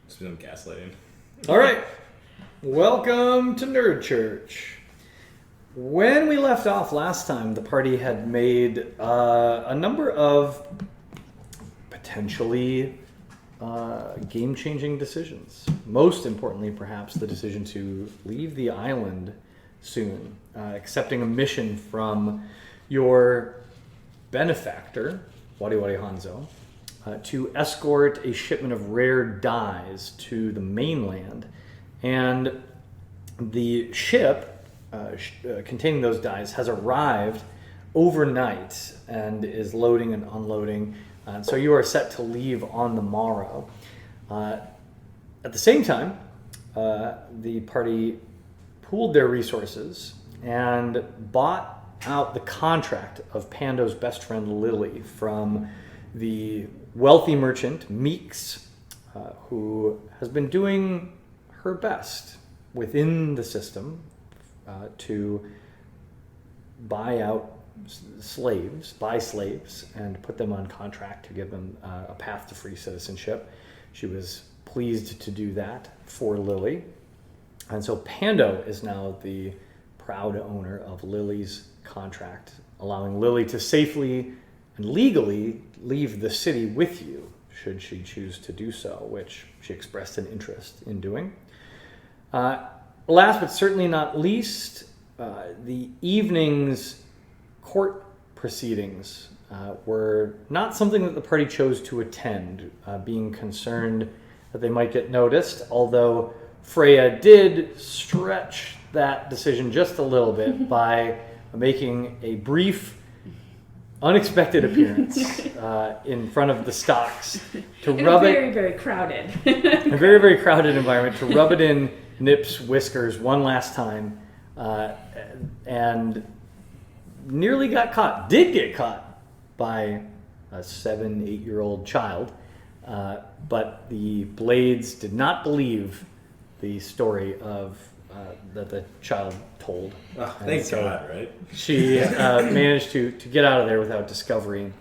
Some gaslighting. All right. Welcome to Nerd Church. When we left off last time, the party had made a number of potentially game-changing decisions. Most importantly, perhaps, the decision to leave the island soon, accepting a mission from your benefactor, Wadi Wadi Hanzo, to escort a shipment of rare dyes to the mainland. And the ship containing those dyes has arrived overnight and is loading and unloading. So you are set to leave on the morrow. At the same time, the party pooled their resources and bought out the contract of Pando's best friend Lily from the wealthy merchant Meeks, who has been doing her best within the system to buy slaves, and put them on contract to give them a path to free citizenship. She was pleased to do that for Lily. And so Pando is now the proud owner of Lily's contract, allowing Lily to safely and legally leave the city with you, should she choose to do so, which she expressed an interest in doing. Last but certainly not least, the evening's court proceedings were not something that the party chose to attend, being concerned that they might get noticed, although Freya did stretch that decision just a little bit by making a brief, unexpected appearance in front of the stocks to rub it. Very crowded. A very, very crowded environment to rub it in Nip's whiskers one last time, and nearly got caught. Did get caught by a 7-8-year-old child, but the Blades did not believe the story of that the child told. Oh, thank God, right? She managed to get out of there without discovery.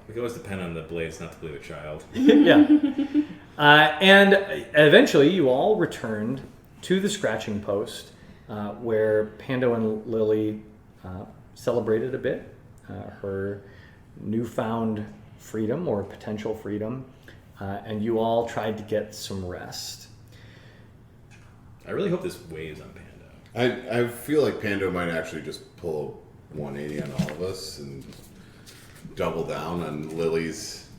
We can always depend on the Blades not to believe a child. Yeah. And eventually you all returned to the scratching post, where Pando and Lily celebrated a bit her newfound freedom, or potential freedom, and you all tried to get some rest. I really hope this weighs on Pando. I feel like Pando might actually just pull a 180 on all of us and double down on Lily's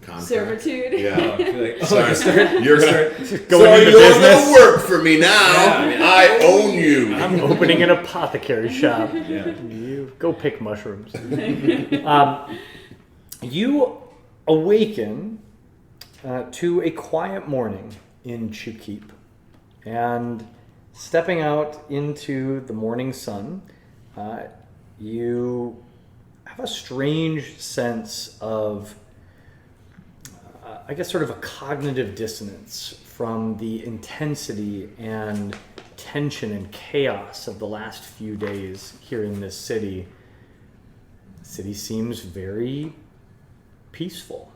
contract. Servitude. Yeah. You're going into to business. work for me now. Yeah, I own you. I'm opening an apothecary shop. Yeah. You go pick mushrooms. You awaken to a quiet morning in Chukip, and stepping out into the morning sun, you have a strange sense of, I guess, sort of a cognitive dissonance from the intensity and tension and chaos of the last few days here in this city. The city seems very peaceful,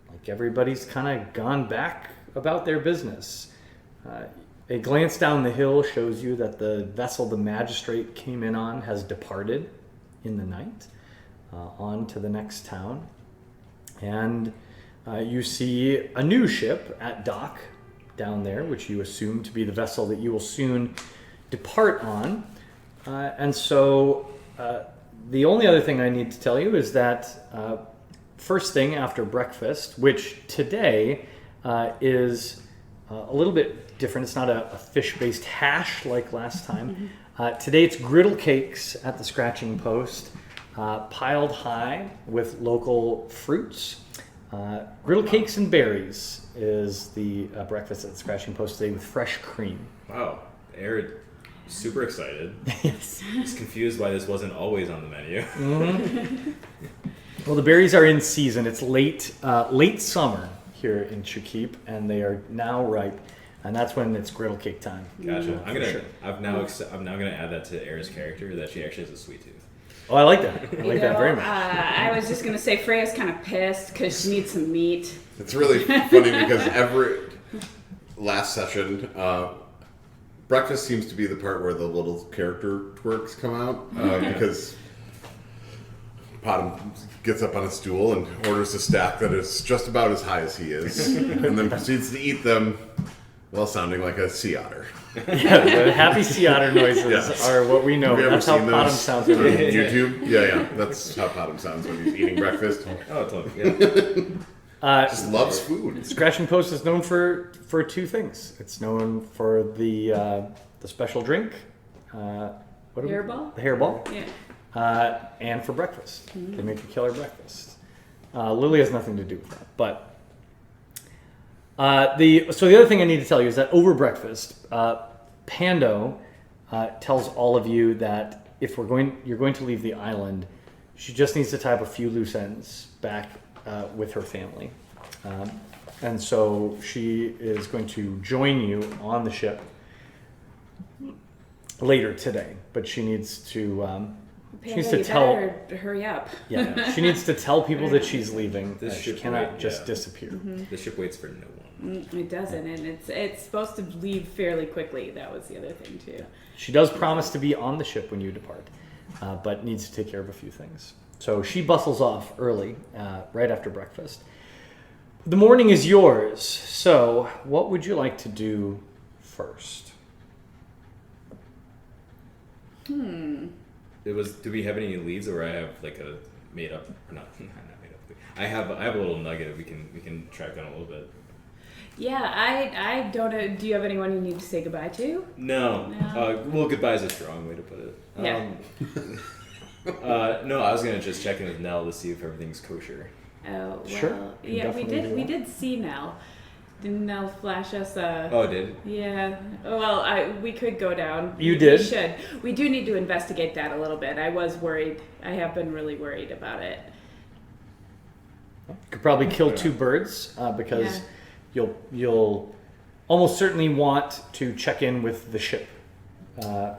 like everybody's kind of gone back about their business. A glance down the hill shows you that the vessel the magistrate came in on has departed in the night on to the next town. And you see a new ship at dock down there, which you assume to be the vessel that you will soon depart on. And so the only other thing I need to tell you is that first thing after breakfast, which today is a little bit different. It's not a fish-based hash like last time. Today it's griddle cakes at the scratching post, piled high with local fruits. Griddle cakes and berries is the breakfast at the scratching post today, with fresh cream. Wow. Air super excited. Yes. Just confused why this wasn't always on the menu. Mm-hmm. Well, the berries are in season. It's late summer here in Chukip, and they are now ripe, and that's when it's griddle cake time. Gotcha. I'm now gonna add that to Air's character, that she actually has a sweet tooth. Oh, I like that. I like that very much. I was just going to say Freya's kind of pissed because she needs some meat. It's really funny because every last session, breakfast seems to be the part where the little character twerks come out because Potham gets up on a stool and orders a stack that is just about as high as he is, and then proceeds to eat them while sounding like a sea otter. Yeah, the happy sea otter noises Yes. are what we know. Have you ever That's how seen Potham those sounds on when he YouTube? Yeah. That's how Potham sounds when he's eating breakfast. Oh, totally. Yeah. Just loves food. Scratching Post is known for two things. It's known for the special drink, what Hairball? the hairball, Yeah. and for breakfast. They make a killer breakfast. Lily has nothing to do with that, but the other thing I need to tell you is that over breakfast, Pando tells all of you that if you're going to leave the island, she just needs to tie up a few loose ends back with her family. And so she is going to join you on the ship later today, but she needs to Panda, you better hurry up. yeah, she needs to tell people that she's leaving. This She ship cannot wait, just yeah. disappear. The ship waits for no one. It doesn't, and it's supposed to leave fairly quickly. That was the other thing too. She does promise to be on the ship when you depart, but needs to take care of a few things. So she bustles off early, right after breakfast. The morning is yours. So what would you like to do first? Do we have any leads, or I have like a made up? Or not made up. I have a little nugget we can track on a little bit. Yeah, I don't know. Do you have anyone you need to say goodbye to? No. No. Well, goodbye is a strong way to put it. Yeah. No, I was gonna just check in with Nell to see if everything's kosher. Oh, well, Sure, can yeah, we definitely do we that. did see Nell. Didn't Nell flash us a? Oh, it did? Yeah. Well, we could go down. You did? We should. We do need to investigate that a little bit. I was worried. I have been really worried about it. Could probably kill two birds because Yeah. you'll almost certainly want to check in with the ship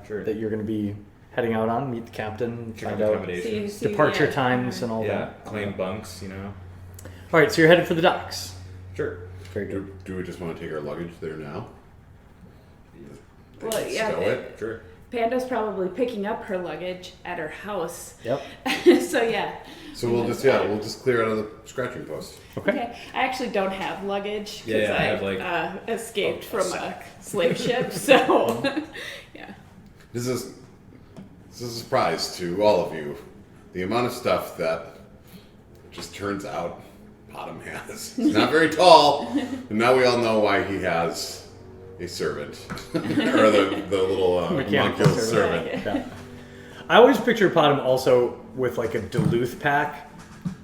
Sure. that you're going to be heading out on. Meet the captain, Check find on out accommodations. departure yeah. times and all Yeah, that. claim bunks, you know. All right, so you're headed for the docks. Sure. Very good. Do we just want to take our luggage there now? Well, yeah. Stow it? Sure. Panda's probably picking up her luggage at her house. Yep. So yeah. So we'll just clear out of the scratching post. Okay. I actually don't have luggage Yeah, because I have, like, escaped a from a sack. slave ship. So yeah. This is a surprise to all of you. The amount of stuff that just turns out Potham has. He's not very tall, and now we all know why he has a servant. Or the little Mechanical homunculus servant. servant. Yeah. I always picture Potham also with like a Duluth pack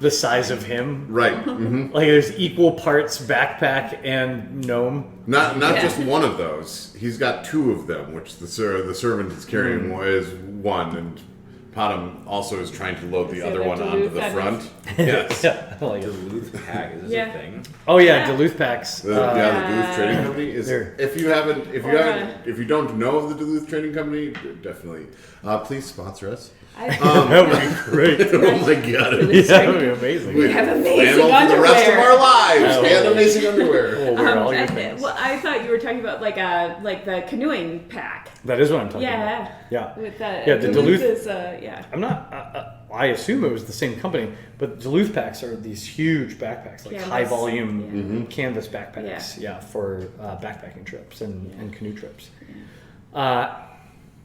the size of him. Right. Mm-hmm. Like there's equal parts backpack and gnome. Not Yeah. just one of those. He's got two of them, which the servant is carrying is one, and Potham also is trying to load the So other the one onto Duluth the had front. Yes. Yeah, I like it. Duluth pack, is this Yeah. a thing? Oh yeah, Yeah. Duluth packs. The Duluth Trading Company is. There. If you don't know of the Duluth Trading Company, definitely please sponsor us. That would be great. Oh my god! Yeah, that would be amazing. We have plan amazing on for the rest of underwear. our lives Oh. and amazing underwear. We'll wear all your And- things. well, I thought you were talking about like the canoeing pack. That is what I'm talking Yeah. about. Yeah. With Yeah, the Duluth- is yeah. I'm not. I assume it was the same company, but Duluth packs are these huge backpacks, like Yeah, high that's- volume canvas backpacks. Yeah, for backpacking trips and canoe trips.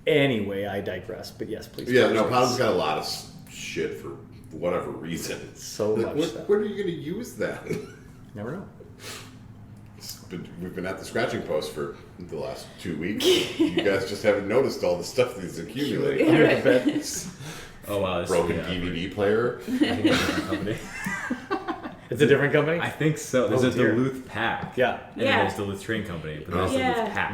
Anyway, I digress. But yes, please. Yeah, no, please. Potham's got a lot of shit for whatever reason. So Like, much so. when are you going to use that? Never know. We've been at the scratching post for the last 2 weeks. You guys just haven't noticed all the stuff that's accumulated. Yeah. I bet. Oh wow, this Broken is DVD player. I think it's a different company. It's a different company. I think so. There's Oh, a dear. Duluth pack. Yeah. And then Yeah. there's Duluth Train Company, but there's Yeah. Duluth pack.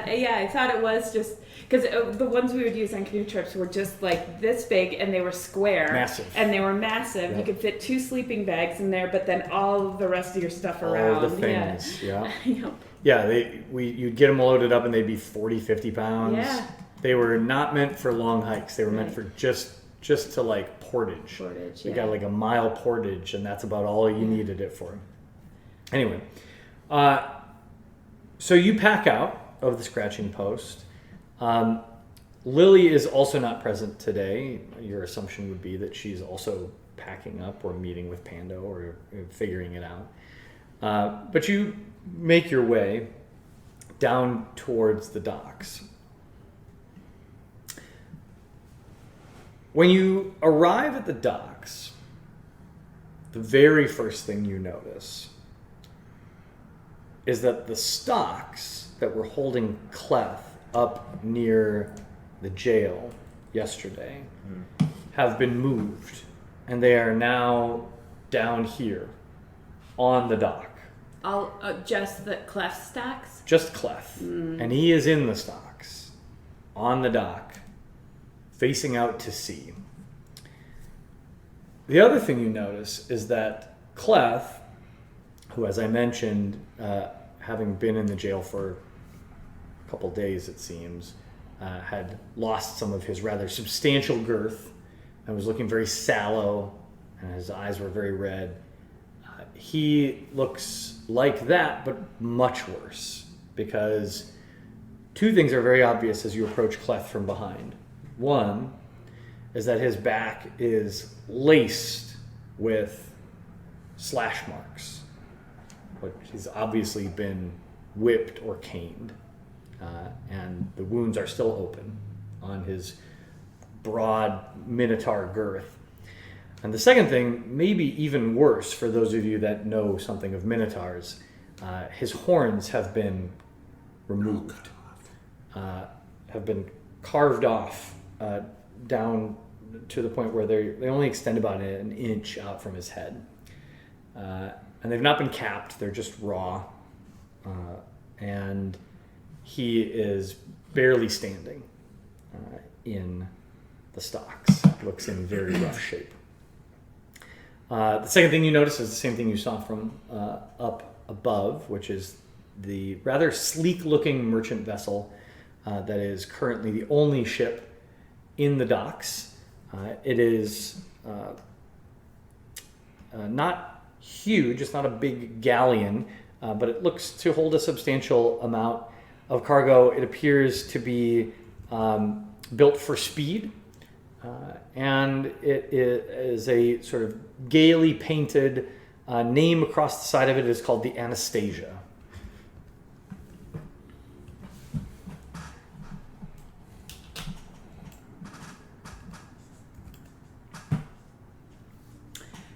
Yeah, I thought it was just because the ones we would use on canoe trips were just like this big and they were square, Massive. and they were massive. Yep. You could fit 2 sleeping bags in there, but then all of the rest of your stuff around. All the things. Yeah. Yep. Yeah. You'd get them loaded up and they'd be 40, 50 pounds. Yeah. They were not meant for long hikes. They were meant Right. for just to like portage. Portage. They Yeah. got like a mile portage, and that's about all you needed it for. Anyway, so you pack out of the scratching post. Lily is also not present today. Your assumption would be that she's also packing up or meeting with Pando or figuring it out. But you make your way down towards the docks. When you arrive at the docks, the very first thing you notice is that the stocks that were holding Cleth up near the jail yesterday have been moved, and they are now down here on the dock. All just the cleft stacks. Just Cleth, and he is in the stocks on the dock, facing out to sea. The other thing you notice is that Cleth, who, as I mentioned, having been in the jail for a couple days, it seems, had lost some of his rather substantial girth and was looking very sallow, and his eyes were very red. He looks like that, but much worse, because two things are very obvious as you approach Cleth from behind. One is that his back is laced with slash marks, but he's obviously been whipped or caned. And the wounds are still open on his broad minotaur girth. And the second thing, maybe even worse for those of you that know something of minotaurs, his horns have been removed, have been carved off down to the point where they only extend about an inch out from his head. And they've not been capped, they're just raw. And he is barely standing in the stocks. Looks in very rough shape. The second thing you notice is the same thing you saw from up above, which is the rather sleek-looking merchant vessel that is currently the only ship in the docks. It is not huge. It's not a big galleon, but it looks to hold a substantial amount of cargo. It appears to be built for speed, and it is a sort of gaily painted name across the side of it is called the Anastasia.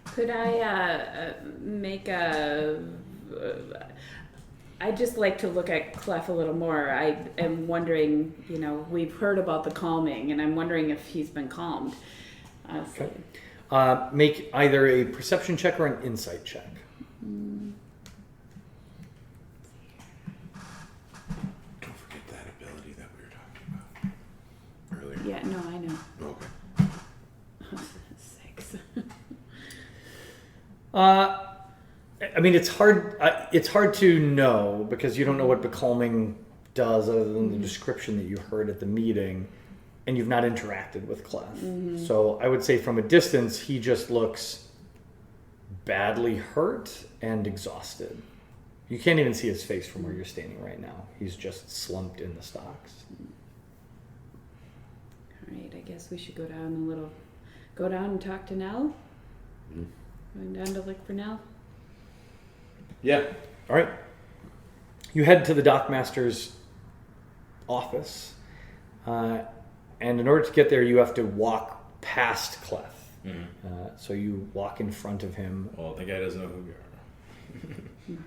Could I make a... I'd just like to look at Clef a little more. I am wondering, we've heard about the calming, and I'm wondering if he's been calmed. Okay. Make either a perception check or an insight check. Don't forget that ability that we were talking about earlier. Yeah, no, I know. Okay. 6. I mean, it's hard. It's hard to know because you don't know what becalming does, other than the description that you heard at the meeting, and you've not interacted with Clef. So I would say, from a distance, he just looks badly hurt and exhausted. You can't even see his face from where you're standing right now. He's just slumped in the stocks. All right, I guess we should go down and talk to Nell. Going down to look for Nell. Yeah. All right. You head to the dockmaster's office, and in order to get there, you have to walk past Clef. So you walk in front of him. Well, the guy doesn't know who we are.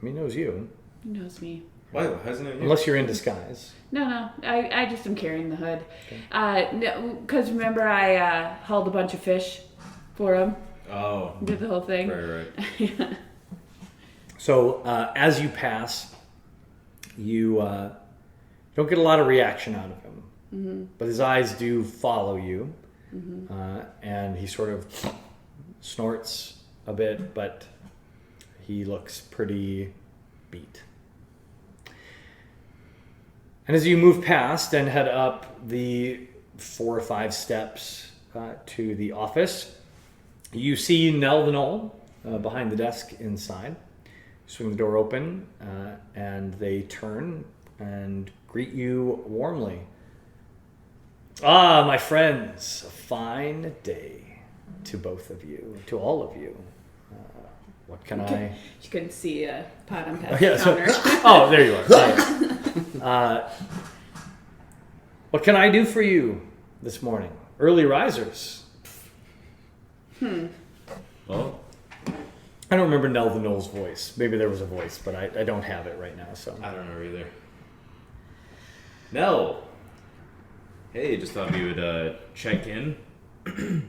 He knows you. He knows me. Why? Hasn't it? Unless you're in disguise. No, I just am carrying the hood. Because remember I hauled a bunch of fish for him. Oh. Did the whole thing. Right. Yeah. So as you pass, you don't get a lot of reaction out of him. But his eyes do follow you. And he sort of snorts a bit, but he looks pretty beat. And as you move past and head up the 4 or 5 steps to the office, you see Nell the Knoll behind the desk inside. swing the door open, and they turn and greet you warmly. Ah, my friends, a fine day to both of you, to all of you. What can I... You couldn't see Potham past Yeah, the so- counter. Oh, there you are. Hi. What can I do for you this morning? Early risers. Well, I don't remember Nell the Knoll's voice. Maybe there was a voice, but I don't have it right now. So I don't know either. Nell. Hey, just thought we would check in. A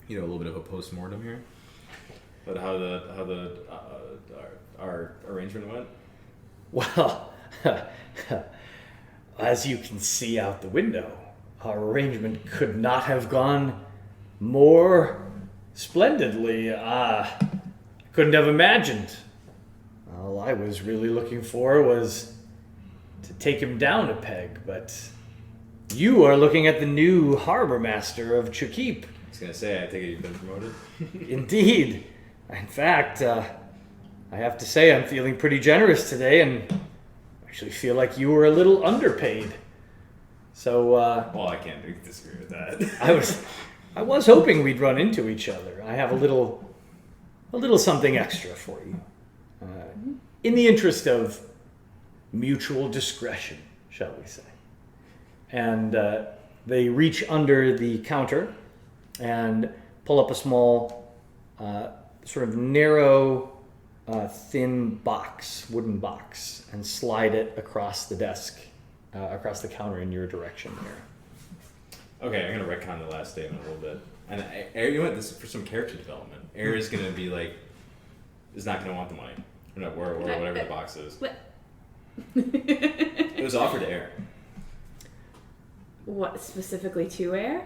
little bit of a post-mortem here. But how our arrangement went? well, as you can see out the window, our arrangement could not have gone more splendidly. Couldn't have imagined. All I was really looking for was to take him down a peg, but you are looking at the new harbor master of Chukip. I was gonna say, I take it you've been promoted. Indeed. In fact, I have to say I'm feeling pretty generous today and actually feel like you were a little underpaid. So, Well, I can't disagree with that. I was hoping we'd run into each other. I have a little something extra for you. In the interest of mutual discretion, shall we say. And they reach under the counter and pull up a small, sort of narrow, thin wooden box, and slide it across the desk, across the counter in your direction there. Okay, I'm gonna retcon the last statement a little bit. And Air, you want this for some character development. Air is gonna be like, is not gonna want the money, or whatever the box is. What? It was offered to Air. What, specifically to Air?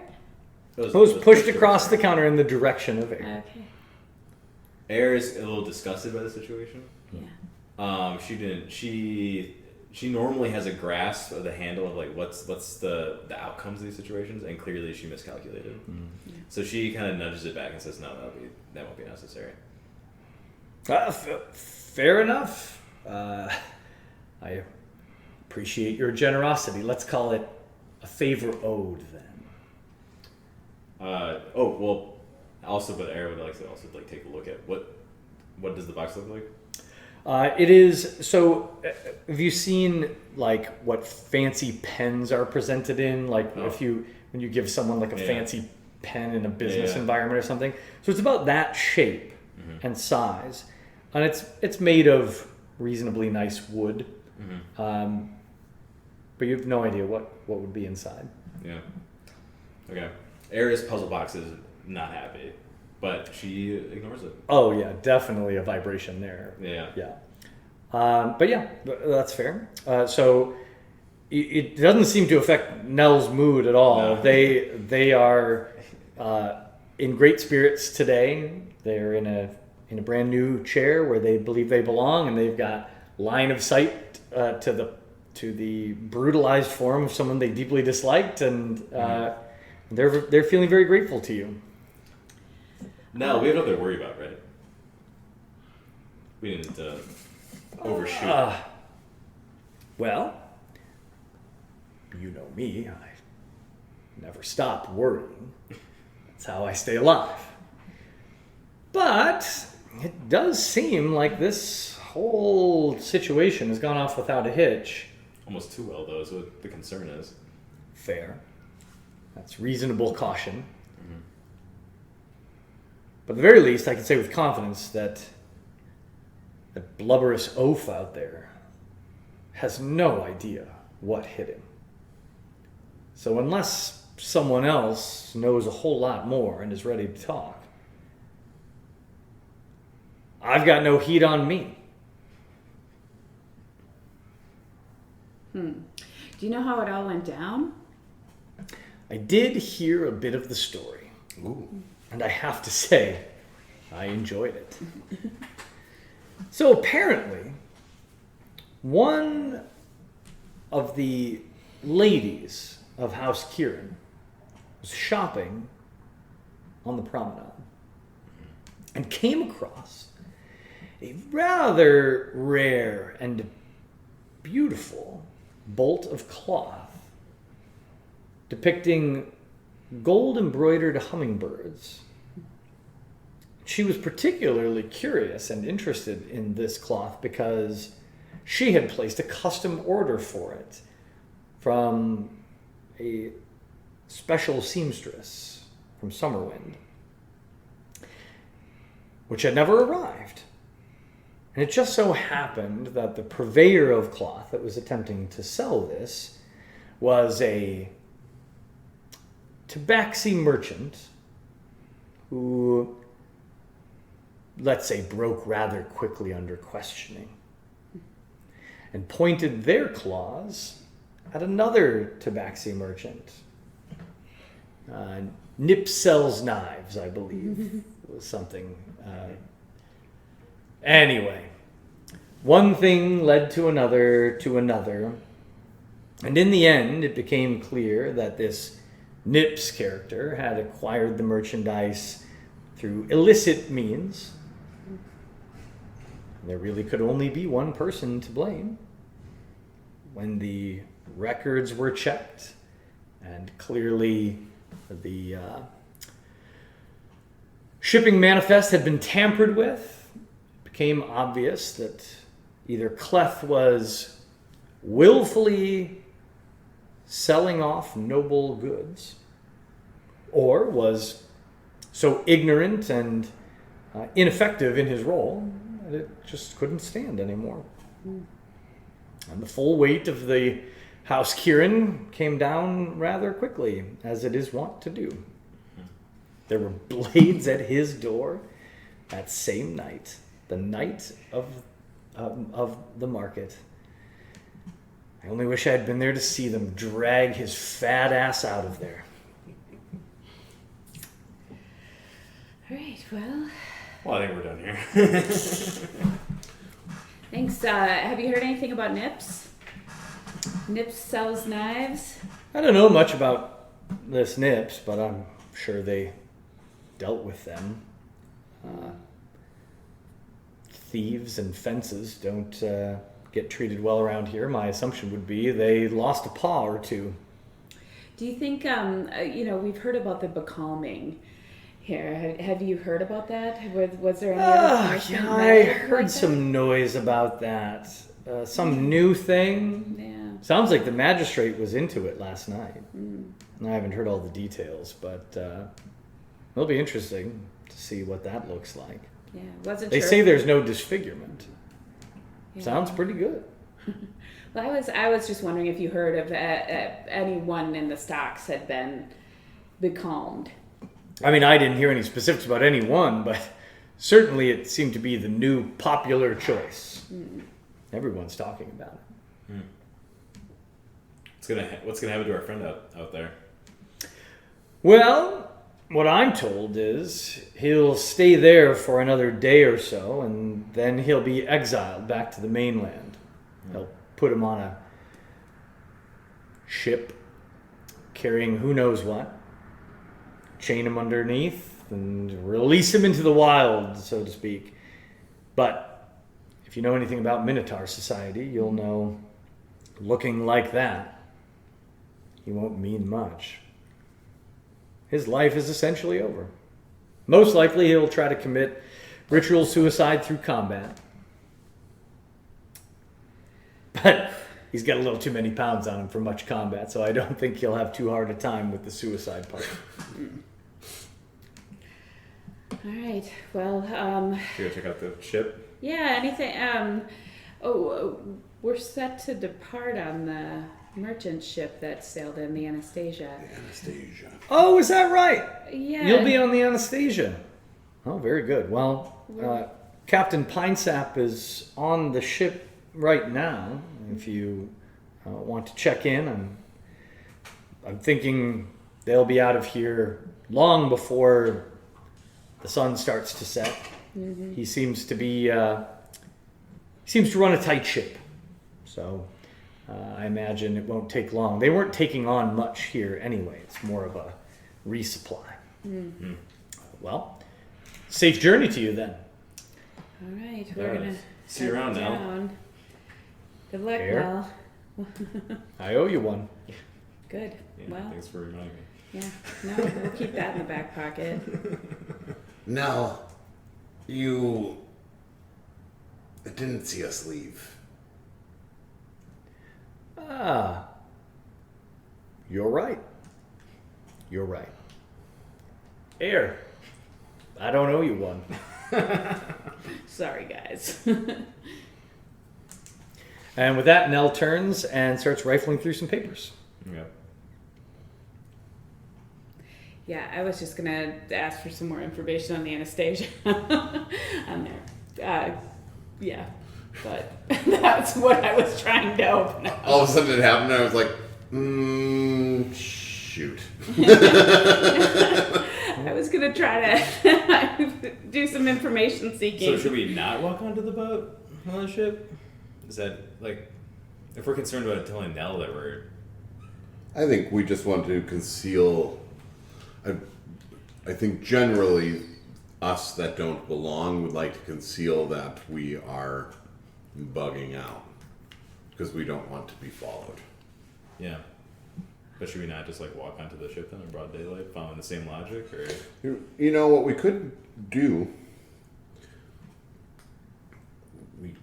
It was pushed across the counter in the direction of Air. Okay. Air is a little disgusted by the situation. Yeah. She didn't. She normally has a grasp of the handle of like what's the outcomes of these situations, and clearly she miscalculated. Yeah. So she kind of nudges it back and says, "No, that won't be necessary." Fair enough. I appreciate your generosity. Let's call it a favor owed then. Also, but Air would like to also like take a look at what does the box look like? It is so. Have you seen like what fancy pens are presented in? Like Oh. when you give someone like a Yeah. fancy pen in a business Yeah. environment or something. So it's about that shape Mm-hmm. and size, and it's made of reasonably nice wood. Mm-hmm. But you have no idea what would be inside. Yeah. Okay. Air's puzzle box is not happy, but she ignores it. Oh yeah, definitely a vibration there. Yeah. Yeah. But yeah, that's fair. So it doesn't seem to affect Nell's mood at all. No. They are in great spirits today. They're in a brand new chair where they believe they belong, and they've got line of sight to the brutalized form of someone they deeply disliked, and they're feeling very grateful to you. No, we have nothing to worry about, right? We didn't overshoot. Well, you know me. I never stop worrying. That's how I stay alive. But it does seem like this whole situation has gone off without a hitch. Almost too well, though, is what the concern is. Fair. That's reasonable caution. But at the very least, I can say with confidence that that blubberous oaf out there has no idea what hit him. So unless someone else knows a whole lot more and is ready to talk, I've got no heat on me. Do you know how it all went down? I did hear a bit of the story, Ooh. and I have to say, I enjoyed it. So apparently, one of the ladies of House Kieran was shopping on the promenade and came across a rather rare and beautiful bolt of cloth depicting gold embroidered hummingbirds. She was particularly curious and interested in this cloth because she had placed a custom order for it from a special seamstress from Summerwind, which had never arrived. And it just so happened that the purveyor of cloth that was attempting to sell this was a tabaxi merchant who, let's say, broke rather quickly under questioning and pointed their claws at another tabaxi merchant. Nip sells knives, I believe, was something. Anyway, one thing led to another, and in the end, it became clear that this Nip's character had acquired the merchandise through illicit means. There really could only be one person to blame. When the records were checked, and clearly the shipping manifest had been tampered with, it became obvious that either Cleth was willfully selling off noble goods, or was so ignorant and ineffective in his role that it just couldn't stand anymore. And the full weight of the House Kieran came down rather quickly, as it is wont to do. There were blades at his door that same night, the night of the market. I only wish I had been there to see them drag his fat ass out of there. All right, well, I think we're done here. thanks. Have you heard anything about Nips? Nips sells knives. I don't know much about this Nips, but I'm sure they dealt with them. Thieves and fences don't get treated well around here. My assumption would be they lost a paw or two. Do you think, we've heard about the becalming here. Have you heard about that? Was there any other punishment? Yeah, I heard some noise about that. Some new thing. Yeah. Sounds like the magistrate was into it last night. I haven't heard all the details, but it'll be interesting to see what that looks like. Yeah, wasn't They sure. say there's no disfigurement. Yeah. Sounds pretty good. Well, I was just wondering if you heard of anyone in the stocks had been becalmed. I mean, I didn't hear any specifics about any one, but certainly it seemed to be the new popular choice. Everyone's talking about it. What's gonna happen to our friend out there? Well, what I'm told is he'll stay there for another day or so, and then he'll be exiled back to the mainland. They'll put him on a ship carrying who knows what, chain him underneath, and release him into the wild, so to speak. But if you know anything about Minotaur society, you'll know looking like that, he won't mean much. His life is essentially over. Most likely he'll try to commit ritual suicide through combat. But he's got a little too many pounds on him for much combat, so I don't think he'll have too hard a time with the suicide part. All right. Well, Should we go check out the ship? yeah, anything. We're set to depart on the merchant ship that sailed in, the Anastasia. Anastasia. Oh, is that right? Yeah. You'll be on the Anastasia. Oh, very good. Well, Captain Pinesap is on the ship right now. If you want to check in, I'm thinking they'll be out of here long before the sun starts to set. Mm-hmm. He seems to be seems to run a tight ship, so I imagine it won't take long. They weren't taking on much here anyway. It's more of a resupply. Well, safe journey to you then. All right, we're Alright. gonna See you around, head Nell. down. Good luck, Here. Nell. I owe you one. Good. Yeah, Well, thanks for reminding me. yeah. No, we'll keep that in the back pocket. No, you didn't see us leave. Ah. You're right. You're right. Air. I don't owe you one. Sorry, guys. And with that, Nell turns and starts rifling through some papers. Yeah. Yeah, I was just gonna ask for some more information on the Anastasia on there. Yeah, but that's what I was trying to open up. All of a sudden it happened, and I was like, shoot. I was gonna try to do some information seeking. So should we not walk onto the boat on the ship? Is that like, if we're concerned about telling Nell that we're... I think we just want to conceal. I think generally, us that don't belong would like to conceal that we are bugging out because we don't want to be followed. Yeah. But should we not just like walk onto the ship then in broad daylight, following the same logic, or? You know what we could do?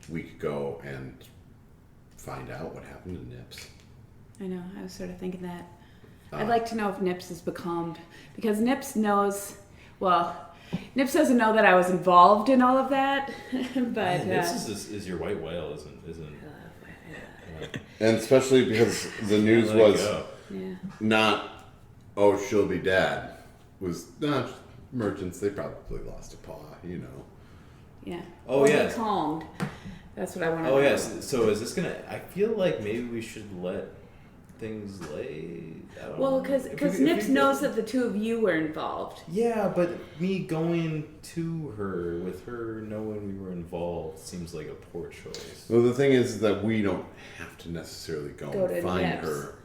We could go and find out what happened to Nips. I know, I was sort of thinking that. I'd like to know if Nips is becalmed, because Nips knows, well, Nips doesn't know that I was involved in all of that, but... This is your white whale, isn't And especially because the news let it was go. yeah. not, oh, she'll be dead. Was, merchants, they probably lost a paw, you know. Yeah. Oh, Or yes. becalmed. That's what I want to know. Oh yes. So is this gonna? I feel like maybe we should let things lay. I don't Well, know. because If Nips you- knows that the two of you were involved. Yeah, but me going to her with her knowing we were involved seems like a poor choice. Well, the thing is that we don't have to necessarily go Go and to find Nips. her.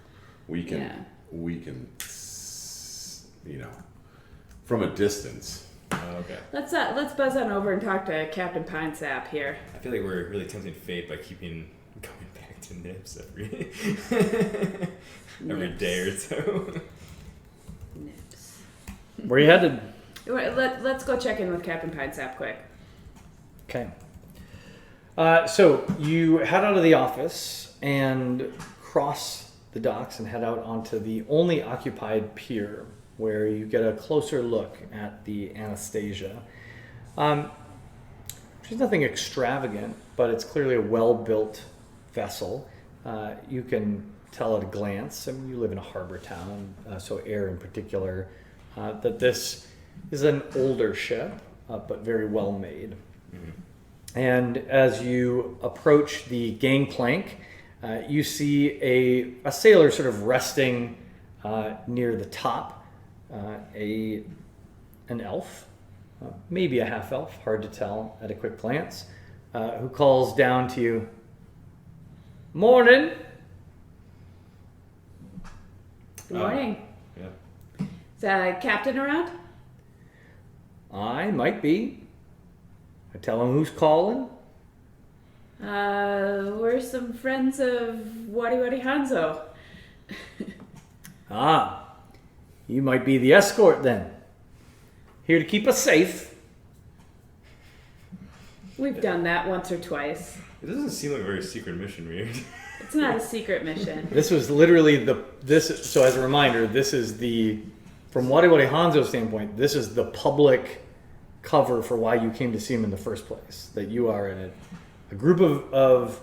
We can, Yeah. you know, from a distance. Oh, okay. Let's buzz on over and talk to Captain Pinesap here. I feel like we're really tempting fate by keeping going back to Nips every Nips. day or so. Nips. Where you headed? Let's go check in with Captain Pinesap quick. Okay. So you head out of the office and cross the docks and head out onto the only occupied pier, where you get a closer look at the Anastasia. She's nothing extravagant, but it's clearly a well-built vessel. You can tell at a glance, I mean, you live in a harbor town, so Air in particular, that this is an older ship, but very well made. Mm-hmm. And as you approach the gangplank, you see a sailor sort of resting near the top. An elf, maybe a half elf, hard to tell at a quick glance, who calls down to you, "Morning." Good morning. Yeah. Is Captain around? I might be. I tell him who's calling. We're some friends of Wadi Wadi Hanzo. Ah, you might be the escort then. Here to keep us safe. We've done that once or twice. It doesn't seem like a very secret mission, weird. It's not a secret mission. This was literally so as a reminder, this is from Wadi Wadi Hanzo's standpoint, this is the public cover for why you came to see him in the first place. That you are in a group of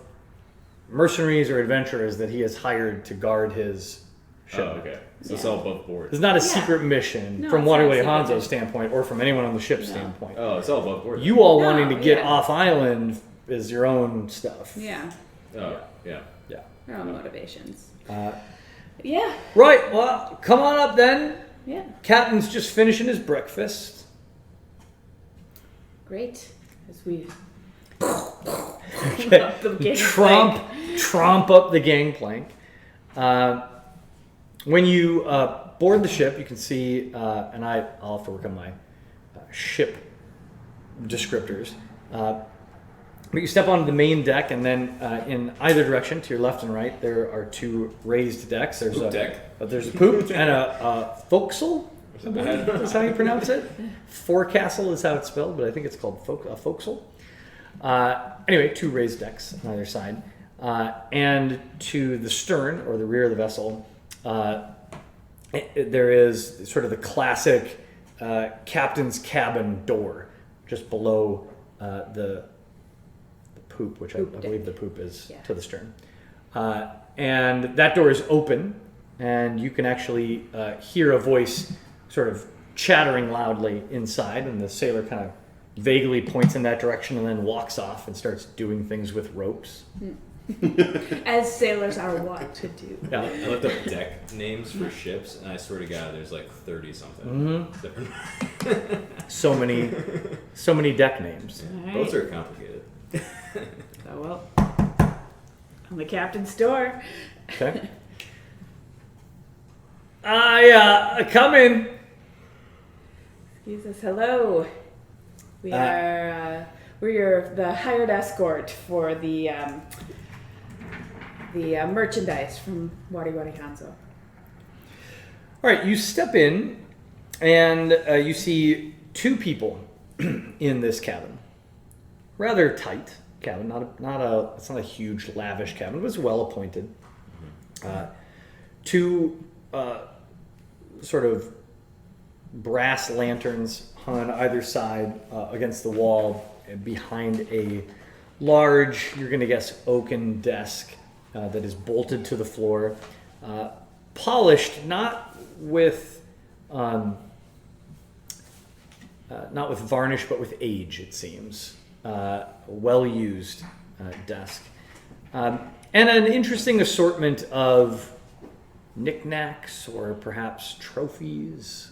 mercenaries or adventurers that he has hired to guard his ship. Oh, okay. So it's all above board. It's not a Yeah. secret mission No, from it's Wadi not a Wadi secret Hanzo's mission. standpoint or from anyone on the ship's standpoint. Oh, it's all above board. You all No, wanting to get yeah. off island is your own stuff. Yeah, Oh, yeah. Yeah. our own motivations. Uh, Yeah, right, well, come on up then. yeah, Captain's just finishing his breakfast. great. As we Okay. up the gangplank. Tromp up the gangplank. When you board the ship, you can see, and I'll have to work on my ship descriptors. But you step onto the main deck, and then in either direction, to your left and right, there are 2 raised decks. There's Poop a deck. There's a poop and a forecastle. That's how you pronounce it. Forecastle is how it's spelled, but I think it's called a forecastle. Anyway, 2 raised decks on either side, and to the stern or the rear of the vessel, there is sort of the classic captain's cabin door, just below the poop, which I believe the poop is to the stern. And that door is open, and you can actually hear a voice sort of chattering loudly inside, and the sailor kind of vaguely points in that direction and then walks off and starts doing things with ropes. As sailors are wont to do. Yeah. I looked up deck names for ships, and I swear to God, there's like 30 something. So many deck names. All right. Boats are complicated. Oh well. On the captain's door. Okay. Come in. Excuse us. Hello. We are we're the hired escort for the merchandise from Wadi Wadi Hanzo. All right, you step in, and you see 2 people in this cabin. Rather tight cabin, it's not a huge lavish cabin, but it's well appointed. 2 sort of brass lanterns hung on either side against the wall behind a large, you're going to guess, oaken desk that is bolted to the floor, polished not with varnish, but with age, it seems. Well used desk, and an interesting assortment of knickknacks or perhaps trophies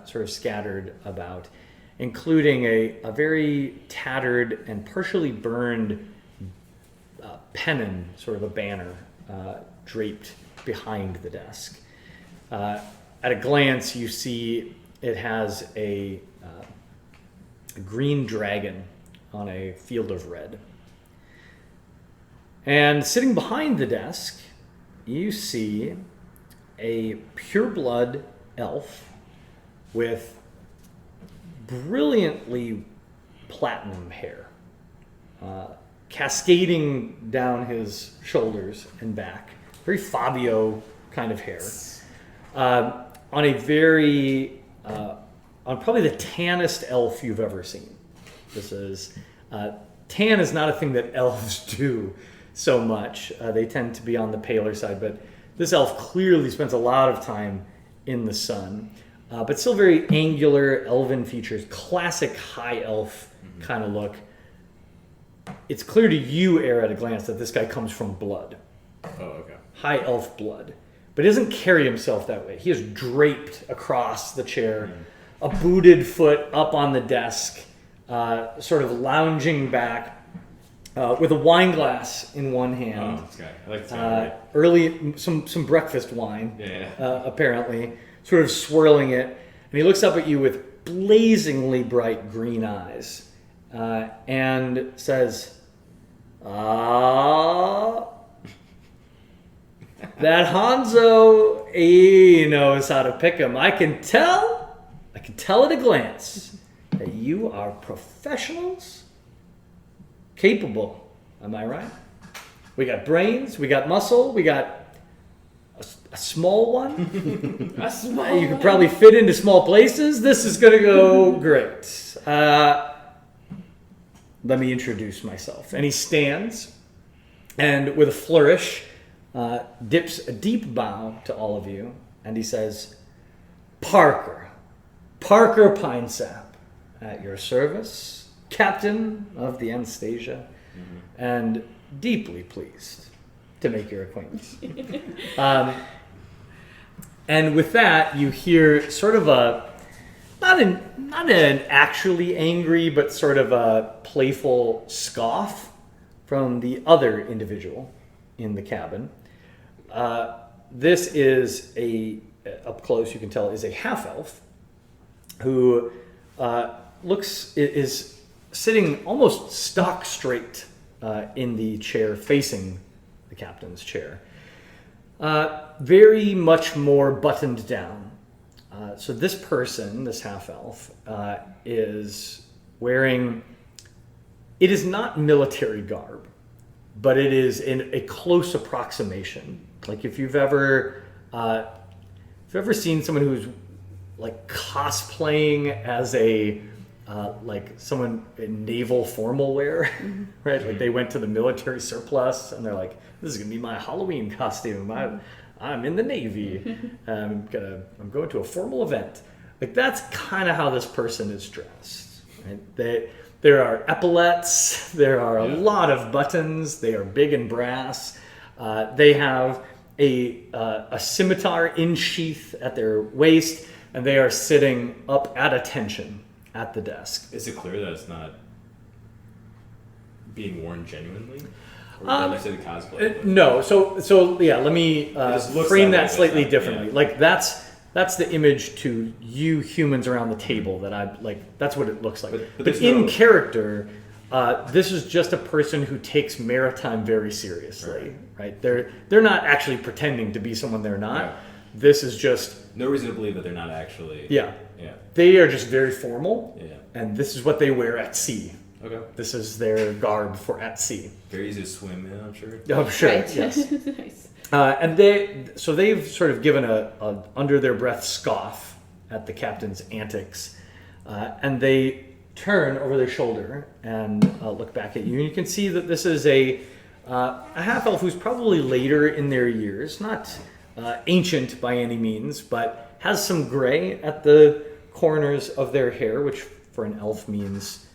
sort of scattered about, including a very tattered and partially burned pennon, sort of a banner draped behind the desk. At a glance, you see it has a green dragon on a field of red. And sitting behind the desk, you see a pureblood elf with brilliantly platinum hair, cascading down his shoulders and back. Very Fabio kind of hair. On a very, on probably the tannest elf you've ever seen. This is, tan is not a thing that elves do so much. They tend to be on the paler side, but this elf clearly spends a lot of time in the sun. But still very angular, elven features, classic high elf kind of look. It's clear to you, Air, at a glance, that this guy comes from blood. Oh, okay. High elf blood. But he doesn't carry himself that way. He is draped across the chair, a booted foot up on the desk, sort of lounging back, with a wine glass in one hand. Oh, this guy. I like this guy. Early, some breakfast wine, Yeah. apparently, sort of swirling it. And he looks up at you with blazingly bright green eyes and says, that Hanzo, he knows how to pick him. I can tell at a glance that you are professionals, capable. Am I right? We got brains, we got muscle, we got a small one. A small You could probably fit into small places. This is going to go great. Let me introduce myself. And he stands and with a flourish dips a deep bow to all of you. And he says, Parker Pinesap, at your service, captain of the Anastasia, and deeply pleased to make your acquaintance. And with that, you hear sort of a, not an actually angry, but sort of a playful scoff from the other individual in the cabin. This is up close you can tell, is a half-elf who is sitting almost stock straight in the chair facing the captain's chair. Very much more buttoned down. So this person, this half-elf, is wearing... It is not military garb, but it is in a close approximation. Like if you've ever seen someone who's like cosplaying as a like someone in naval formal wear, right? Like they went to the military surplus and they're like, "This is gonna be my Halloween costume. I'm in the Navy. I'm going to a formal event." Like that's kind of how this person is dressed. Right? There are epaulets. There are a lot of buttons. They are big and brass. They have a scimitar in sheath at their waist, and they are sitting up at attention at the desk. Is it clear that it's not being worn genuinely? Or did I say the cosplay? No. So yeah. Let me frame that slightly differently. Yeah. Like that's the image to you humans around the table that I like. That's what it looks like. But in character, this is just a person who takes maritime very seriously. Right? They're not actually pretending to be someone they're not. Right. This is just no reason to believe that they're not actually. Yeah. Yeah. They are just very formal. Yeah. And this is what they wear at sea. Okay. This is their garb for at sea. Very easy to swim in, I'm sure. Oh, sure. Right. Yes. Nice. And they've sort of given a under their breath scoff at the captain's antics, and they turn over their shoulder and look back at you, and you can see that this is a half elf who's probably later in their years, not ancient by any means, but has some gray at the corners of their hair, which for an elf means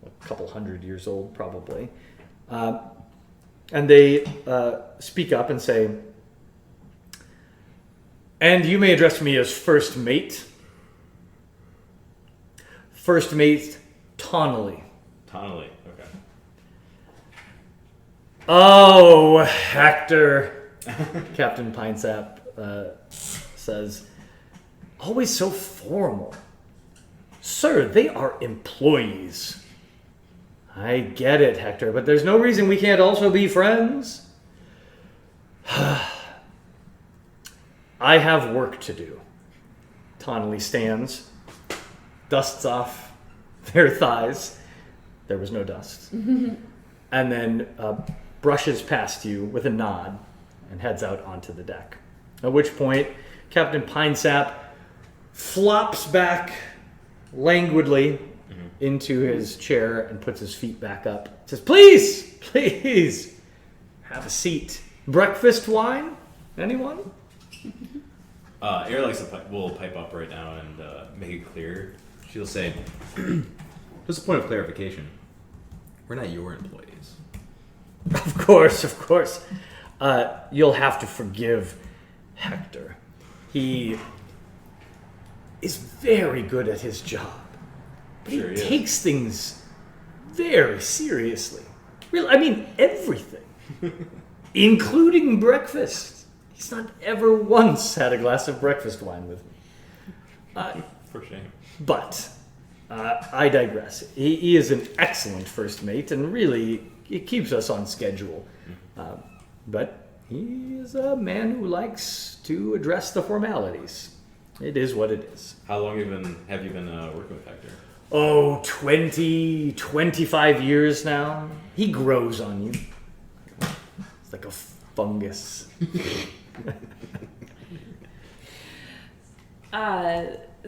a couple 100 years old probably. And they speak up and say, "And you may address me as First Mate. First Mate Tonnelly." Tonnelly, okay. "Oh, Hector," Captain Pinesap says, "always so formal. Sir, they are employees." "I get it, Hector, but there's no reason we can't also be friends." "I have work to do." Tonnelly stands, dusts off their thighs. There was no dust. And then brushes past you with a nod and heads out onto the deck. At which point, Captain Pinesap flops back languidly into his chair and puts his feet back up. Says, please, have a seat. Breakfast wine? Anyone?" Air will pipe up right now and make it clear. She'll say, "Just a point of clarification. We're not your employees." Of course. You'll have to forgive Hector. He is very good at his job. But Sure he he is. takes things very seriously. Really, I mean everything. Including breakfast. He's not ever once had a glass of breakfast wine with me. For shame. But I digress. He is an excellent first mate, and really, he keeps us on schedule. But he is a man who likes to address the formalities. It is what it is. How long have you been working with Hector? Oh, 20, 25 years now. He grows on you. It's like a fungus.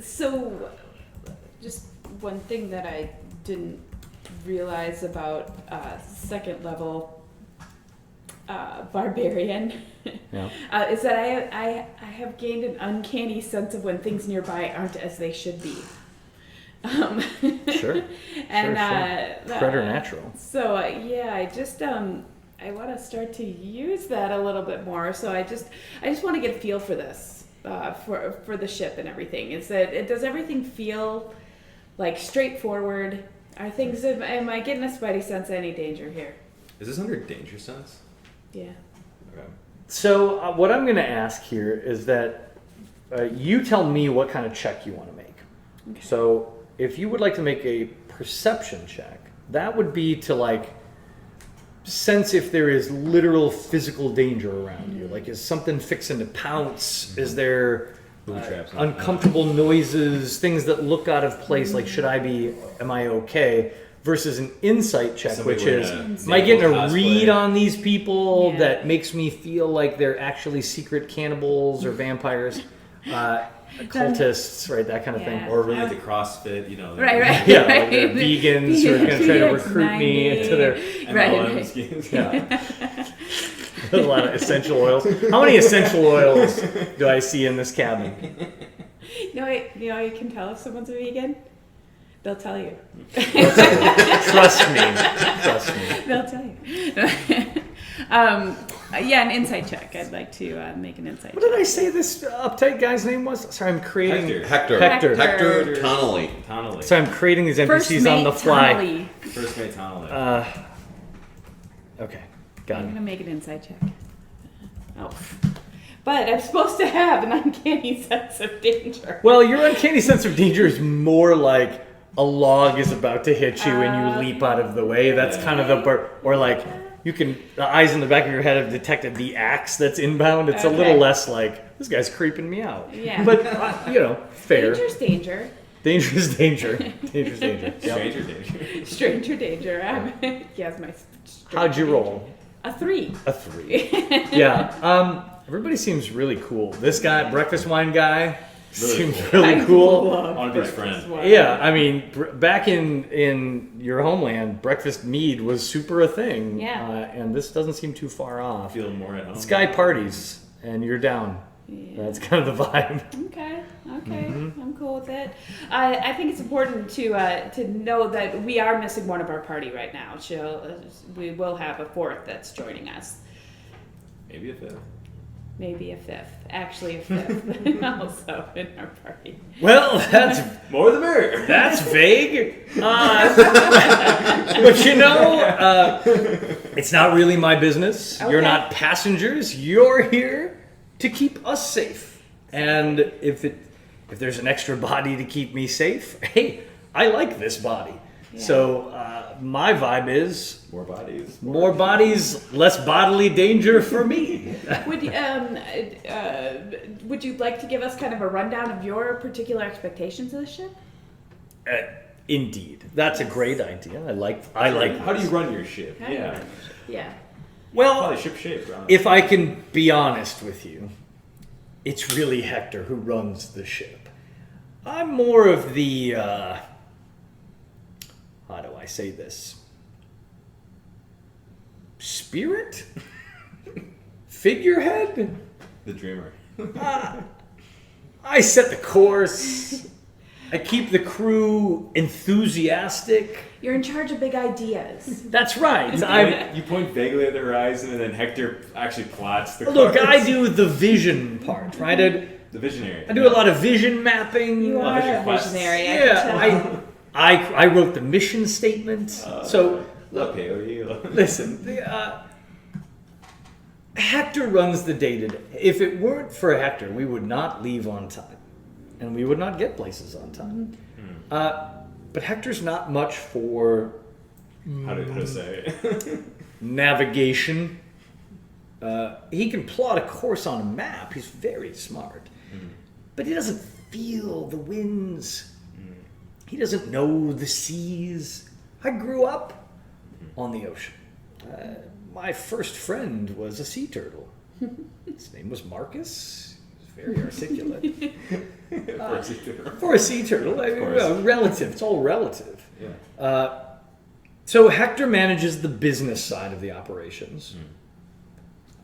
So, just one thing that I didn't realize about second level barbarian Yeah. is that I have gained an uncanny sense of when things nearby aren't as they should be. Sure. And Sure. Preternatural. So yeah, I just I want to start to use that a little bit more. So I just want to get a feel for this for the ship and everything. Does everything feel like straightforward? Are things am I getting a spidey sense of any danger here? Is this under danger sense? Yeah. Okay. So what I'm going to ask here is that you tell me what kind of check you want to make. Okay. So if you would like to make a perception check, that would be to like sense if there is literal physical danger around you. Like, is something fixing to pounce? Is there traps, uncomfortable noises, things that look out of place? Like, am I okay? Versus an insight check, Somebody which wearing is, a am I getting a cosplay. read on these people Yeah. that makes me feel like they're actually secret cannibals or vampires, cultists, right? That kind of Yeah. thing. Or really the CrossFit, Right, right. Yeah, like they're vegans who are going to try to recruit me into their MLM schemes. yeah. A lot of essential oils. How many essential oils do I see in this cabin? You know how you can tell if someone's a vegan? They'll tell you. Trust me. Trust me. They'll tell you. Yeah, an insight check. I'd like to make an insight What check. did I say this uptight guy's name was? Sorry, I'm creating. Hector. Hector. Tonnelly. So I'm creating these First NPCs mate on the fly. Tonnelly. First mate Tonnelly. Okay, got I'm it. gonna make an insight check. Oh, but I'm supposed to have an uncanny sense of danger. Well, your uncanny sense of danger is more like a log is about to hit you and you leap out of the way. That's kind of or like the eyes in the back of your head have detected the axe that's inbound. It's a little Okay. less like, this guy's creeping me out. Yeah. But, fair. Danger's danger. Dangerous danger. Dangerous danger. Yep. Stranger danger. Stranger danger. Yes, my. How'd you roll? A 3. A 3. Yeah. Everybody seems really cool. This guy, breakfast wine guy, Really seems cool. really cool. I want to be his friend. Yeah, I mean, back in your homeland, breakfast mead was super a thing. Yeah. And this doesn't seem too far off. Feel more at home. This guy parties, and you're down. Yeah. That's kind of the vibe. Okay, I'm cool with it. I think it's important to know that we are missing one of our party right now. We will have a 4th that's joining us. Maybe a 5th. Maybe a 5th. Actually, a 5th also in our party. Well, that's More the merrier. That's vague. But it's not really my business. You're Okay. not passengers. You're here to keep us safe. And if there's an extra body to keep me safe, hey, I like this body. Yeah. So my vibe is More bodies. more bodies, less bodily danger for me. Would you like to give us kind of a rundown of your particular expectations of the ship? Indeed, that's a great idea. I like. How do you run your ship? How do you Yeah. run your ship? Yeah. Well, Probably ship shape. if I can be honest with you, it's really Hector who runs the ship. I'm more of the, how do I say this? Spirit? Figurehead? The dreamer. I set the course. I keep the crew enthusiastic. You're in charge of big ideas. That's right. You point vaguely at the horizon, and then Hector actually plots the Look, course. I do the vision part, right? The visionary. I do a lot of vision mapping. You are vision a quests. visionary. I Yeah, can tell. I wrote the mission statement. So Okay. listen, Hector runs the day to day. If it weren't for Hector, we would not leave on time, and we would not get places on time. But Hector's not much for How to say it? navigation. He can plot a course on a map. He's very smart, but he doesn't feel the winds. He doesn't know the seas. I grew up on the ocean. My first friend was a sea turtle. His name was Marcus. He was very articulate. For a sea turtle, I mean, well, relative. It's all relative. Yeah. So Hector manages the business side of the operations.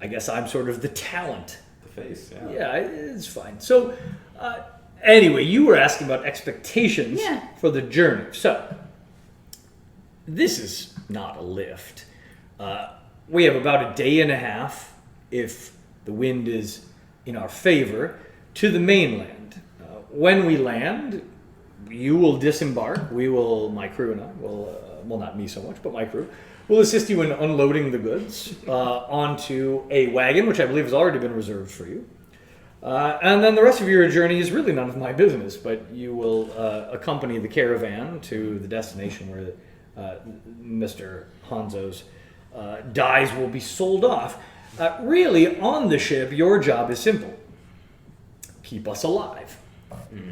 I guess I'm sort of the talent. The face. Yeah. Yeah, it's fine. So, anyway, you were asking about expectations for the journey. So, this is not a lift. We have about a day and a half, if the wind is in our favor, to the mainland. When we land, you will disembark. My crew and I will, well, not me so much, but my crew, will assist you in unloading the goods onto a wagon, which I believe has already been reserved for you. And then the rest of your journey is really none of my business, but you will accompany the caravan to the destination where Mr. Hanzo's Dyes will be sold off. Really, on the ship, your job is simple. Keep us alive.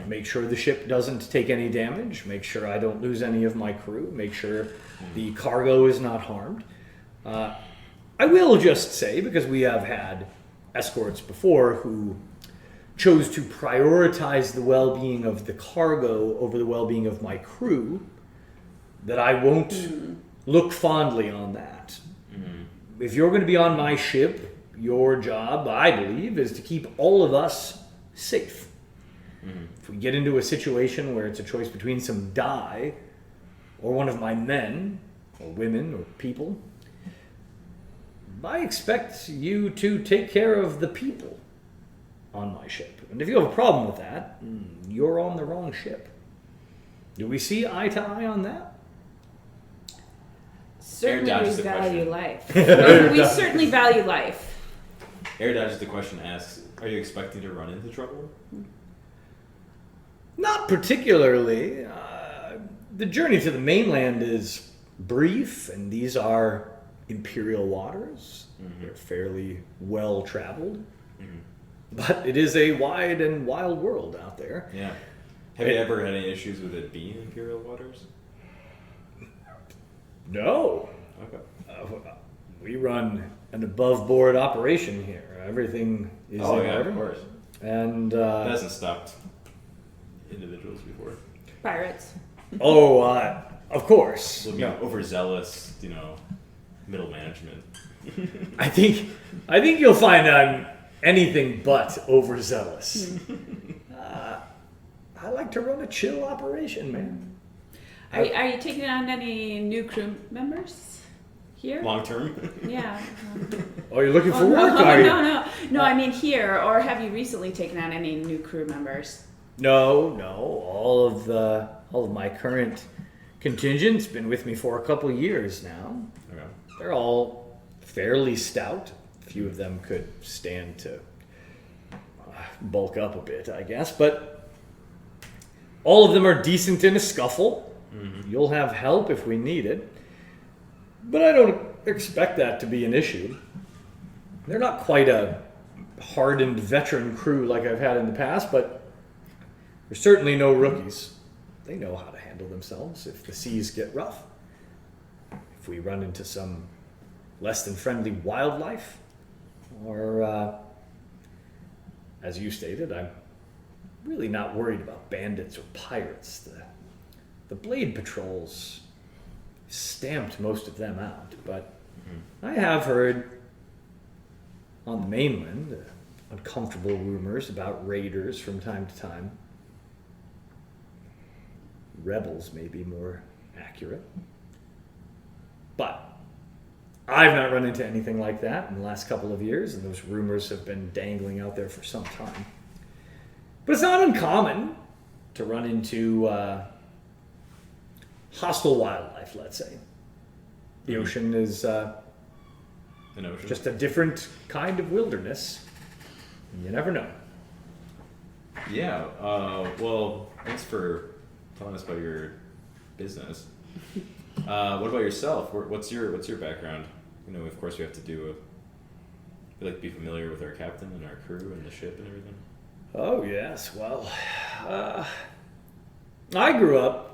Make sure the ship doesn't take any damage. Make sure I don't lose any of my crew. Make sure the cargo is not harmed. I will just say, because we have had escorts before who chose to prioritize the well-being of the cargo over the well-being of my crew, that I won't look fondly on that. If you're going to be on my ship, your job, I believe, is to keep all of us safe. If we get into a situation where it's a choice between some dye or one of my men, or women, or people, I expect you to take care of the people on my ship. And if you have a problem with that, you're on the wrong ship. Do we see eye to eye on that? Certainly dodges we the value question. life. We certainly value life. Air dodges the question, asks, are you expecting to run into trouble? Not particularly. The journey to the mainland is brief, and these are imperial waters. They're fairly well traveled. But it is a wide and wild world out there. Yeah. Have you ever had any issues with it being imperial waters? No. Okay. We run an above-board operation here. Everything is in order. Of course. And That hasn't stopped individuals before. Pirates. of course. Will be overzealous, middle management. I think you'll find I'm anything but overzealous. I like to run a chill operation, man. Are you taking on any new crew members here? Long term? Yeah. Oh, you're looking for Oh, work, no, are you? no. I mean here, or have you recently taken on any new crew members? No. All of my current contingent's been with me for a couple years now. Okay. They're all fairly stout. A few of them could stand to bulk up a bit, I guess. But all of them are decent in a scuffle. You'll have help if we need it. But I don't expect that to be an issue. They're not quite a hardened veteran crew like I've had in the past, but they're certainly no rookies. They know how to handle themselves if the seas get rough. If we run into some less than friendly wildlife, or as you stated, I'm really not worried about bandits or pirates. The Blade Patrols stamped most of them out, but I have heard on the mainland uncomfortable rumors about raiders from time to time. Rebels may be more accurate. But I've not run into anything like that in the last couple of years, and those rumors have been dangling out there for some time. But it's not uncommon to run into hostile wildlife, let's say. The ocean is An ocean? just a different kind of wilderness. You never know. Yeah. Well, thanks for telling us about your business. What about yourself? What's your background? Of course, we have to be familiar with our captain and our crew and the ship and everything. Oh, yes. Well, I grew up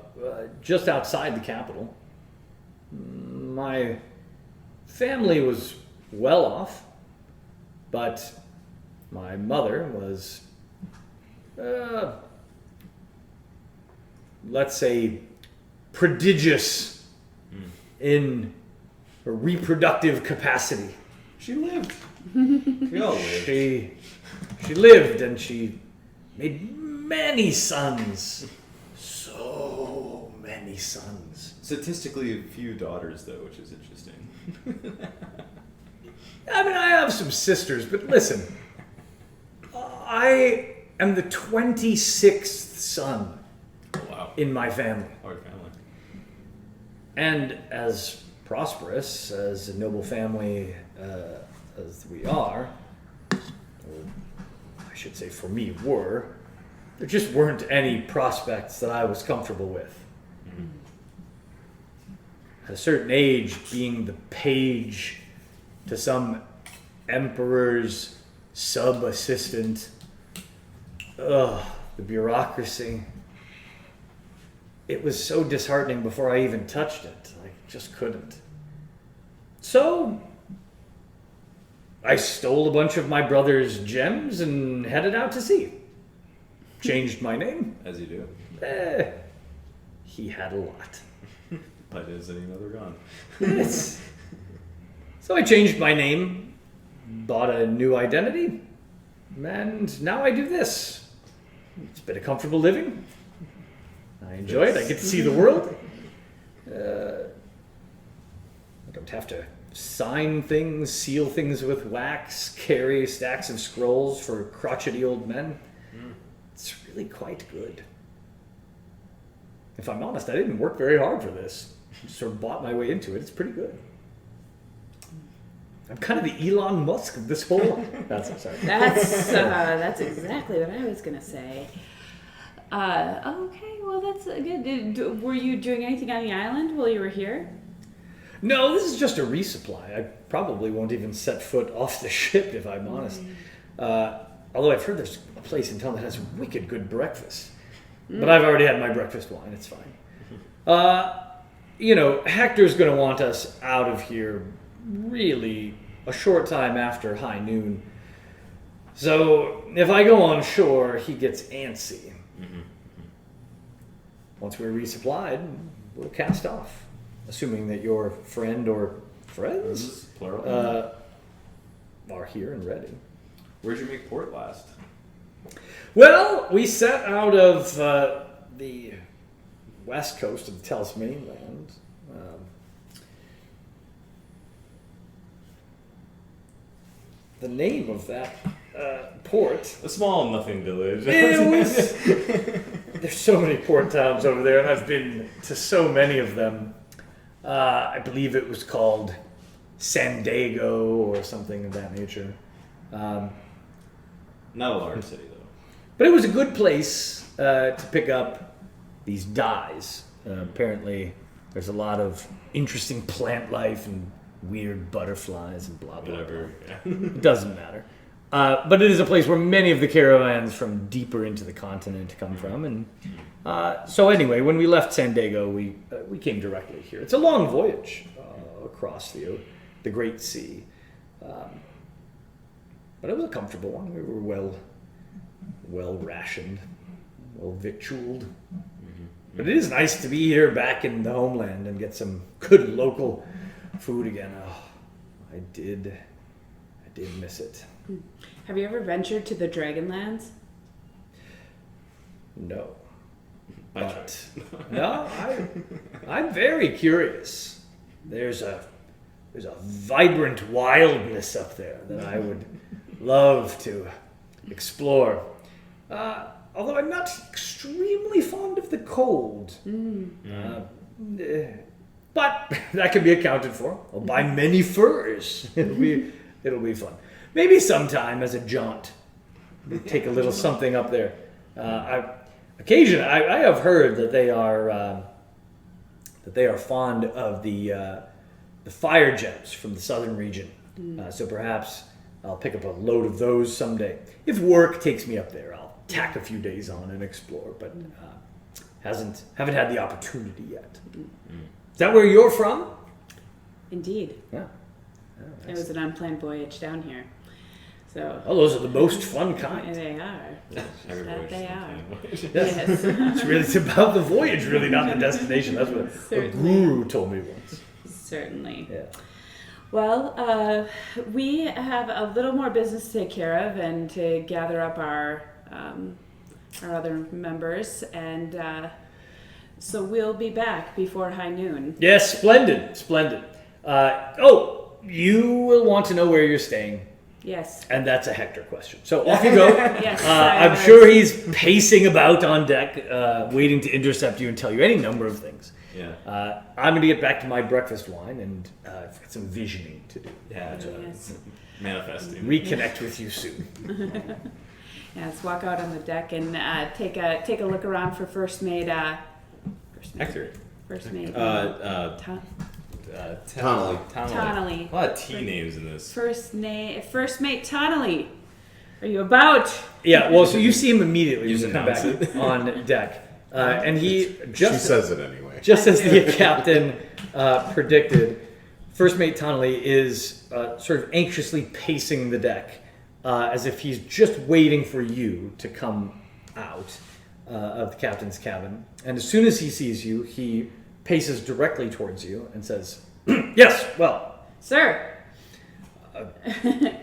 just outside the capital. My family was well off, but my mother was, let's say, prodigious in her reproductive capacity. She lived. We all lived. She lived, and she made many sons. So many sons. Statistically, a few daughters, though, which is interesting. I mean, I have some sisters, but listen. I am the 26th son Wow. in my family. Hard family. And as prosperous, as a noble family as we are, or I should say for me were, there just weren't any prospects that I was comfortable with. at a certain age, being the page to some emperor's sub-assistant. Ugh, the bureaucracy. It was so disheartening before I even touched it. I just couldn't. So, I stole a bunch of my brother's gems and headed out to sea. Changed my name. As you do. He had a lot. But is any other gone? Yes. So I changed my name, bought a new identity, and now I do this. It's been a comfortable living. I enjoy it. I get to see the world. I don't have to sign things, seal things with wax, carry stacks of scrolls for crotchety old men. It's really quite good. If I'm honest, I didn't work very hard for this. Just sort of bought my way into it. It's pretty good. I'm kind of the Elon Musk of this whole. Sorry. That's exactly what I was gonna say. Okay, well that's good. Were you doing anything on the island while you were here? No, this is just a resupply. I probably won't even set foot off the ship if I'm honest. Although I've heard there's a place in town that has wicked good breakfast. But I've already had my breakfast wine. It's fine. Hector's going to want us out of here really a short time after high noon. So if I go on shore, he gets antsy. Once we're resupplied, we'll cast off. Assuming that your friend or friends Plural. are here and ready. Where'd you make port last? Well, we set out of the west coast of the Tasmanian land. The name of that port. A small nothing village. There's so many port towns over there, and I've been to so many of them. I believe it was called San Diego or something of that nature. Not a large city though. But it was a good place to pick up these dyes. Apparently, there's a lot of interesting plant life and weird butterflies and blah, blah, Whatever. blah. It doesn't matter. But it is a place where many of the caravans from deeper into the continent come from. And so anyway, when we left San Diego, we came directly here. It's a long voyage across the Great Sea. But it was a comfortable one. We were well rationed, well victualled. But it is nice to be here back in the homeland and get some good local food again. Oh, I did miss it. Have you ever ventured to the Dragonlands? No. But No, I'm very curious. There's a vibrant wildness up there that I would love to explore. Although I'm not extremely fond of the cold. But that can be accounted for. I'll buy many furs. It'll be fun. Maybe sometime as a jaunt, take a little something up there. Occasionally, I have heard that they are fond of the fire gems from the southern region. So perhaps I'll pick up a load of those someday. If work takes me up there, I'll tack a few days on and explore. But haven't had the opportunity yet. Is that where you're from? Indeed. Yeah. It was an unplanned voyage down here. So Oh, those are the most fun kind. they are. every That voyage they is are. something. Yes. It's about the voyage, really, not the destination. That's what a Certainly. guru told me once. Certainly. Yeah. Well, we have a little more business to take care of and to gather up our other members, and so we'll be back before high noon. Yes, splendid. You will want to know where you're staying, Yes. and that's a Hector question. So off you go. Yes. I'm sure he's pacing about on deck, waiting to intercept you and tell you any number of things. Yeah. I'm going to get back to my breakfast wine, and I've got some visioning to do. Yeah. Yes. Manifesting. Reconnect with you soon. Yes. Walk out on the deck and take a look around for first mate. Hector. First mate. Uh, Tom. Tonally. Tonally. A lot of T names in this. First mate Tonally. Are you about? Yeah, well, so you see him immediately You as you come back announce on deck. And he She just says it anyway. just as the captain predicted, First Mate Tonley is sort of anxiously pacing the deck as if he's just waiting for you to come out of the captain's cabin. And as soon as he sees you, he paces directly towards you and says, "Yes, well, Sir.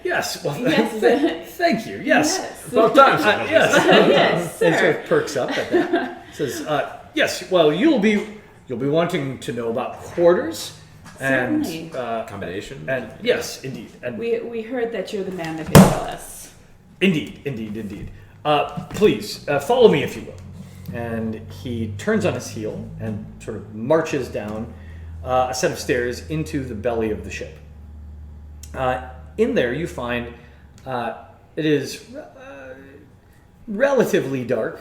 yes, well, Yes. thank you, yes." Yes. About time, yes. Yes, And sir. sort of perks up at that. Says, "Yes, well, you'll be wanting to know about quarters, and Certainly. Combination? and yes, indeed, and We heard that you're the man that could tell us. indeed. Please follow me if you will." And he turns on his heel and sort of marches down a set of stairs into the belly of the ship. In there, you find it is relatively dark.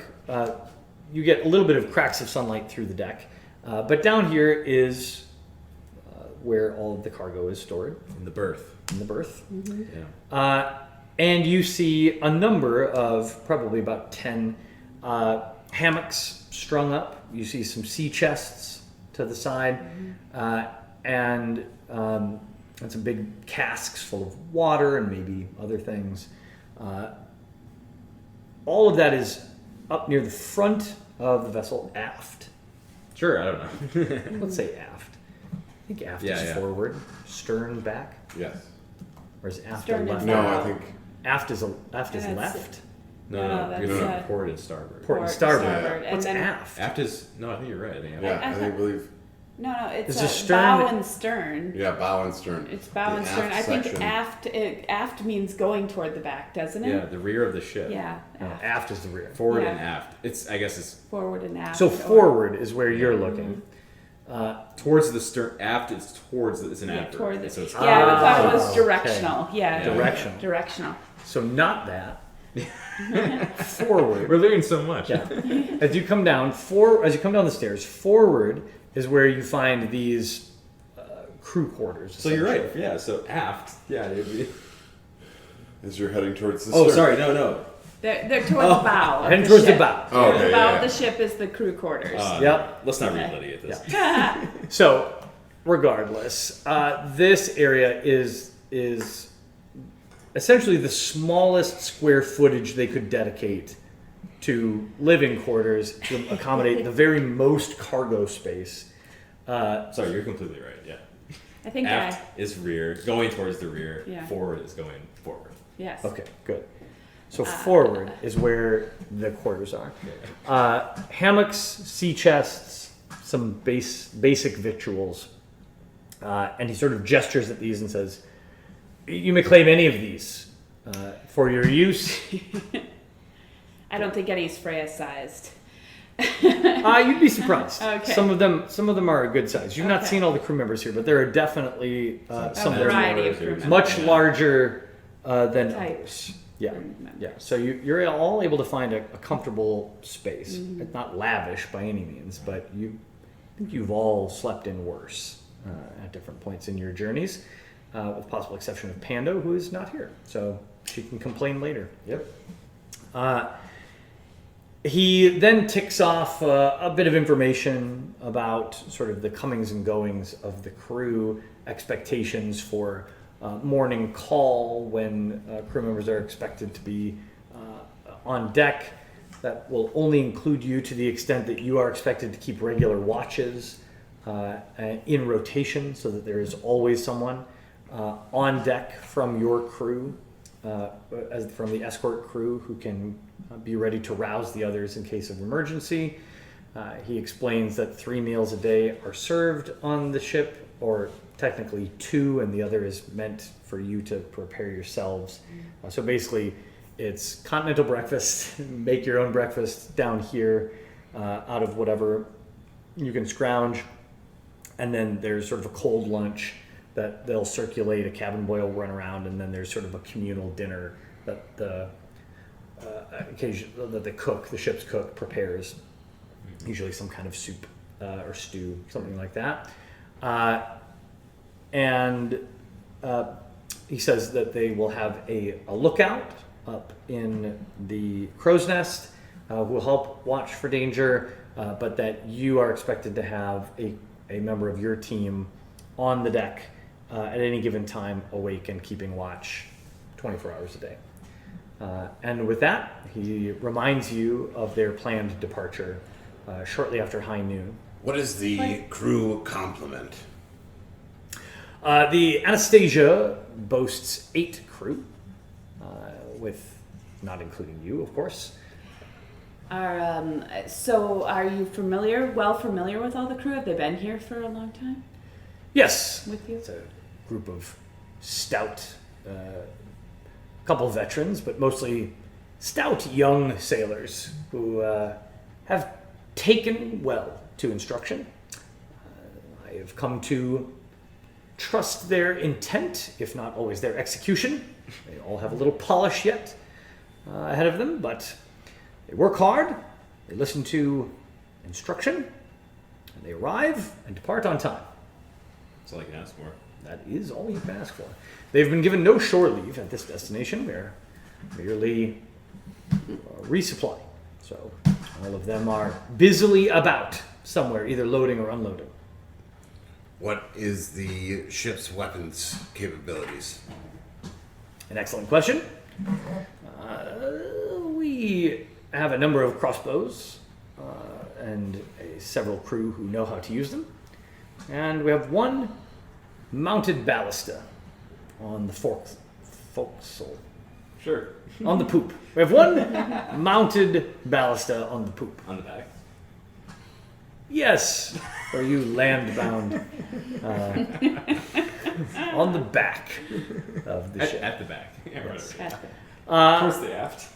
You get a little bit of cracks of sunlight through the deck, but down here is where all of the cargo is stored In the berth. in the berth. Yeah. And you see a number of probably about 10 hammocks strung up. You see some sea chests to the side, and some big casks full of water and maybe other things. All of that is up near the front of the vessel, aft. Sure, I don't know. Let's say aft. I think aft Yeah, is yeah. forward, stern back, Yes. or is aft Stern or is left? No, Wow. I think Aft is That's left. No, No, no, that's, you're doing uh, port and starboard. Port and starboard. And What's then, aft? Aft is, no, I think you're right. I think yeah, I believe No, it's Is a the stern- bow and stern. yeah, bow and stern. It's bow The and stern. aft I think section. aft means going toward the back, doesn't Yeah, it? the rear of the ship. Yeah. No, Aft. aft is the rear. Forward Yeah. and aft. It's, I guess it's Forward and aft. So or- forward is where you're looking. towards the stern. Aft is towards, it's an Yeah, adverb. toward the, So it's yeah, we thought it was okay. directional. Yeah. Directional. Directional. So not that. Forward. We're learning so much. Yeah. As you come down the stairs, forward is where you find these crew quarters. So you're right. essentially. Yeah, so aft. Yeah, it'd be. As you're heading towards the Oh, stern. sorry. No. They're toward the bow. Of Heading the towards the ship. bow. Oh, okay, The bow yeah, of the yeah. ship is the crew quarters. Yep. Let's not read Okay. Liddy at this. Yeah. So, regardless, this area is essentially the smallest square footage they could dedicate to living quarters to accommodate the very most cargo space. Sorry, you're completely right. Yeah. I think Aft is rear, going towards the rear. Yeah. Forward is going forward. yes. Okay, good. So forward is where the quarters are. Hammocks, sea chests, some basic victuals. And he sort of gestures at these and says, "You may claim any of these for your use." I don't think any's Freya sized. You'd be surprised. Okay. Some of them are a good size. You've not Okay. seen all the crew members here, but there are definitely some A that are variety of crew members. much larger than Types. others. Yeah. Crew members. Yeah, so you're all able to find a comfortable space. Mm-hmm. It's not lavish by any means, but I think you've all slept in worse at different points in your journeys, with the possible exception of Pando, who is not here. So she can complain later. Yep. He then ticks off a bit of information about sort of the comings and goings of the crew, expectations for morning call when crew members are expected to be on deck. That will only include you to the extent that you are expected to keep regular watches in rotation so that there is always someone on deck from your crew, from the escort crew, who can be ready to rouse the others in case of emergency. He explains that 3 meals a day are served on the ship, or technically 2, and the other is meant for you to prepare yourselves. So basically, it's continental breakfast, make your own breakfast down here out of whatever you can scrounge, and then there's sort of a cold lunch that they'll circulate, a cabin boy will run around, and then there's sort of a communal dinner that the the ship's cook prepares, usually some kind of soup or stew, something like that. and he says that they will have a lookout up in the crow's nest who will help watch for danger, but that you are expected to have a member of your team on the deck at any given time, awake and keeping watch 24 hours a day. And with that, he reminds you of their planned departure shortly after high noon. What is the crew complement? The Anastasia boasts 8 crew, with not including you, of course. So are you familiar with all the crew? Have they been here for a long time Yes, with you? it's a group of stout, couple veterans, but mostly stout young sailors who have taken well to instruction. I have come to trust their intent, if not always their execution. They all have a little polish yet ahead of them, but they work hard, they listen to instruction, and they arrive and depart on time. That's all I can ask for. That is all you can ask for. They've been given no shore leave at this destination. We're merely resupplying. So all of them are busily about somewhere, either loading or unloading. What is the ship's weapons capabilities? An excellent question. We have a number of crossbows and several crew who know how to use them. And we have one mounted ballista on the forecastle. Sure. On the poop. We have one mounted ballista on the poop. On the back. Yes, or you land-bound on the back of the ship. At the back. Yeah, Yes. right. Uh, Towards the aft.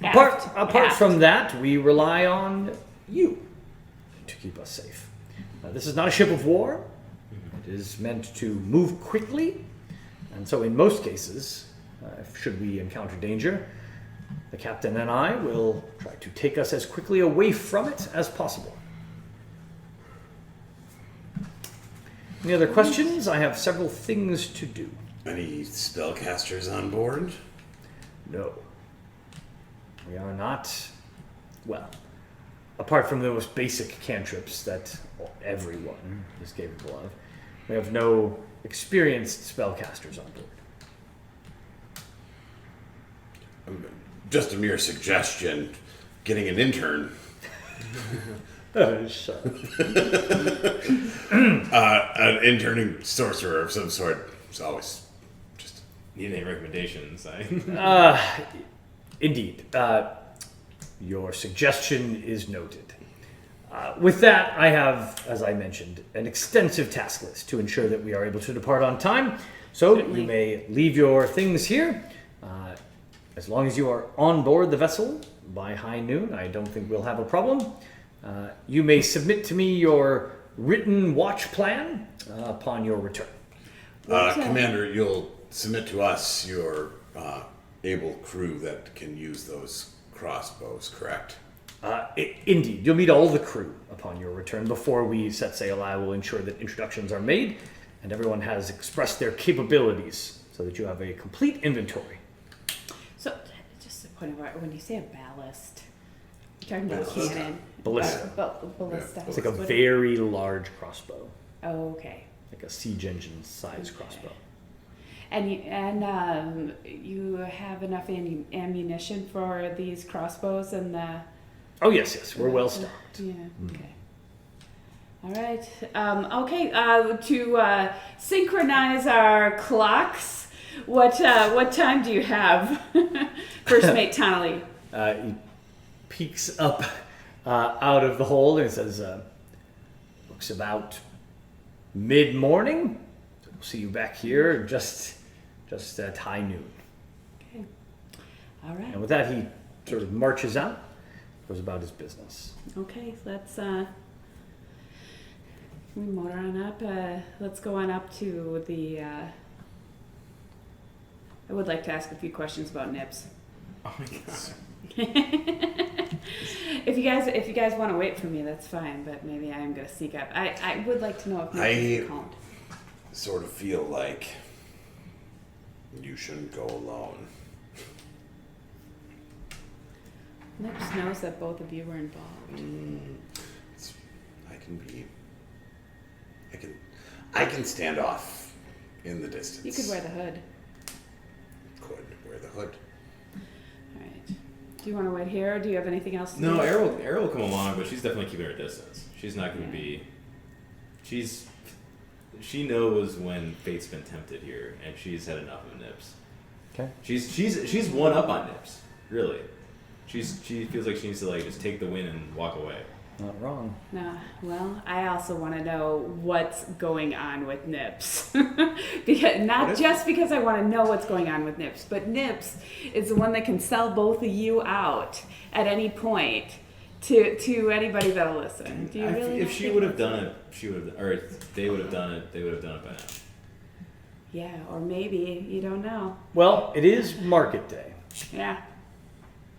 apart Aft. from that, we rely on you to keep us safe. This is not a ship of war. It is meant to move quickly, and so in most cases, should we encounter danger, the captain and I will try to take us as quickly away from it as possible. Any other questions? I have several things to do. Any spellcasters on board? No. We are not, well, apart from the most basic cantrips that everyone is capable of, we have no experienced spellcasters on board. Just a mere suggestion. Getting an intern. Shut up. An interning sorcerer of some sort is always just... Need any recommendations? Indeed. Your suggestion is noted. With that, I have, as I mentioned, an extensive task list to ensure that we are able to depart on time. So Certainly. you may leave your things here. As long as you are on board the vessel by high noon, I don't think we'll have a problem. You may submit to me your written watch plan upon your return. Commander, you'll submit to us your able crew that can use those crossbows, correct? Indeed, you'll meet all the crew upon your return. Before we set sail, I will ensure that introductions are made and everyone has expressed their capabilities so that you have a complete inventory. So, just a point of order, when you say a ballast, you're talking about Ballista. cannon. Ballista. Ballista. It's like a What- very large crossbow, Oh, okay. like a siege engine size crossbow. And you have enough ammunition for these crossbows and the. Oh yes, we're well stocked. Yeah. Okay. All right. Okay. To synchronize our clocks, what time do you have, First Mate Tonnelly? He peeks up out of the hold and says, "Looks about mid-morning. So we'll see you back here just at high noon." Okay. All right. And with that, he sort of marches out, goes about his business. Okay, let's we motor on up. Let's go on up to the. I would like to ask a few questions about Nips. Oh my god. If you guys want to wait for me, that's fine. But maybe I am going to seek up. I would like to know if Nips is calmed. sort of feel like you shouldn't go alone. Nips knows that both of you were involved. I can stand off in the distance. You could wear the hood. Could wear the hood. All right. Do you want to wait here, or do you have anything else to do? No, Arrow will come along, but she's definitely keeping her distance. She's not going to be. She knows when fate's been tempted here, and she's had enough of Nips. Okay. She's one up on Nips, really. She feels like she needs to like just take the win and walk away. Not wrong. No. Well, I also want to know what's going on with Nips. Because just because I want to know what's going on with Nips, but Nips is the one that can sell both of you out at any point to anybody that'll listen. Do you really? If she would have done it, she would have, or if they would have done it, they would have done it by now. Yeah, or maybe you don't know. Well, it is market day, Yeah.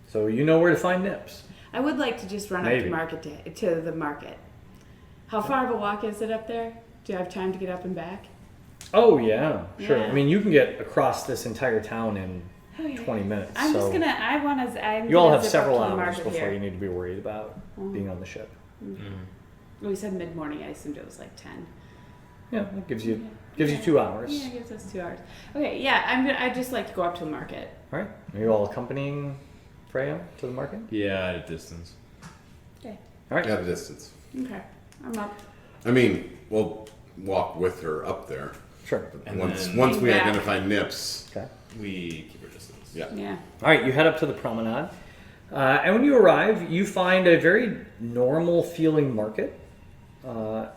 so you know where to find Nips. I would like to just run Maybe. up to the market. How far of a walk is it up there? Do you have time to get up and back? Oh yeah, sure. Yeah. I mean, you can get across this entire town in Oh, yeah. 20 minutes. I'm so just gonna. I want to. I'm you all gonna have zip several up to the hours market before here. you need to be worried about being on the ship. We said mid morning. I assumed it was like 10. Yeah, that gives you 2 hours. Yeah, it gives us 2 hours. Okay, yeah. I'd just like to go up to the market. All right. Are you all accompanying Freya to the market? Yeah, at a distance. Okay. All right. At a distance. Okay. I'm up. I mean, we'll walk with her up there. Sure. And Once then- we Back. identify Nips. Okay. We keep our distance. Yeah. Yeah. All right, you head up to the promenade. And when you arrive, you find a very normal feeling market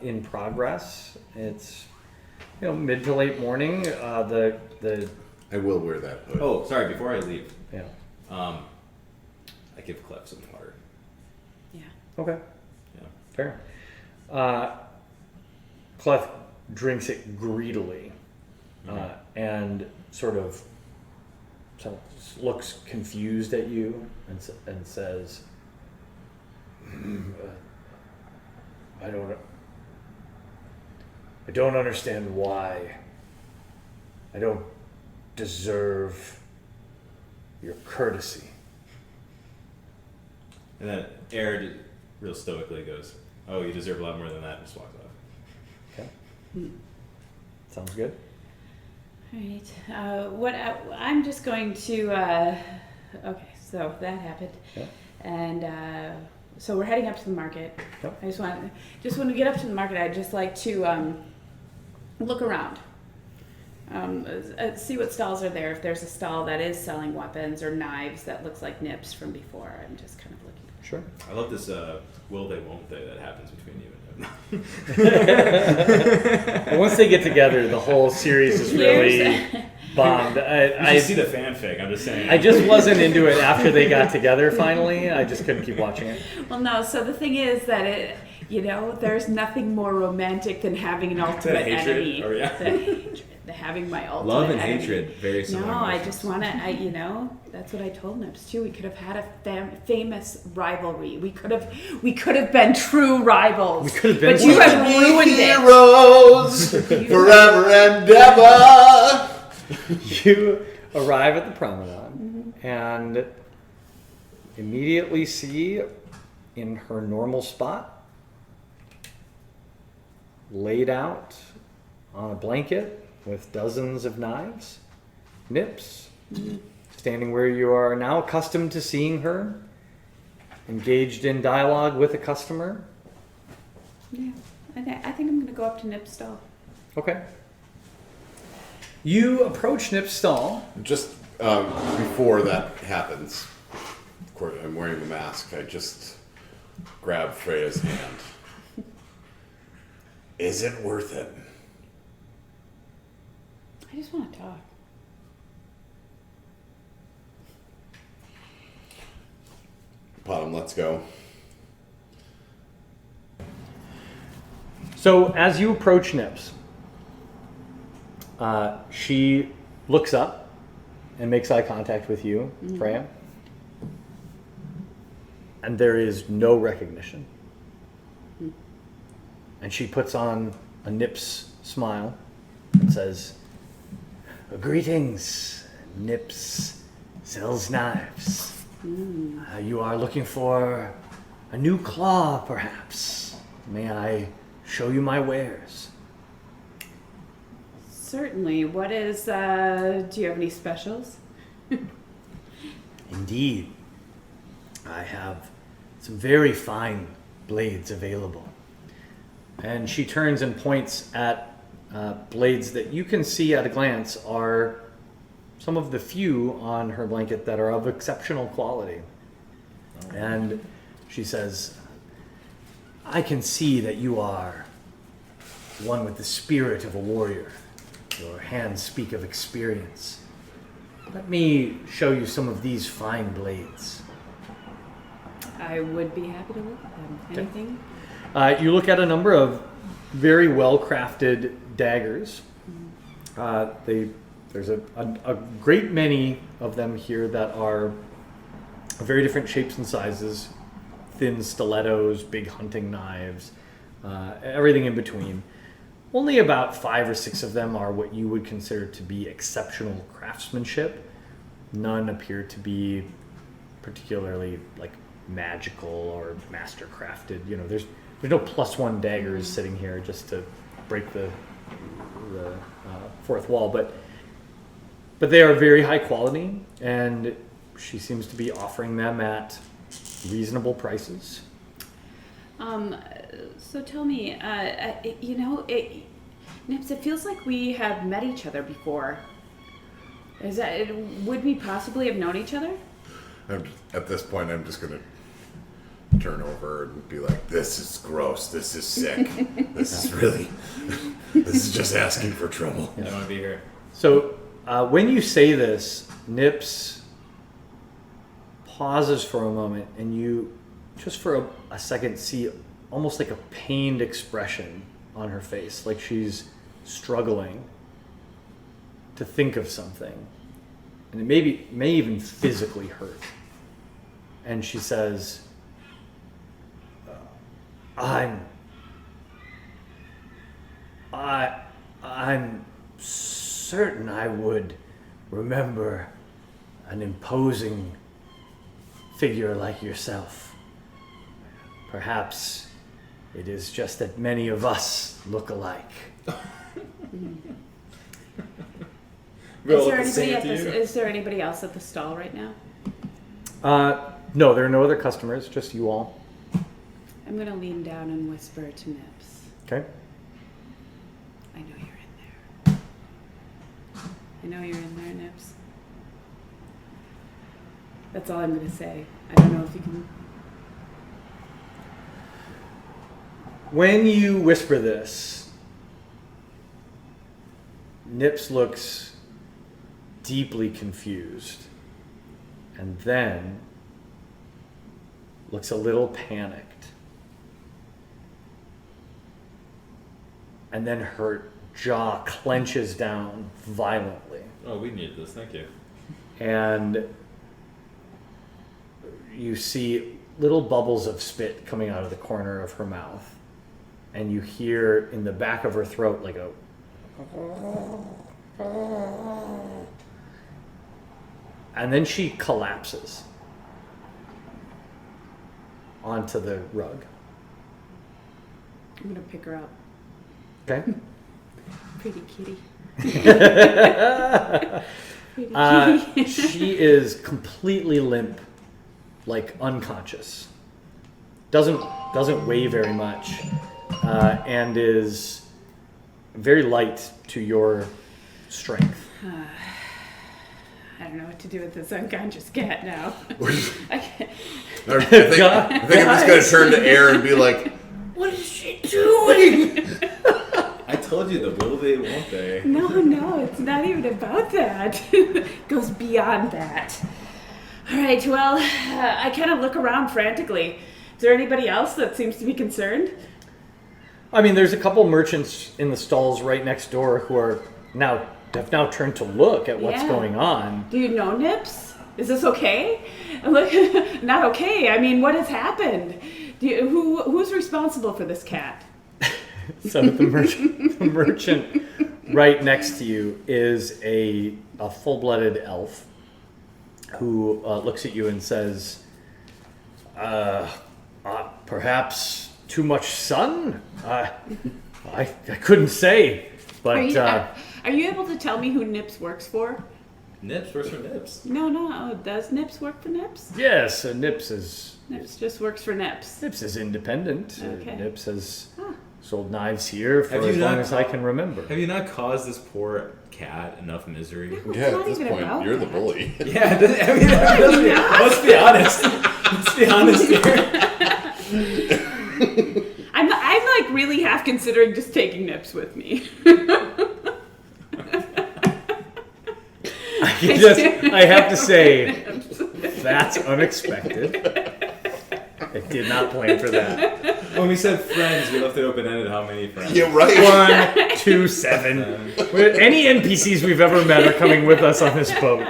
in progress. It's mid to late morning. The I will wear that hood. Oh, sorry. Before I leave, yeah. I give Clef some water. Yeah. Okay. Yeah. Fair. Clef drinks it greedily and sort of looks confused at you and says, I don't understand why. I don't deserve your courtesy. And then Air real stoically goes, "Oh, you deserve a lot more than that," and just walks off. Okay. Sounds good. All right. I'm just going to. Okay, so that happened, Yeah. and so we're heading up to the market. Yep. I just when we get up to the market, I'd just like to look around, see what stalls are there. If there's a stall that is selling weapons or knives that looks like Nips from before, I'm just kind of looking. Sure. I love this will they won't they that happens between you and him. Once they get together, the whole series is really bombed. You I should see the fanfic. I'm just saying. I just wasn't into it after they got together finally. I just couldn't keep watching it. Well, no. So the thing is that there's nothing more romantic than having an ultimate hatred? enemy. Oh, yeah. The hatred. Having my ultimate Love and enemy. hatred, very similar. No, I emotions. just want to. That's what I told Nips too. We could have had a famous rivalry. We could have been true rivals. We could have been But you have We ruined it. heroes forever and ever. You arrive at the promenade and immediately see in her normal spot, laid out on a blanket with dozens of knives, Nips, standing where you are now accustomed to seeing her, engaged in dialogue with a customer. Yeah, I think I'm going to go up to Nips' stall. Okay. You approach Nip's stall. Just before that happens, of course, I'm wearing the mask. I just grab Freya's hand. Is it worth it? I just want to talk. Bottom, let's go. So as you approach Nips, she looks up and makes eye contact with you, Freya. And there is no recognition. And she puts on a Nips smile and says, "Greetings, Nips sells knives. You are looking for a new claw, perhaps. May I show you my wares?" Certainly. What is, do you have any specials? Indeed. I have some very fine blades available. And she turns and points at blades that you can see at a glance are some of the few on her blanket that are of exceptional quality. And she says, "I can see that you are one with the spirit of a warrior. Your hands speak of experience. Let me show you some of these fine blades." I would be happy to look at them. Okay. Anything? You look at a number of very well-crafted daggers. There's a great many of them here that are very different shapes and sizes. Thin stilettos, big hunting knives, everything in between. Only about 5 or 6 of them are what you would consider to be exceptional craftsmanship. None appear to be particularly like magical or master crafted. You know, there's no +1 daggers sitting here just to break the fourth wall, but they are very high quality, and she seems to be offering them at reasonable prices. So tell me, Nips, it feels like we have met each other before. Would we possibly have known each other? At this point, I'm just gonna turn over and be like, "This is gross. This is sick. This is just asking for trouble." I don't want to be here. So when you say this, Nips pauses for a moment, and you just for a second see almost like a pained expression on her face, like she's struggling to think of something, and it may even physically hurt. And she says, I'm certain I would remember an imposing figure like yourself. Perhaps it is just that many of us look alike." Is there anybody else at the stall right now? No, there are no other customers, just you all. I'm gonna lean down and whisper to Nips. Okay. I know you're in there. I know you're in there, Nips. That's all I'm gonna say. I don't know if you can. When you whisper this, Nips looks deeply confused, and then looks a little panicked. And then her jaw clenches down violently. Oh, we needed this. Thank you. And you see little bubbles of spit coming out of the corner of her mouth. And you hear in the back of her throat like a... And then she collapses onto the rug. I'm gonna pick her up. Okay. Pretty kitty. Pretty kitty. She is completely limp, like unconscious. Doesn't weigh very much, and is very light to your strength. I don't know what to do with this unconscious cat now. I can't. I think I'm just gonna turn to Air and be like, "What is she doing?" I told you the will they, won't they. No, it's not even about that. It goes beyond that. All right, well, I kind of look around frantically. Is there anybody else that seems to be concerned? I mean, there's a couple merchants in the stalls right next door who have now turned to look at what's going on. Do you know Nips? Is this okay? Look, not okay. I mean, what has happened? Who's responsible for this cat? So the merchant right next to you is a full-blooded elf who looks at you and says, perhaps too much sun? I couldn't say, but Are you able to tell me who Nips works for? Nips works for Nips. No. Does Nips work for Nips? yes, Nips is Just works for Nips. independent. Okay. Nips has sold knives here for Have you as long not- as I can remember. Have you not caused this poor cat enough misery? It's Yeah, not at this even point, about you're the that. bully. Yeah, let's be honest. Let's be honest here. I'm like really half considering just taking Nips with me. I have to say, that's unexpected. I did not plan for that. When we said friends, we left it open-ended. How many friends? Yeah, right. 1, 2, 7. Any NPCs we've ever met are coming with us on this boat.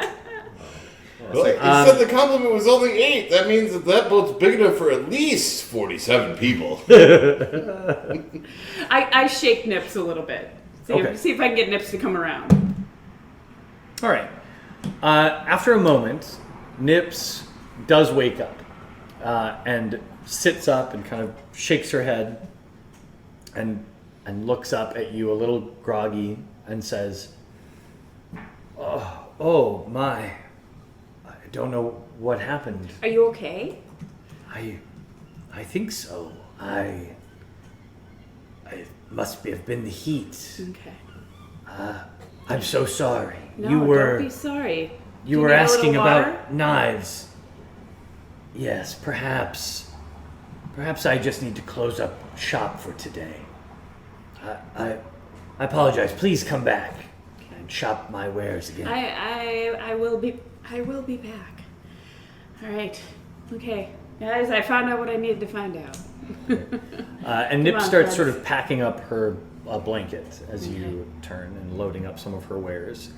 Well, you said the compliment was only 8. That means that boat's big enough for at least 47 people. I shake Nips a little bit. Okay. See if I can get Nips to come around. All right. After a moment, Nips does wake up and sits up and kind of shakes her head and looks up at you a little groggy and says, "Oh my, I don't know what happened. Are you okay? I think so. I must have been the heat. Okay. I'm so sorry. No, you were don't be sorry. Do you were need a little asking water? about knives. Yes, perhaps I just need to close up shop for today. I apologize. Please come back and shop my wares again." I will be back. All right. Okay. Guys, I found out what I needed to find out. And Nip Come on, starts friends. sort of packing up her blanket as you turn and loading up some of her wares.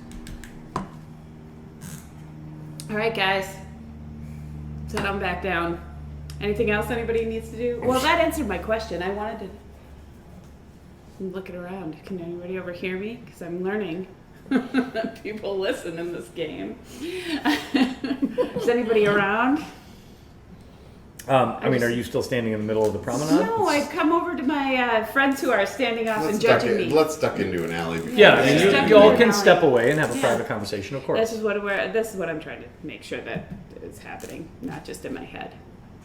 All right, guys. Set on back down. Anything else anybody needs to do? Well, that answered my question. I wanted to I'm looking around. Can anybody overhear me? Because I'm learning. People listen in this game. Is anybody around? I mean, are you still standing in the middle of the promenade? No, I've come over to my friends who are standing off and judging me. Let's duck into an alley. before Yeah, I we mean, start you all doing can it. step away and have a Yeah. private conversation, of course. This is what I'm trying to make sure that is happening, not just in my head.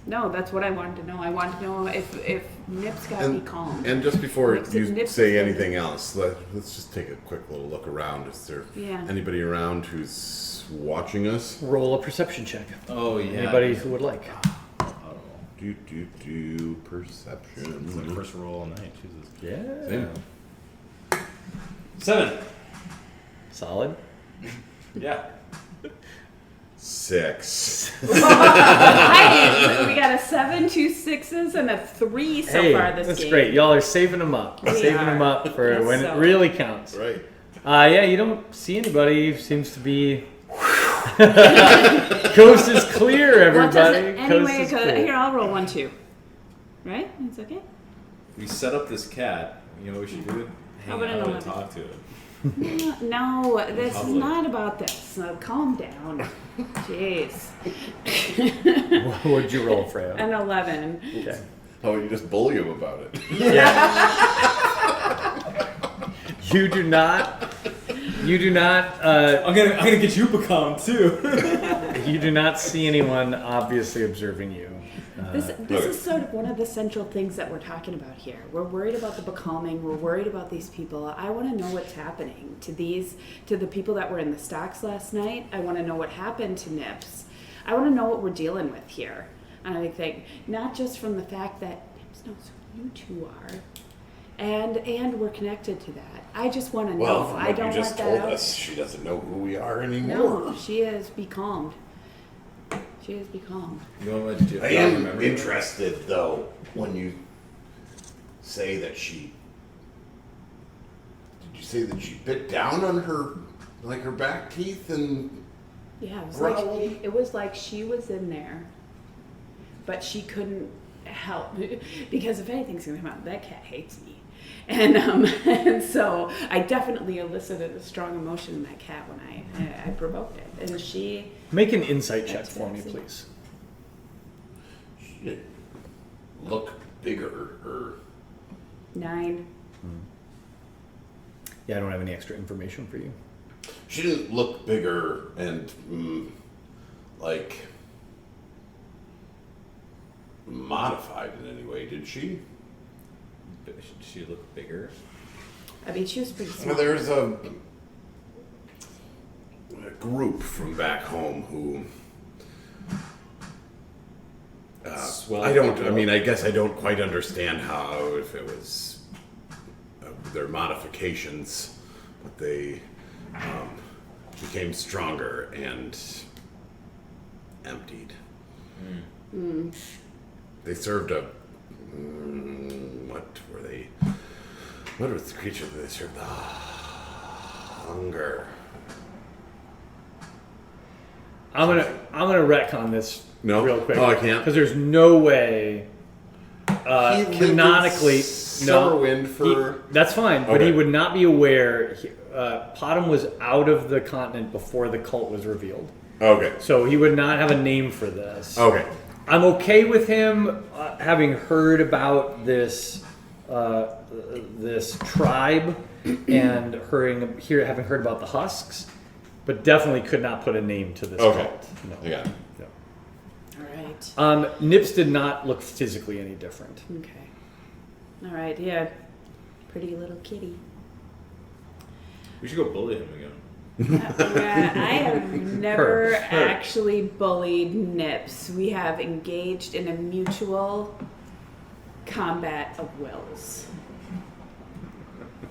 No, that's what I wanted to know. I wanted to know if Nips got me calm. And just before Nips- you Nips say is- anything else, let's just take a quick little look around. Is there Yeah. anybody around who's watching us? Roll a perception check. Oh yeah. Anybody who would like. Perception. It's the first roll all night. Jesus. Yeah. Same. 7. Solid. Yeah. 6. Hi, we got a 7, 2 6s, and a 3 so Hey, far this that's game. great. Y'all are saving them up. We Saving are. them up for Yes, when so. it really counts. Right. Yeah, you don't see anybody. Seems to be. Coast is clear, Well, it everybody. doesn't- anyway, Coast is clear. here, I'll roll 1, 2. Right? It's okay? We set up this cat. You know what we should do? How Hang about an out and 11? talk to it. No, this is Public. not about this. No, calm down. Jeez. What would you roll, Freya? An 11. Okay. Oh, you just bully him about it. You do not. You do not. I'm gonna get you become too. You do not see anyone obviously observing you. This is sort of one of the central things that we're talking about here. We're worried about the becalming. We're worried about these people. I want to know what's happening to the people that were in the stocks last night. I want to know what happened to Nips. I want to know what we're dealing with here. And I think not just from the fact that Nips knows who you two are, and we're connected to that. I just want to know. Well, from I what don't you just want that told out. us, she doesn't know who we are anymore. No, she is becalmed. She is becalmed. You want what you I am interested, though, when you say that she. Did you say that she bit down on her, like her back teeth and. Yeah, it was Growl. like she was in there, but she couldn't help because if anything's gonna come out, that cat hates me. and so I definitely elicited a strong emotion in that cat when I provoked it, and she. Make an insight check That's for me, fancy. please. Should look bigger or 9. Yeah, I don't have any extra information for you. she didn't look bigger and like modified in any way, did she? Should she look bigger? I mean, she was pretty Well, small. there's a group from back home who Swell I don't. people. I mean, I guess I don't quite understand how if it was their modifications, but they became stronger and emptied. They served a what were they? What was the creature that they served? The hunger. I'm gonna retcon this No? real quick. Oh, I can't? Because there's no way He lived in canonically. Summerwind for. That's fine, but Okay. he would not be aware. Potham was out of the continent before the cult was revealed, Okay. so he would not have a name for this. Okay. I'm okay with him having heard about this this tribe and having heard about the husks, but definitely could not put a name to this Okay. cult. No. I got it. All right. Nips did not look physically any different. Okay. All right. Yeah. Pretty little kitty. We should go bully him again. Yeah, I have never actually bullied Nips. We have engaged in a mutual combat of wills.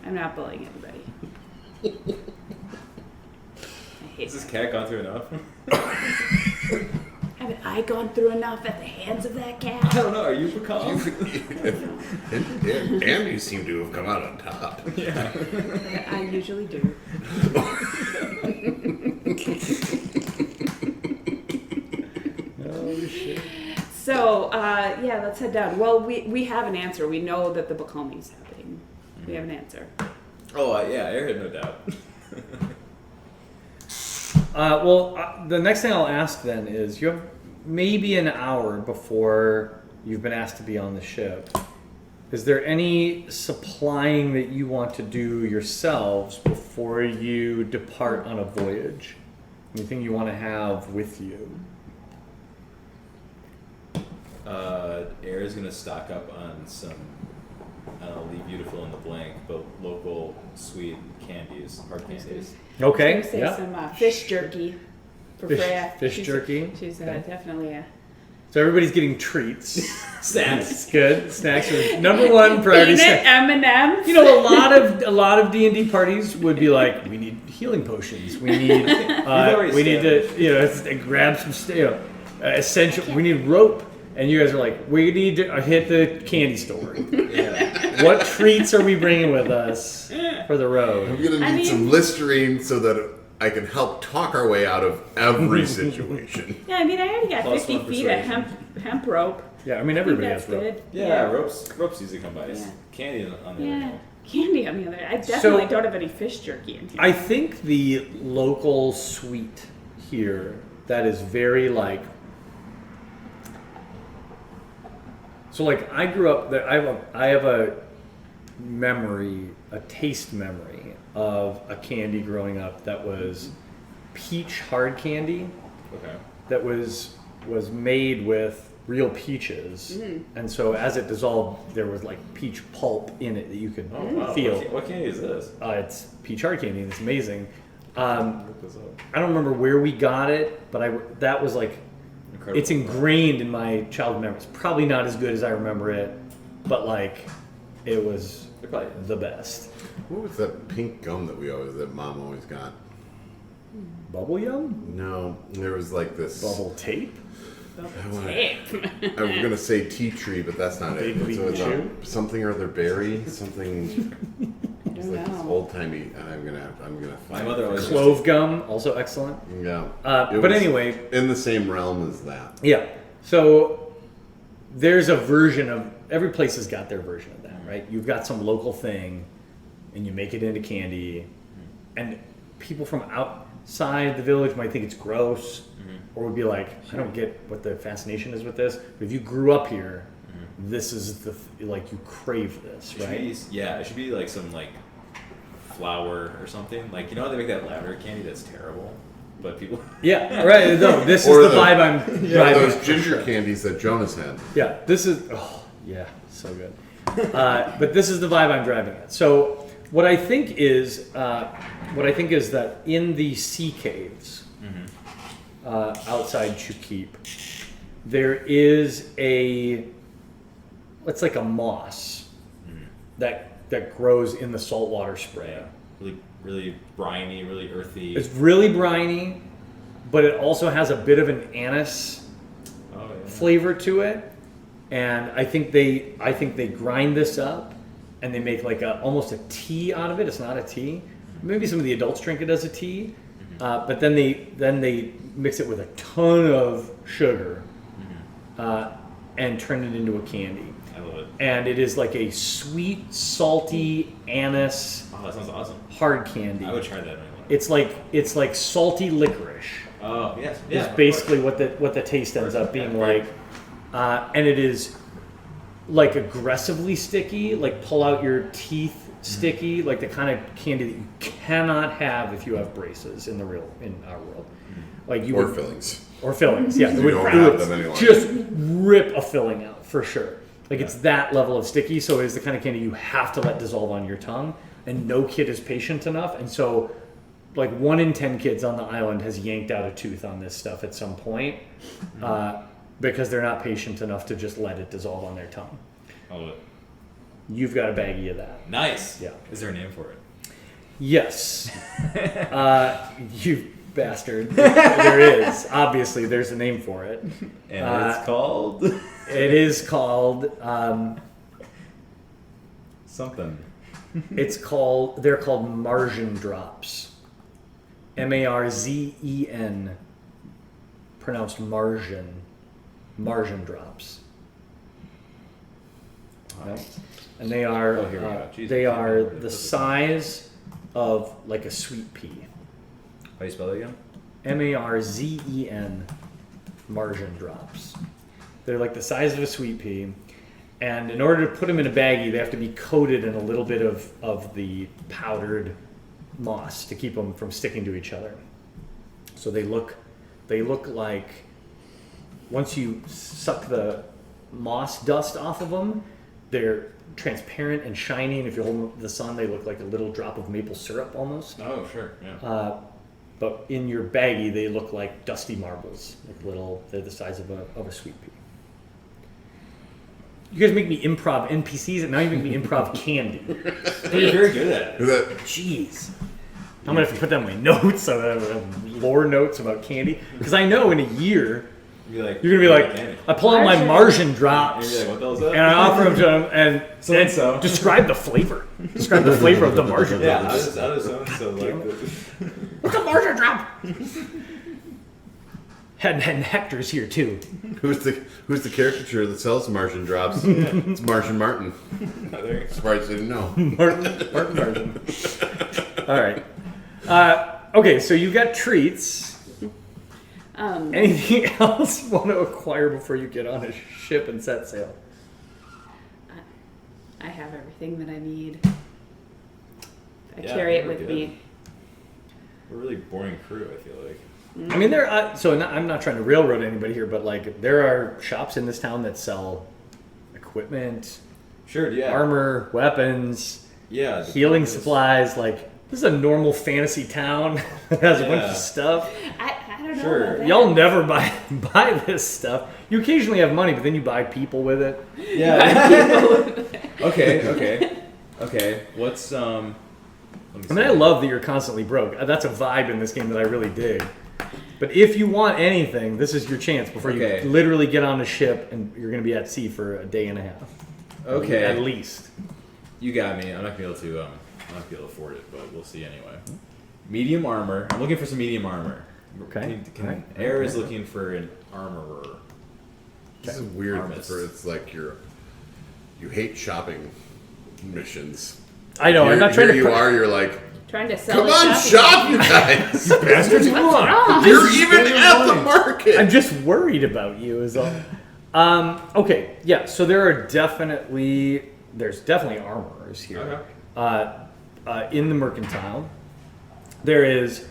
I'm not bullying anybody. I hate Has this that. cat gone through enough? Haven't I gone through enough at the hands of that I cat? don't know. Are you pecan? And you seem to have come out on top. Yeah. I usually do. Oh shit. So, yeah, let's head down. Well, we have an answer. We know that the becalming's happening. We have an answer. Oh, yeah, Airhead, no doubt. The next thing I'll ask then is you have maybe an hour before you've been asked to be on the ship. Is there any supplying that you want to do yourselves before you depart on a voyage? Anything you want to have with you? Air is going to stock up on some, I'll leave you to fill in the blank, but local sweet candies, hard candies. Okay. I was gonna say Yeah. some fish jerky for Freya. Fish jerky. She's Okay. definitely a So everybody's getting treats. Snacks. It's good. Snacks are number one priority. peanut Snack. M&Ms. You know, a lot of D&D parties would be like, we need healing potions. We need already we need to said. grab some essential. We need rope. And you guys are like, we need to hit the candy store. Yeah. What treats are we bringing with us for the I'm road? gonna I need mean- some Listerine so that I can help talk our way out of every situation. Yeah, I mean, I already got Plus 50 one feet of persuasion. hemp rope. Yeah, I mean I think everybody that's has rope. good. Yeah, ropes easy to come by. Yeah. Candy on the other Yeah. hand. Candy on the other. I definitely So- don't have any fish jerky in here. I think the local sweet here that is very like. So like I grew up there. I have a memory, a taste memory of a candy growing up that was peach hard candy Okay. that was made with real peaches, and so as it dissolved, there was like peach pulp in it that you could Oh, wow. feel. What candy is this? It's peach hard candy, and it's amazing. Look this up. I don't remember where we got it, but that was like, Incredible. it's ingrained in my childhood memory. It's probably not as good as I remember it, but like, it was They're probably the best. What was that pink gum that Mom always got? Bubble yum? No, there was like this. Bubble tape? Tape. I was gonna say tea tree, but that's not it. Big So it's chew? something or other berry, something. I It's don't like this know. old timey. I'm gonna My find. mother always Clove gum, also excellent. Yeah. It But was anyway, in the same realm as that. yeah. So there's a version of every place has got their version of that, right? You've got some local thing, and you make it into candy, and people from outside the village might think it's gross, or would be like, I don't get what the fascination is with this. But if you grew up here, this is like you crave this, right? It should be like some like flour or something. Like, you know how they make that lavender candy that's terrible, but people. Yeah, right. No, this Or is the vibe I'm Or driving. those ginger candies that Jonas had. Yeah, this is. Oh, yeah, so good. But this is the vibe I'm driving at. So what I think is that in the sea caves outside Chukip, there is it's like a moss that grows in the saltwater spray. Really, really briny, really earthy. It's really briny, but it also has a bit of an anise flavor to it. And I think they grind this up and they make like almost a tea out of it. It's not a tea. Maybe some of the adults drink it as a tea, but then they mix it with a ton of sugar and turn it into a candy. I love it. And it is like a sweet, salty anise. Oh, that sounds awesome. Hard candy. I would try that. It's like salty licorice. Oh yes, Is basically what the taste ends up being like, and it is like aggressively sticky, like pull out your teeth sticky, like the kind of candy that you cannot have if you have braces in our world. Like you Or would, fillings. or fillings, yeah. You It would, don't it have would them any longer. just rip a filling out for sure. Like it's that level of sticky. So it is the kind of candy you have to let dissolve on your tongue, and no kid is patient enough. And so, like 1 in 10 kids on the island has yanked out a tooth on this stuff at some point because they're not patient enough to just let it dissolve on their tongue. I love it. You've got a baggie of that. Nice. Yeah. Is there a name for it? Yes. You bastard. There is. Obviously, there's a name for it. And it's called It is called. something. They're called margin drops. Marzen. Pronounced margin. Margin drops. Right? And they are Oh, here we go. Jesus. they are the size of like a sweet pea. How do you spell that again? Marzen. Margin drops. They're like the size of a sweet pea. And in order to put them in a baggie, they have to be coated in a little bit of the powdered moss to keep them from sticking to each other. So they look like, once you suck the moss dust off of them, they're transparent and shiny. And if you hold them up to the sun, they look like a little drop of maple syrup almost. Oh, sure. Yeah. But in your baggie, they look like dusty marbles. They're the size of a sweet pea. You guys make me improv NPCs, and now you make me improv candy. You're very good at it. Jeez. I'm going to have to put that in my notes, so that I have lore notes about candy. Because I know in a year, You're you're going to be like, I pull out my margin drops, You're like, what the hell is that? and I offer them to them, and So-and-so. describe the flavor. Describe the flavor of the margin Yeah, drops. how does so like this? What's a margin drop? And Hector's here, too. Who's the caricature that sells Martian drops? It's Martian Martin. Surprised you didn't know. Martin. All right. Okay, so you got treats. Anything else you want to acquire before you get on a ship and set sail? I have everything that I need. I Yeah, carry it we're with good. me. We're a really boring crew, I feel like. I mean, I'm not trying to railroad anybody here, but like there are shops in this town that sell equipment, Sure, yeah. armor, weapons, Yeah. the healing problem is- supplies. Like this is a normal fantasy town that has a bunch Yeah. of stuff. I don't know Sure. about that. Y'all never buy this stuff. You occasionally have money, but then you buy people with it. Yeah. Okay. What's let me I mean, I see. love that you're constantly broke. That's a vibe in this game that I really dig. But if you want anything, this is your chance before Okay. you literally get on a ship and you're going to be at sea for a day and a half. Okay. At least. You got me. I'm not gonna be able to afford it, but we'll see anyway. Medium armor. I'm looking for some medium armor. Okay. Alright. Air is looking for an armorer. This is weird. Armist. For it's like you're You hate shopping missions. I know. I'm not trying Here to. you are. You're like, Trying to sell come a on, shopping shop, you guys. Bastards, come on. wrong? You're even at the market. I'm just worried about you, is all. Okay. Yeah. So there's definitely armorers here. Okay. In the mercantile, there is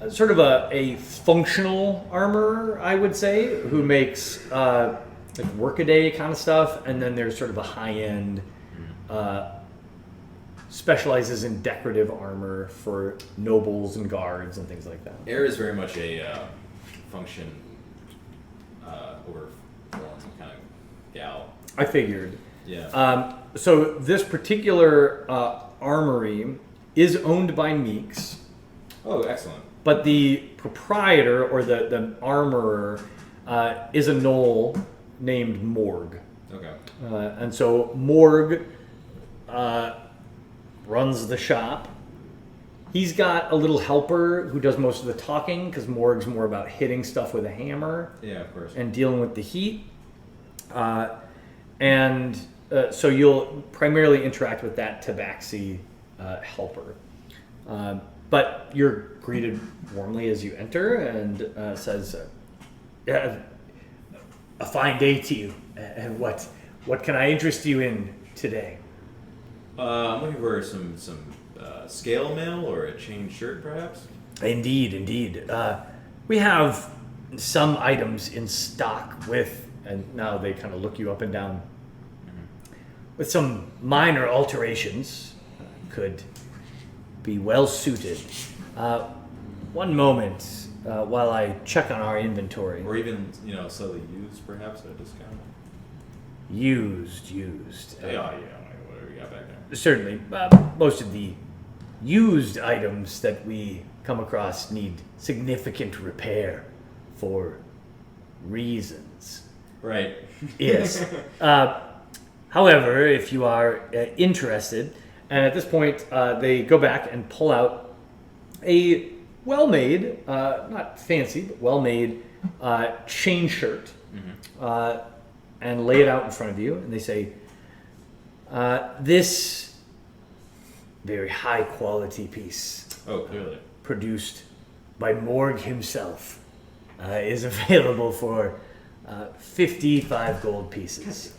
sort of a functional armorer, I would say, who makes like workaday kind of stuff, and then there's sort of a high-end, specializes in decorative armor for nobles and guards and things like that. Air is very much a function over form kind of gal. I figured. Yeah. So this particular armory is owned by Meeks, Oh, excellent. but the proprietor or the armorer is a gnoll named Morg. Okay. And so Morg runs the shop. He's got a little helper who does most of the talking because Morg's more about hitting stuff with a hammer Yeah, of course. and dealing with the heat. So you'll primarily interact with that Tabaxi helper. But you're greeted warmly as you enter and says, a fine day to you. And what can I interest you in today? I'm looking for some scale mail or a chain shirt, perhaps. Indeed. We have some items in stock with, and now they kind of look you up and down, with some minor alterations, could be well suited. One moment while I check on our inventory. Or even, slightly used, perhaps, at a discount. Used. Yeah, whatever you got back there. Certainly. Most of the used items that we come across need significant repair for reasons. Right. Yes. However, if you are interested, and at this point they go back and pull out a well-made, not fancy, but well-made chain shirt, and lay it out in front of you, and they say, this very high-quality piece, Oh, clearly. produced by Morg himself, is available for 55 gold pieces.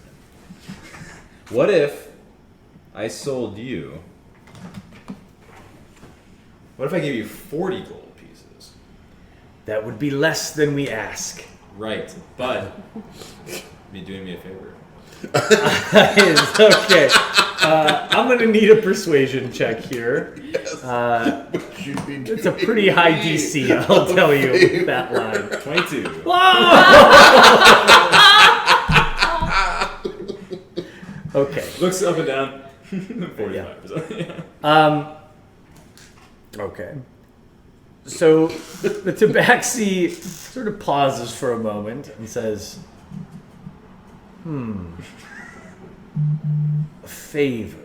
What if I sold you? What if I gave you 40 gold pieces? That would be less than we ask. Right, but be doing me a favor. Okay. I'm going to need a persuasion check here. It's a pretty high DC, I'll tell you that line. 22. Okay. Looks up and down. 45%. Okay. So the Tabaxi sort of pauses for a moment and says, a favor.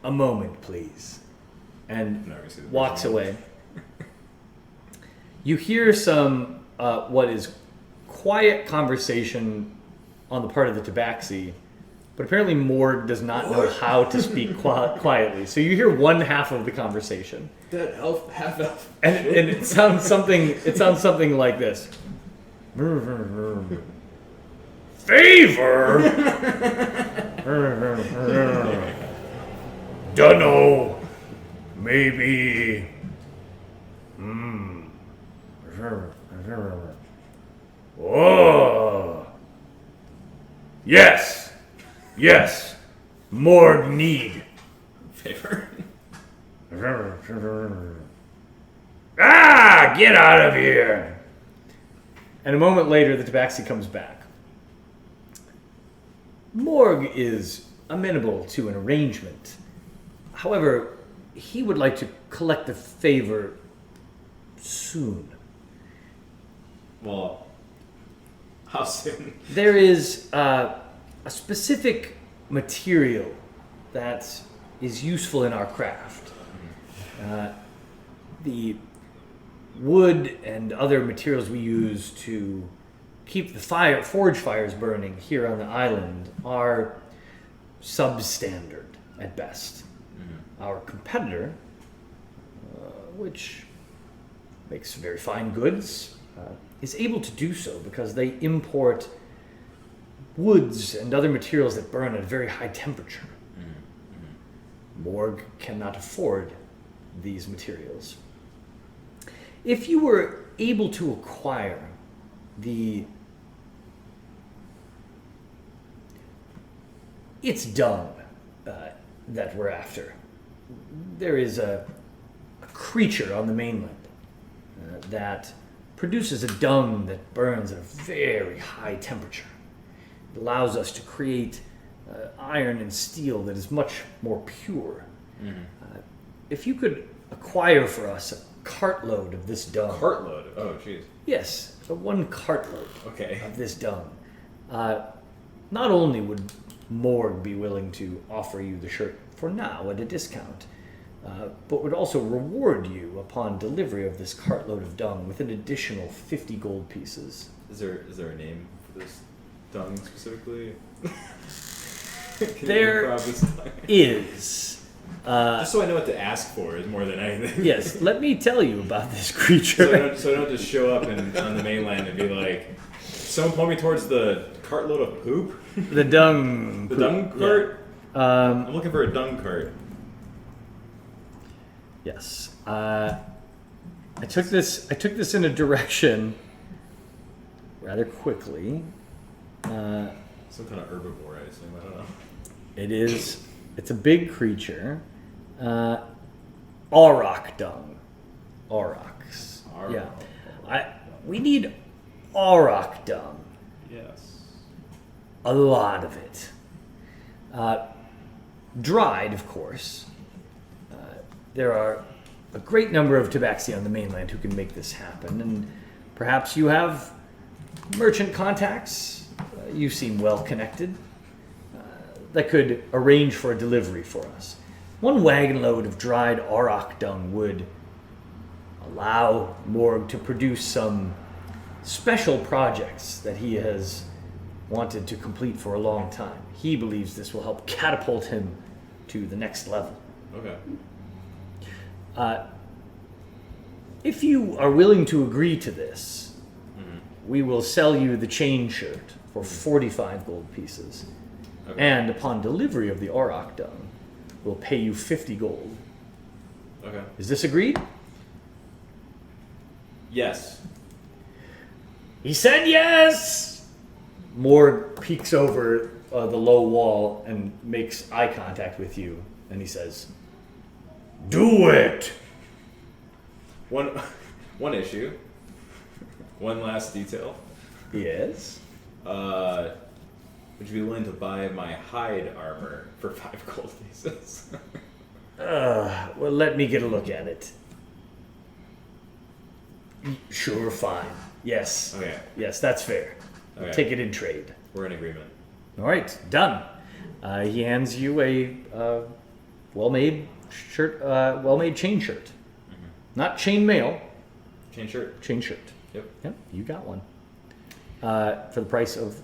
A moment, please. And Never see the walks person. away. You hear some, what is quiet conversation on the part of the Tabaxi, but apparently Morg does not know how to speak quietly. So you hear one half of the conversation. That elf, half elf. And it sounds something like this. Favor? Dunno. Maybe. Oh. Yes. More need. Favor. Get out of here! And a moment later, the Tabaxi comes back. Morg is amenable to an arrangement. However, he would like to collect the favor soon. Well, how soon? There is a specific material that is useful in our craft. The wood and other materials we use to keep the forge fires burning here on the island are substandard at best. Our competitor, which makes very fine goods, is able to do so because they import woods and other materials that burn at a very high temperature. Morg cannot afford these materials. If you were able to acquire it's dung that we're after. There is a creature on the mainland that produces a dung that burns at a very high temperature. It allows us to create iron and steel that is much more pure. If you could acquire for us a cartload of this dung. Cartload? Oh, jeez. Yes, one cartload Okay. of this dung. Not only would Morg be willing to offer you the shirt for now at a discount, but would also reward you upon delivery of this cartload of dung with an additional 50 gold pieces. Is there a name for this dung specifically? Can There you improv this time? is. Just so I know what to ask for is more than anything. Yes, let me tell you about this So creature. I don't just show up on the mainland and be like, someone point me towards the cartload of poop? The dung. The dung Yeah. cart? Um, I'm looking for a dung cart. yes. I took this in a direction rather quickly. Some kind of herbivore, I assume. I don't know. It's a big creature. Auroch dung. Aurochs. Auroch. Yeah. We need auroch dung. Yes. A lot of it. Dried, of course. There are a great number of tabaxi on the mainland who can make this happen, and perhaps you have merchant contacts. You seem well connected. That could arrange for a delivery for us. One wagon load of dried auroch dung would allow Morg to produce some special projects that he has wanted to complete for a long time. He believes this will help catapult him to the next level. Okay. If you are willing to agree to this, we will sell you the chain shirt for 45 gold pieces. Okay. And upon delivery of the auroch dung, we'll pay you 50 gold. Okay. Is this agreed? Yes. He said yes! Morg peeks over the low wall and makes eye contact with you, and he says, "Do it!" One issue. One last detail. Yes? Would you be willing to buy my hide armor for 5 gold pieces? Well, let me get a look at it. Sure, fine. Yes. Okay. Yes, that's fair. Okay. Take it in trade. We're in agreement. All right, done. He hands you a well-made shirt, well-made chain shirt. Not chain mail, Chain shirt. chain shirt. Yep. Yep, you got one. For the price of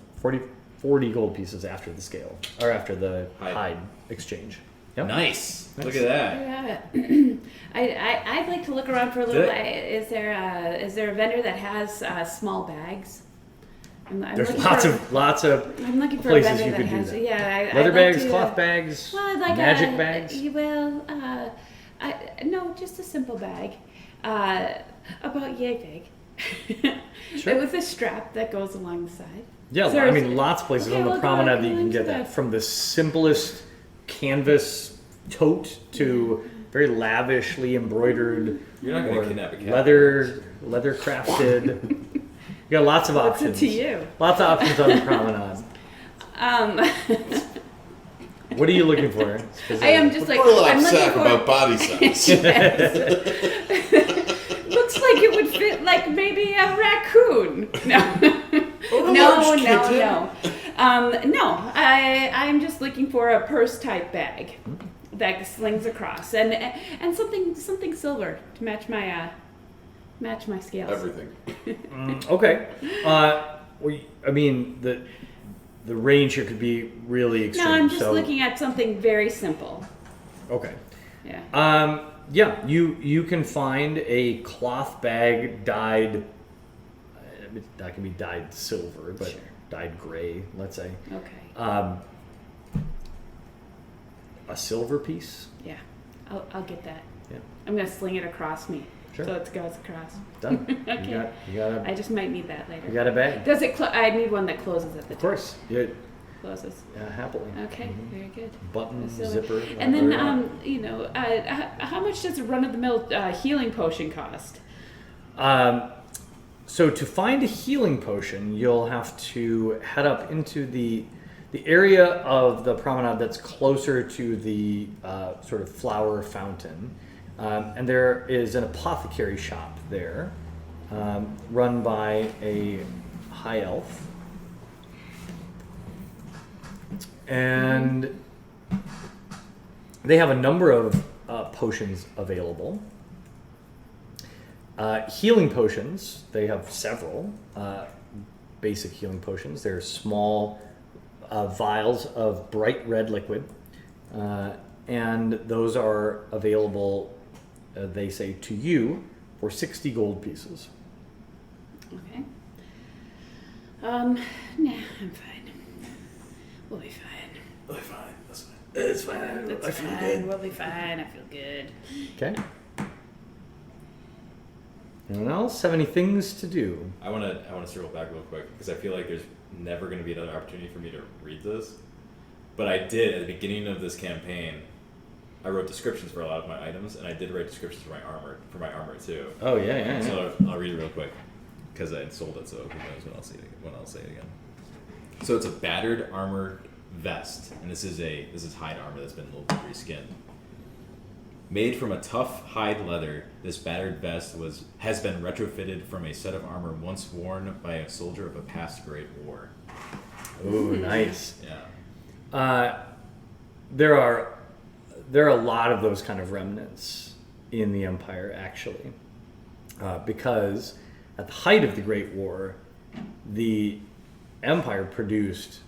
40 gold pieces after the scale, or after the hide exchange. Yep. Nice. Nice. Look at that. Yeah. I'd like to look around for a little. Good. Is there a vendor that has small bags? I'm There's looking lots of I'm looking for places a vendor you that could do has. that. Yeah, leather I'd bags, like to, cloth bags, Well, I'd like magic bags. No, just a simple bag, about yay big, Sure. with a strap that goes along the side. Yeah, Is there I a- mean, lots of places Okay, on the we'll go promenade that you can into get that. that. From the simplest canvas tote to very lavishly embroidered You're not gonna or kidnap a cat. leather crafted. You got lots of What's it options. to you? Lots of options on the promenade. What are you looking for? I am just like Burlap I'm looking sack for. about body size. Looks like it would fit like maybe a raccoon. No, Or a large kitten. no. I'm just looking for a purse type bag that slings across and something silver to match my scales. Everything. Okay. I mean, the range here could be really extreme. No, I'm just so, looking at something very simple. Okay. Yeah. Yeah, you can find a cloth bag dyed. That can be dyed silver, but Sure. dyed gray, let's say. Okay. A silver piece. Yeah. I'll get that. Yeah. I'm gonna sling it across me. Sure. So it goes across. Done. Okay. You got I just might need that later. you got a bag. Does it? I need one that closes at the Of course. Yeah. Closes. Happily. Okay. Very good. Button, So- zipper. And then, whatever. how much does a run-of-the-mill healing potion cost? So to find a healing potion, you'll have to head up into the area of the promenade that's closer to the sort of flower fountain. And there is an apothecary shop there, run by a high elf. And they have a number of potions available. Healing potions, they have several basic healing potions. They're small vials of bright red liquid, and those are available, they say, to you for 60 gold pieces. Okay. Nah, I'm fine. We'll be fine. Really fine. That's fine. It's fine. It's fine. We'll be fine. I feel good. Okay. Anyone else have any things to do? I want to circle back real quick because I feel like there's never going to be another opportunity for me to read this. But I did at the beginning of this campaign. I wrote descriptions for a lot of my items, and I did write descriptions for my armor too. Oh yeah. So I'll read it real quick because I sold it. So who knows when I'll say it again. So it's a battered armored vest, and this is hide armor that's been a little bit reskinned. Made from a tough hide leather, this battered vest has been retrofitted from a set of armor once worn by a soldier of a past great war. Ooh, nice. Yeah. There are a lot of those kind of remnants in the Empire, actually, because at the height of the Great War, the Empire produced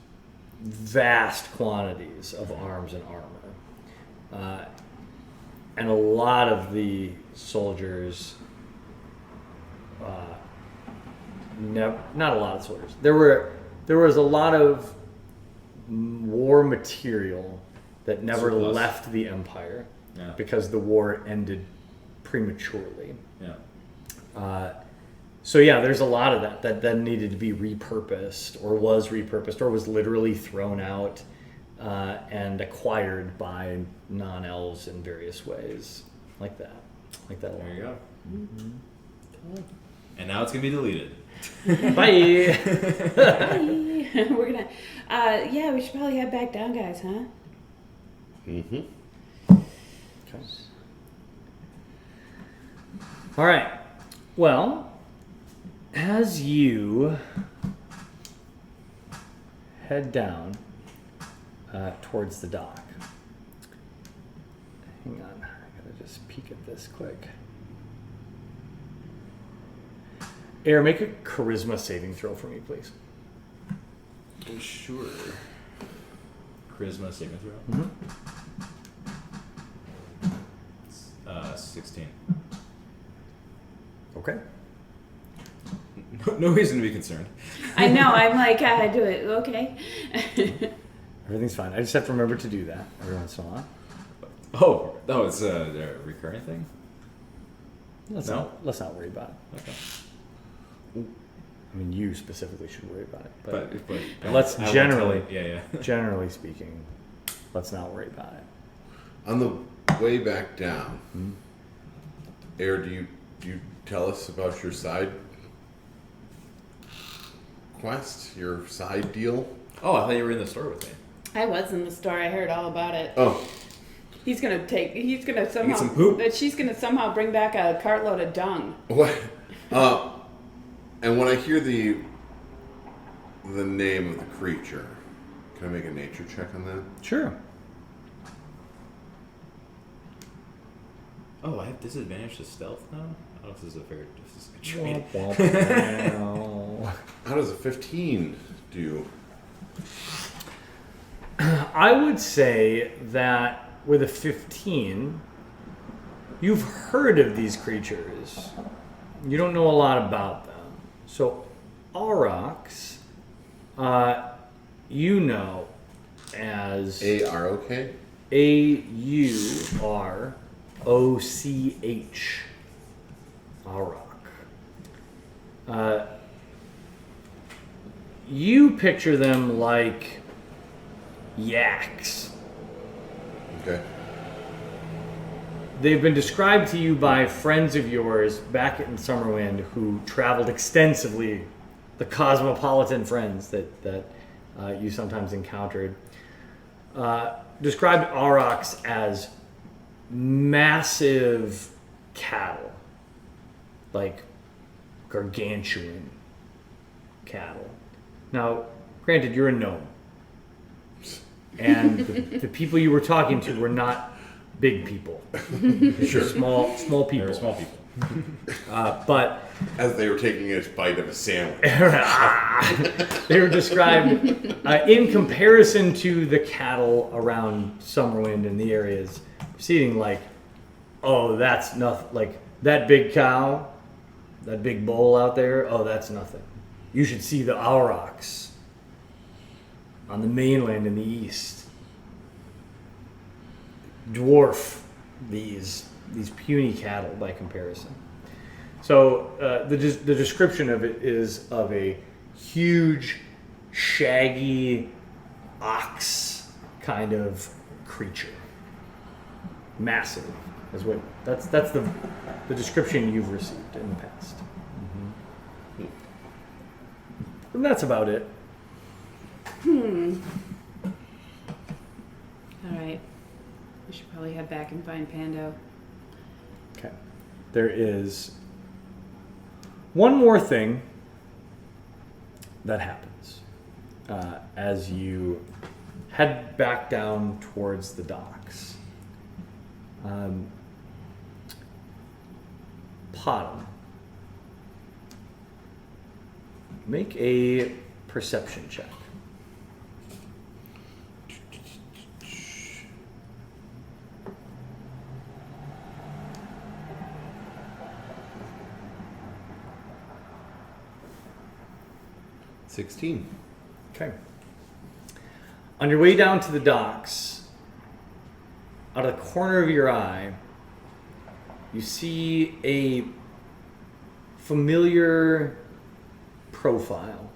vast quantities of arms and armor. And a lot of the soldiers, not a lot of soldiers. There was a lot of war material that never Surplus. left the Empire Yeah. because the war ended prematurely. Yeah. So yeah, there's a lot of that then needed to be repurposed or was literally thrown out and acquired by non-elves in various ways, like that. There you go. Mm-hmm. And now it's gonna be deleted. Bye. Bye. We're gonna. Yeah, we should probably head back down, guys, huh? Mm-hmm. Okay. All right. Well, as you head down towards the dock, hang on, I gotta just peek at this quick. Air, make a charisma saving throw for me, please. Oh, sure. Charisma saving throw. Mm-hmm. 16. Okay. No reason to be concerned. I know. I'm like, I do it. Okay. Everything's fine. I just have to remember to do that every once in a while. Oh, no, it's a recurring thing? Let's not worry about it. Okay. I mean, you specifically should worry about it. But let's I won't generally, tell you. Yeah. generally speaking, let's not worry about it. On the way back down, Mm-hmm. Air, do you tell us about your side quest, your side deal? Oh, I thought you were in the store with me. I was in the store. I heard all about it. Oh, He's gonna somehow. some poop. She's gonna somehow bring back a cartload of dung. what? And when I hear the name of the creature, can I make a nature check on that? Sure. Oh, I have disadvantage to stealth now? I don't know if this is a good trait. I I how does a 15 do? I would say that with a 15, you've heard of these creatures. You don't know a lot about them. So, aurochs, you know as A-R-O-K? A-U-R-O-C-H. Auroch. You picture them like yaks. Okay. They've been described to you by friends of yours back in Summerwind who traveled extensively, the cosmopolitan friends that you sometimes encountered. Described aurochs as massive cattle, like gargantuan cattle. Now, granted, you're a gnome, and the people you were talking to were not big people. Sure. Small people. They were small people. But As they were taking a bite of a sandwich. they were described in comparison to the cattle around Summerwind and the areas preceding, like, oh, that's nothing. Like, that big cow, that big bull out there, oh, that's nothing. You should see the aurochs on the mainland in the east. Dwarf these puny cattle by comparison. So the description of it is of a huge, shaggy ox kind of creature. Massive is what that's the description you've received in the past. Mm-hmm. And that's about it. All right. We should probably head back and find Pando. Okay. There is one more thing that happens as you head back down towards the docks. Potom, make a perception check. $16. Okay. On your way down to the docks, out of the corner of your eye, you see a familiar profile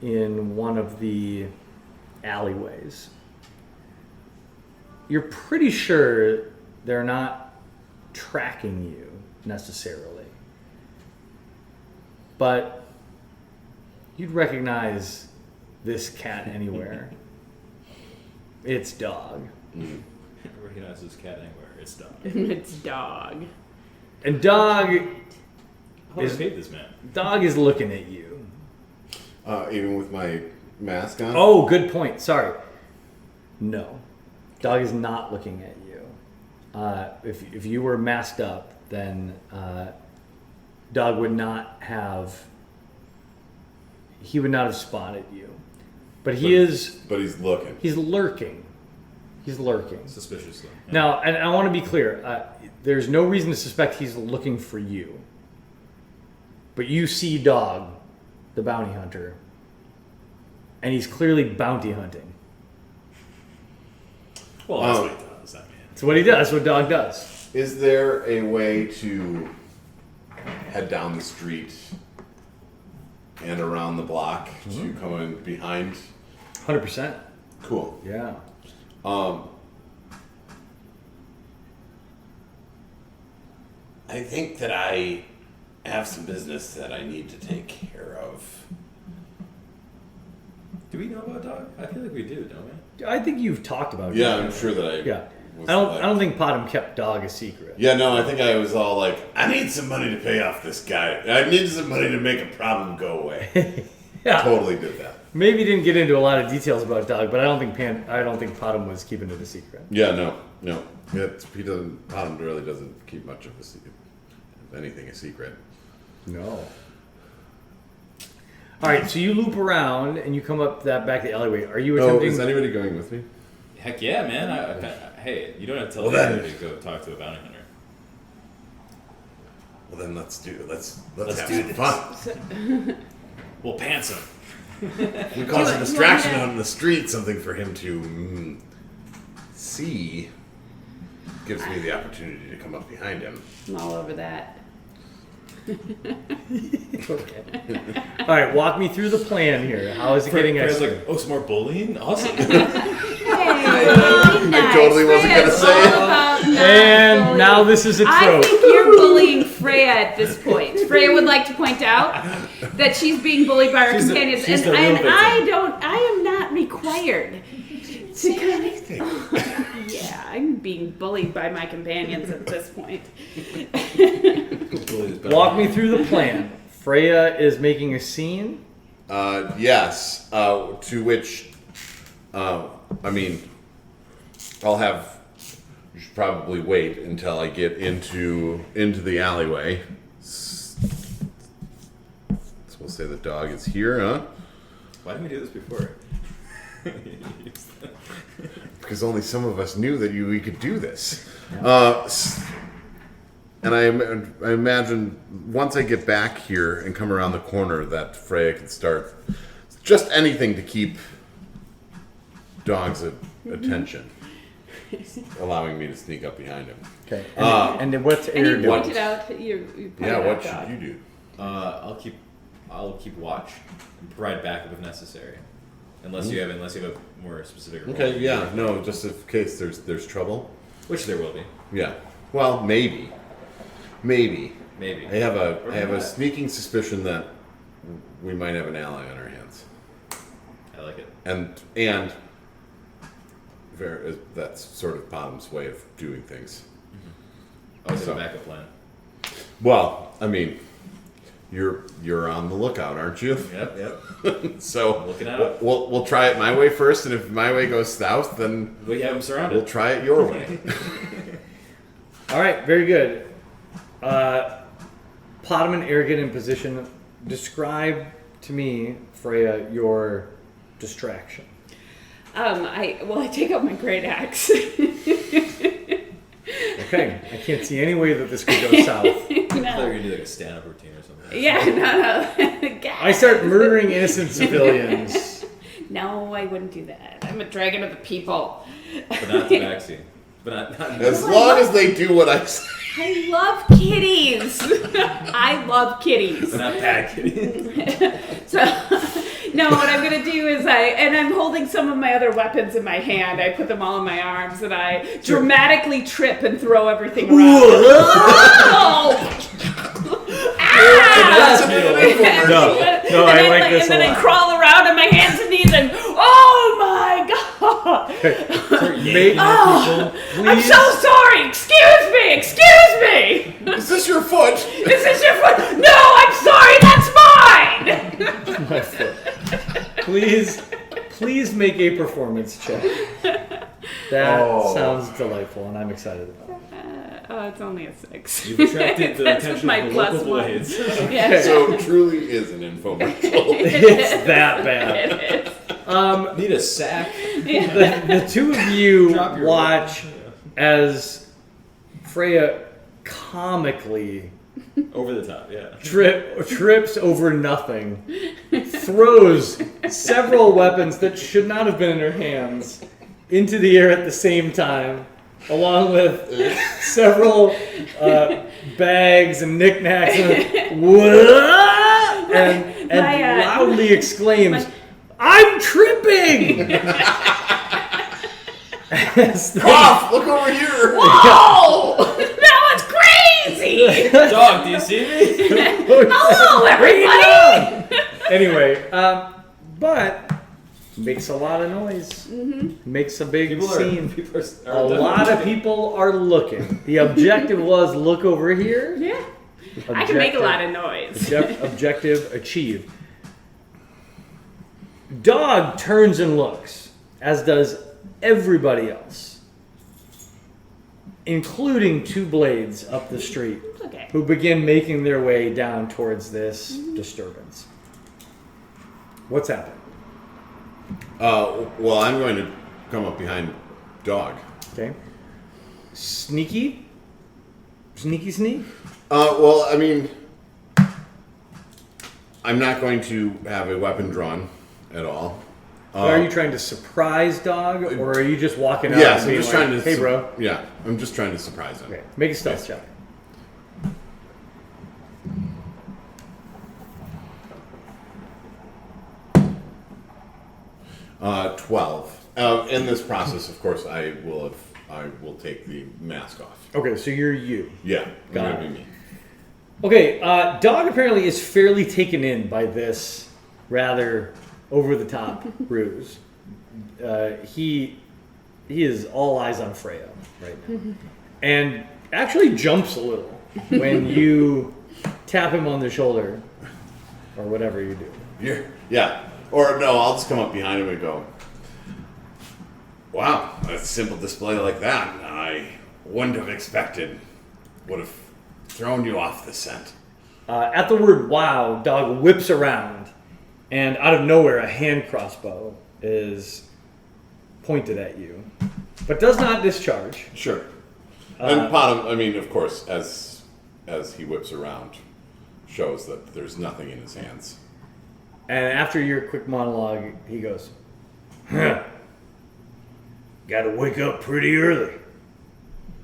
in one of the alleyways. You're pretty sure they're not tracking you necessarily, but you'd recognize this cat anywhere. It's Dog. Recognize this cat anywhere. It's Dog. It's Dog. And Dog How much paid this man? Dog is looking at you. Even with my mask on? Oh, good point. Sorry. No. Dog is not looking at you. If you were masked up, then Dog would not have... He would not have spotted you. But he is... But he's looking. He's lurking. He's lurking. Suspiciously. Yeah. Now, and I want to be clear. There's no reason to suspect he's looking for you. But you see Dog, the bounty hunter, and he's clearly bounty hunting. Well, that's what he does. I mean, It's what he does. That's what Dog does. Is there a way to head down the street and around the block to come in behind? 100%. Cool. Yeah. I think that I have some business that I need to take care of. do we know about Dog? I feel like we do, don't we? I think you've talked about it. Yeah, I'm sure that I. Yeah. was I don't think Potom kept Dog a secret. Yeah, no, I think I was all like, I need some money to pay off this guy. I need some money to make a problem go away. Yeah. totally did that. Maybe didn't get into a lot of details about Dog, but I don't think Potom was keeping it a secret. Yeah, no. He doesn't. Potom really doesn't keep much of a secret, if anything, a secret. No. All right, so you loop around and you come up that back of the alleyway. Are you Oh, attempting? is anybody going with me? Heck yeah, man. Hey, you don't have to tell Well, then- anybody to go talk to a bounty hunter. Well, then let's Let's have do some this. fun. We'll pants him. We cause a You distraction want me to- on the street, something for him to see. Gives me the opportunity to come up behind him. I'm all over that. Okay. All right, walk me through the plan here. How is it getting Fred's executed? like, oh, some more bullying? Awesome. I totally wasn't gonna say it. And now this is a I trope. think you're bullying Freya at this point. Freya would like to point out that she's being bullied by her She's the- companions, she's and, the real victim. I am not required to Anything. Yeah, I'm being bullied by my companions at this point. Walk me through the plan. Freya is making a scene. Yes. To which, I mean, I'll have. You should probably wait until I get into the alleyway. So we'll say the dog is here, huh? Why didn't we do this before? Because only some of us knew that we could do this. And I imagine once I get back here and come around the corner that Freya can start just anything to keep dogs' attention, allowing me to sneak up behind him. Okay. And then what's And you Aaron doing? pointed out, you pointed Yeah, out what dog. should you do? I'll keep watch and provide backup if necessary. Unless you have a more specific role. Okay, yeah, no, just in case there's trouble. Which there will be. Yeah. Well, maybe. Maybe. I have Or a not. sneaking suspicion that we might have an ally on our hands. I like it. And that's sort of Bottom's way of doing things. Always have So- a backup plan. Well, I mean, you're on the lookout, aren't you? Yep. So Looking out. we'll try it my way first, and if my way goes south, then We have him surrounded. we'll try it your way. All right, very good. Potom and Arrogant in position. Describe to me, Freya, your distraction. I take out my great axe. Okay, I can't see any way that this could go south. I thought you were No. gonna do like a stand-up routine or something. Yeah, no. I start murdering innocent civilians. No, I wouldn't do that. I'm a dragon of the people. But not the backseat. But not As long as they do what I say. I love kitties. I love kitties. but not bad kitty. So, no, what I'm gonna do is I'm holding some of my other weapons in my hand. I put them all in my arms and I dramatically trip and throw everything around. Oh! Ah! No, I And like this And then a I lot. crawl around on my hands and knees and oh my god! Make people, I'm please. so sorry. Excuse me. Excuse me. Is this your foot? Is this your foot? No, I'm sorry. That's mine. My foot. Please make a performance check. That Oh. sounds delightful, and I'm excited about it. It's only a 6. You've attracted the That's attention my of the plus local one. blades. Yeah. So it truly is an infomercial. It's that bad. It is. Need a sack. The two of you Drop your watch weapon. as Freya comically Over the top, yeah. trips over nothing, throws several weapons that should not have been in her hands into the air at the same time, along with several bags and knickknacks, and My, loudly exclaims, "I'm tripping!" As they- Cough! Look over here! Whoa! That was crazy! Dog, do you see me? Hello, everybody! Anyway, but makes a lot of noise. Makes a big scene. People A are lot of people are looking. The objective was look over here. Yeah. I can make a lot of noise. Objective achieved. Dog turns and looks, as does everybody else, including two blades up the street, Okay. who begin making their way down towards this disturbance. What's happening? Well, I'm going to come up behind Dog. Okay. Sneak? Well, I mean, I'm not going to have a weapon drawn at all. Are you trying to surprise Dog, or are you just walking up Yes, and I'm being just like, trying to. hey, bro? Yeah, I'm just trying to surprise him. Okay, make a stealth check. 12. In this process, of course, I will take the mask off. Okay, so you're you. Yeah, Got gonna it. be me. Okay, Dog apparently is fairly taken in by this rather over-the-top ruse. He is all eyes on Freya right now, and actually jumps a little when you tap him on the shoulder or whatever you do. Yeah. Or no, I'll just come up behind him and go, wow, a simple display like that, I wouldn't have expected. Would have thrown you off the scent. At the word "wow," Dog whips around, and out of nowhere, a hand crossbow is pointed at you, but does not discharge. Sure. And Potham, I mean, of course, as he whips around, shows that there's nothing in his hands. And after your quick monologue, he goes, "Huh. Gotta wake up pretty early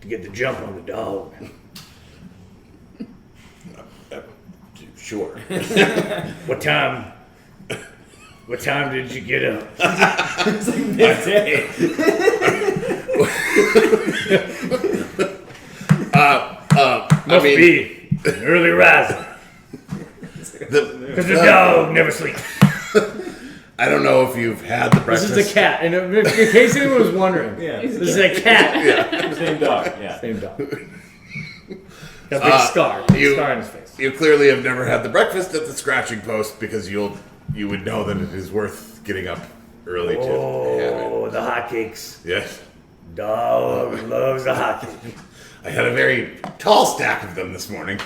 to get the jump on the dog." Sure. What time did you get up? It's like midday. Must be an early riser. Because the dog never sleeps. I don't know if you've had the breakfast. This is a cat. And in case anyone was wondering, Yeah. this is a cat. Yeah. Same dog. Yeah. Same dog. Got a big scar. Big scar on his face. You clearly have never had the breakfast at the scratching post because you would know that it is worth getting up early to have Oh, it. the hotcakes. Yes. Dog loves a hotcake. I had a very tall stack of them this morning.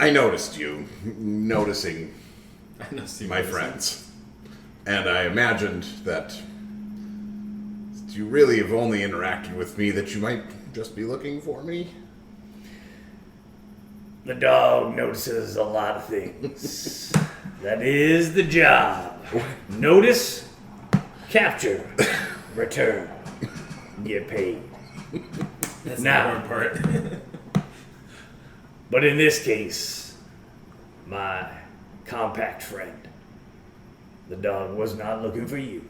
I noticed you noticing my friends, and I imagined that you really have only interacted with me that you might just be looking for me. The dog notices a lot of things. That is the job. Notice, capture, return, get paid. That's Now. the important part. But in this case, my compact friend, the dog was not looking for you.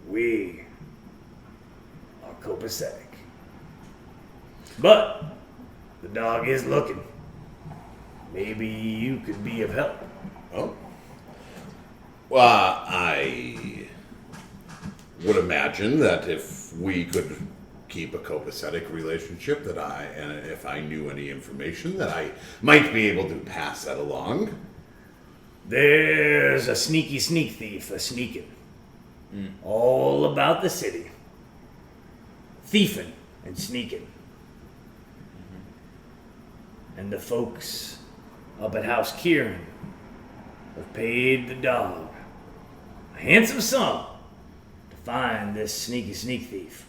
We are copacetic. But the dog is looking. Maybe you could be of help. Oh. Well, I would imagine that if we could keep a copacetic relationship, and if I knew any information, that I might be able to pass that along. There's a sneaky sneak thief a-sneaking. All about the city. Thiefing and sneaking. And the folks up at House Kieran have paid the dog a handsome sum to find this sneaky sneak thief.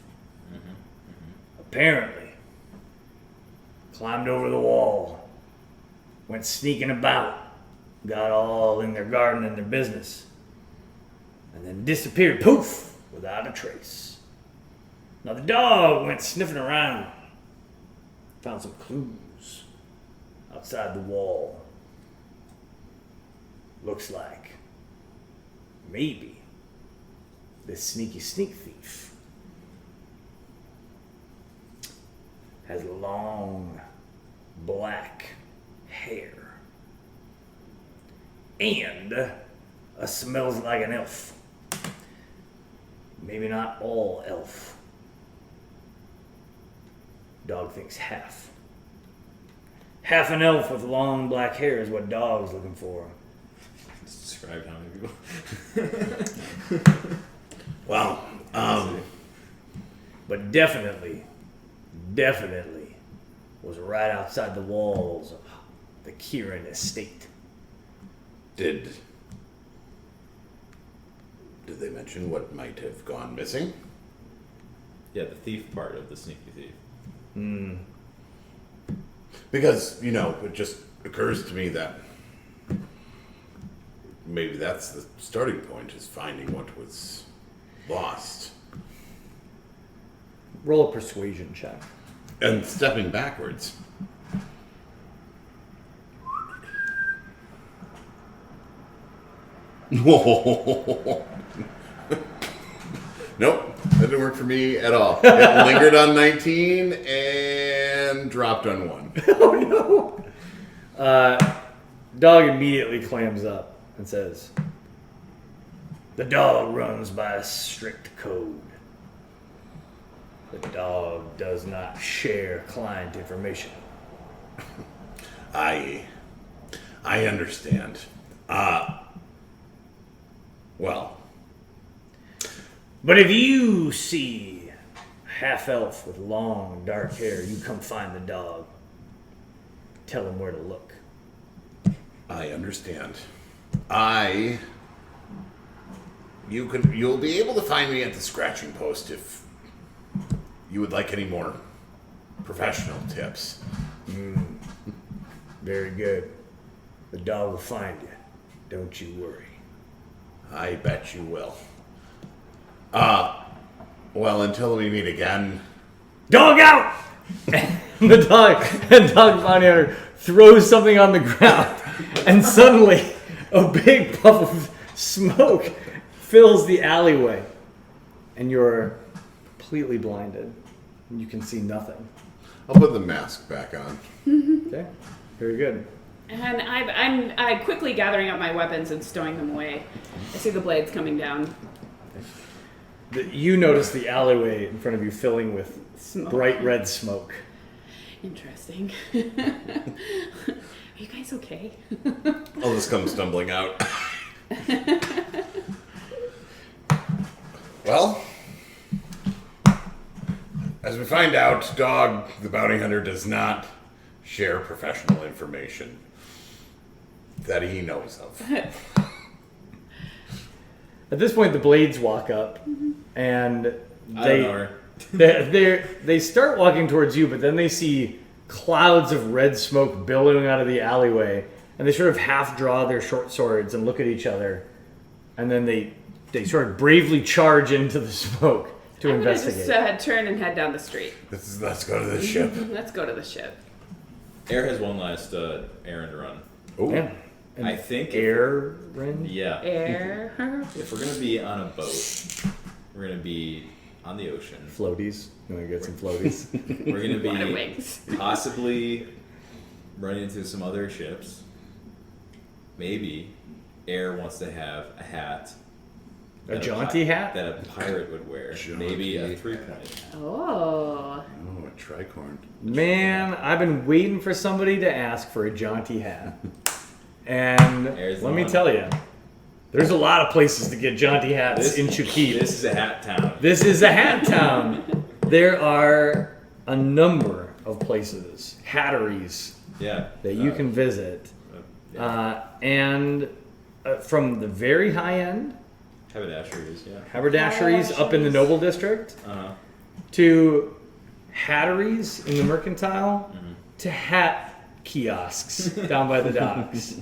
Apparently, climbed over the wall, went sneaking about, got all in their garden and their business, and then disappeared, poof, without a trace. Now the dog went sniffing around, found some clues outside the wall. Looks like maybe this sneaky sneak thief has long black hair and smells like an elf. Maybe not all elf. Dog thinks half. Half an elf with long black hair is what Dog's looking for. Just described how many people. Well, But definitely was right outside the walls of the Kieran estate. Did they mention what might have gone missing? Yeah, the thief part of the sneaky thief. Because, it just occurs to me that maybe that's the starting point, is finding what was lost. Roll a persuasion check. And stepping backwards. Nope, that didn't work for me at all. It lingered on 19 and dropped on 1. Oh no! Dog immediately clams up and says, "The dog runs by a strict code. The dog does not share client information." I understand. Well, But if you see a half-elf with long, dark hair, you come find the dog. Tell him where to look. I understand. You'll be able to find me at the scratching post if you would like any more professional tips. Very good. The dog will find you. Don't you worry. I bet you will. Well, until we meet again. Dog out! And the dog bounty hunter throws something on the ground, and suddenly a big puff of smoke fills the alleyway, and you're completely blinded. You can see nothing. I'll put the mask back on. Okay, very good. And I'm quickly gathering up my weapons and stowing them away. I see the blades coming down. You notice the alleyway in front of you filling with Smoke. bright red smoke. Interesting. Are you guys okay? I'll just come stumbling out. Well, as we find out, Dog, the bounty hunter, does not share professional information that he knows of. At this point, the blades walk up, and I don't know her. they start walking towards you, but then they see clouds of red smoke billowing out of the alleyway, and they sort of half draw their short swords and look at each other, and then they sort of bravely charge into the smoke to I'm investigate. gonna just turn and head down the street. Let's go to the ship. Let's go to the ship. Air has one last errand to run. Ooh. Yeah. And I think Aaron? Yeah. Air. If we're gonna be on a boat, we're gonna be on the ocean. Floaties. You want to get some floaties? We're gonna Water be wings. possibly running into some other ships. Maybe Air wants to have a hat. A that jaunty hat? that a pirate would wear. Jaunty Maybe a hat. 3-point. Oh. Oh, a tricorn. Man, I've been waiting for somebody to ask for a jaunty hat. And There's let me one. tell you, there's a lot of places to get jaunty hats in Chakit. This is a hat town. This is a hat town. There are a number of places, hatteries, Yeah. that you can visit. Yeah. And from the very high end, Haberdasheries, yeah. haberdasheries up in the Noble District, Uh-huh. to hatteries in the Mercantile, to hat kiosks down by the docks.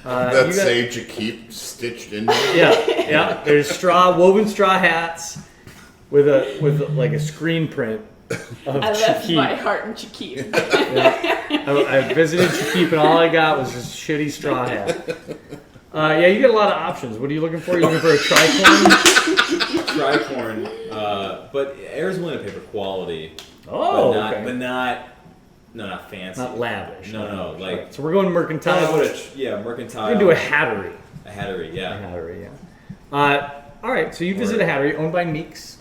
That you got- say Jakeep stitched into it? Yeah. There's woven straw hats with like a screen print of I left Chakit. my heart in Chakit. I visited Chakit and all I got was this shitty straw hat. Yeah, you get a lot of options. What are you looking for? You looking for a tricorn? Tricorn, but Air's willing to pay for quality. Oh, but not, okay. but not fancy. Not lavish. No, like So we're going mercantile. mercantile. We're gonna do a hattery. A hattery, yeah. A hattery, yeah. All right, so you visit a hattery owned by Meeks.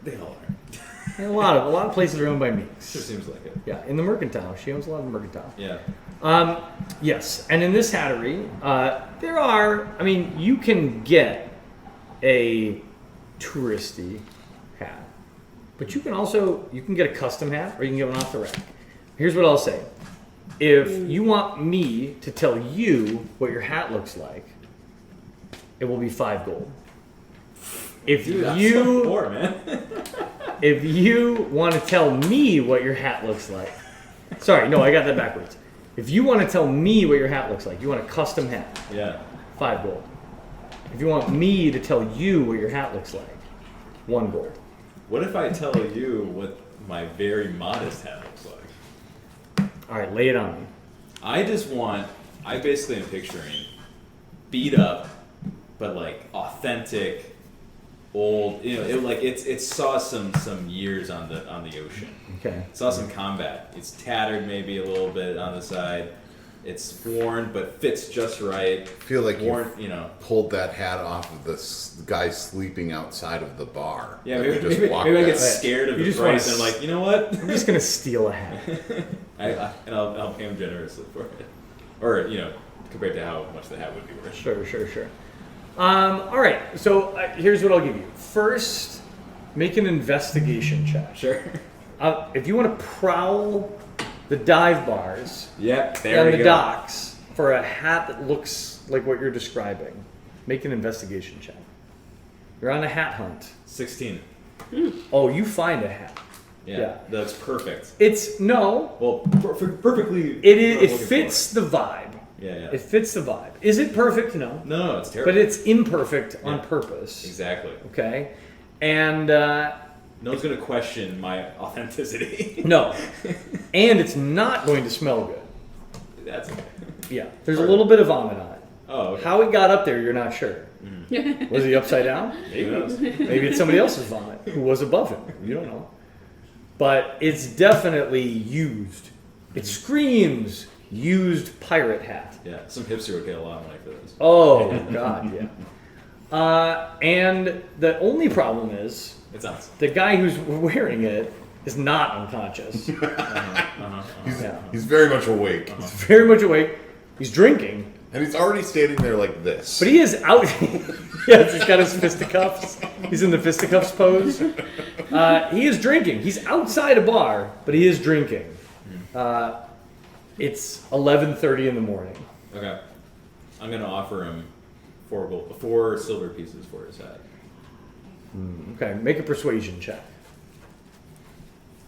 They all are. And a lot of places are owned by Meeks. Sure seems like it. Yeah, in the mercantile. She owns a lot of the mercantile. Yeah. Yes, and in this hattery, there are. I mean, you can get a touristy hat, but you can get a custom hat, or you can get one off the rack. Here's what I'll say: If you want me to tell you what your hat looks like, it will be 5 gold. If Dude, that's you so poor, man. if you want to tell me what your hat looks like, sorry, no, I got that backwards. If you want to tell me what your hat looks like, you want a custom hat, Yeah. 5 gold. If you want me to tell you what your hat looks like, 1 gold. What if I tell you what my very modest hat looks like? All right, lay it on me. I basically am picturing beat up, but like authentic, old. You know, it saw some years on the ocean. Okay. Saw some combat. It's tattered maybe a little bit on the side. It's worn, but fits just right. I feel like Worn, you you know. pulled that hat off of the guy sleeping outside of the bar. Yeah, That maybe, we just maybe, walked maybe I get past. scared of You the just wanna price and I'm like, you know what? I'm just gonna steal a hat. I'll pay him generously for it, or you know, compared to how much the hat would be worth. Sure. All right, so here's what I'll give you. First, make an investigation check. Sure. If you want to prowl the dive bars Yep. There on we the go. docks for a hat that looks like what you're describing, make an investigation check. You're on a hat hunt. 16. Oh, you find a hat. Yeah, Yeah. that's perfect. It's no. Well, perfectly. It what I'm fits looking the vibe. for. Yeah. It fits the vibe. Is it perfect? No. No, it's terrible. But it's imperfect on Yeah. purpose. Exactly. Okay. And No one's gonna question my authenticity. no. And it's not going to smell good. That's okay. Yeah. There's a little bit of vomit on it. Oh, okay. How it got up there, you're not sure. Was he upside down? Maybe knows. Maybe it's somebody else's vomit who was above him. You don't know. But it's definitely used. It screams used pirate hat. Yeah, some hipster would get a lot of money for this. Oh, God, yeah. And the only problem is It's awesome. the guy who's wearing it is not unconscious. Yeah. He's very much awake. He's very much awake. He's drinking. And he's already standing there like this. But he is out. Yes, he's got his fisticuffs. He's in the fisticuffs pose. He is drinking. He's outside a bar, but he is drinking. It's 11:30 in the morning. Okay. I'm gonna offer him 4 silver pieces for his hat. Okay, make a persuasion check.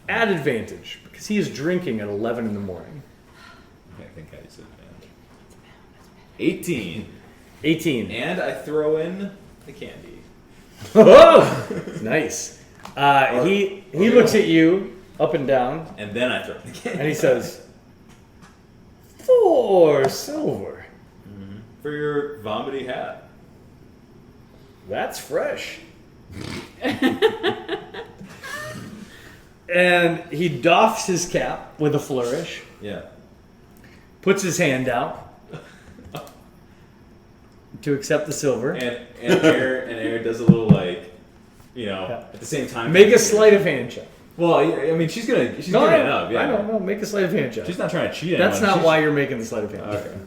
At advantage, because he is drinking at 11 in the morning. I think I said man. 18. 18. And I throw in the candy. Oh, nice. He looks at you up and down, And then I throw in the candy. and he says, 4 silver. For your vomity hat. That's fresh. And he doffs his cap with a flourish, Yeah. puts his hand out to accept the silver. And Air does a little like, you know, Yeah. at the same time. Make a sleight of hand check. Well, I mean, she's giving it up. Yeah. I don't know. Make a sleight of hand check. She's not trying to cheat anyone. That's not She's- why you're making the sleight of hand.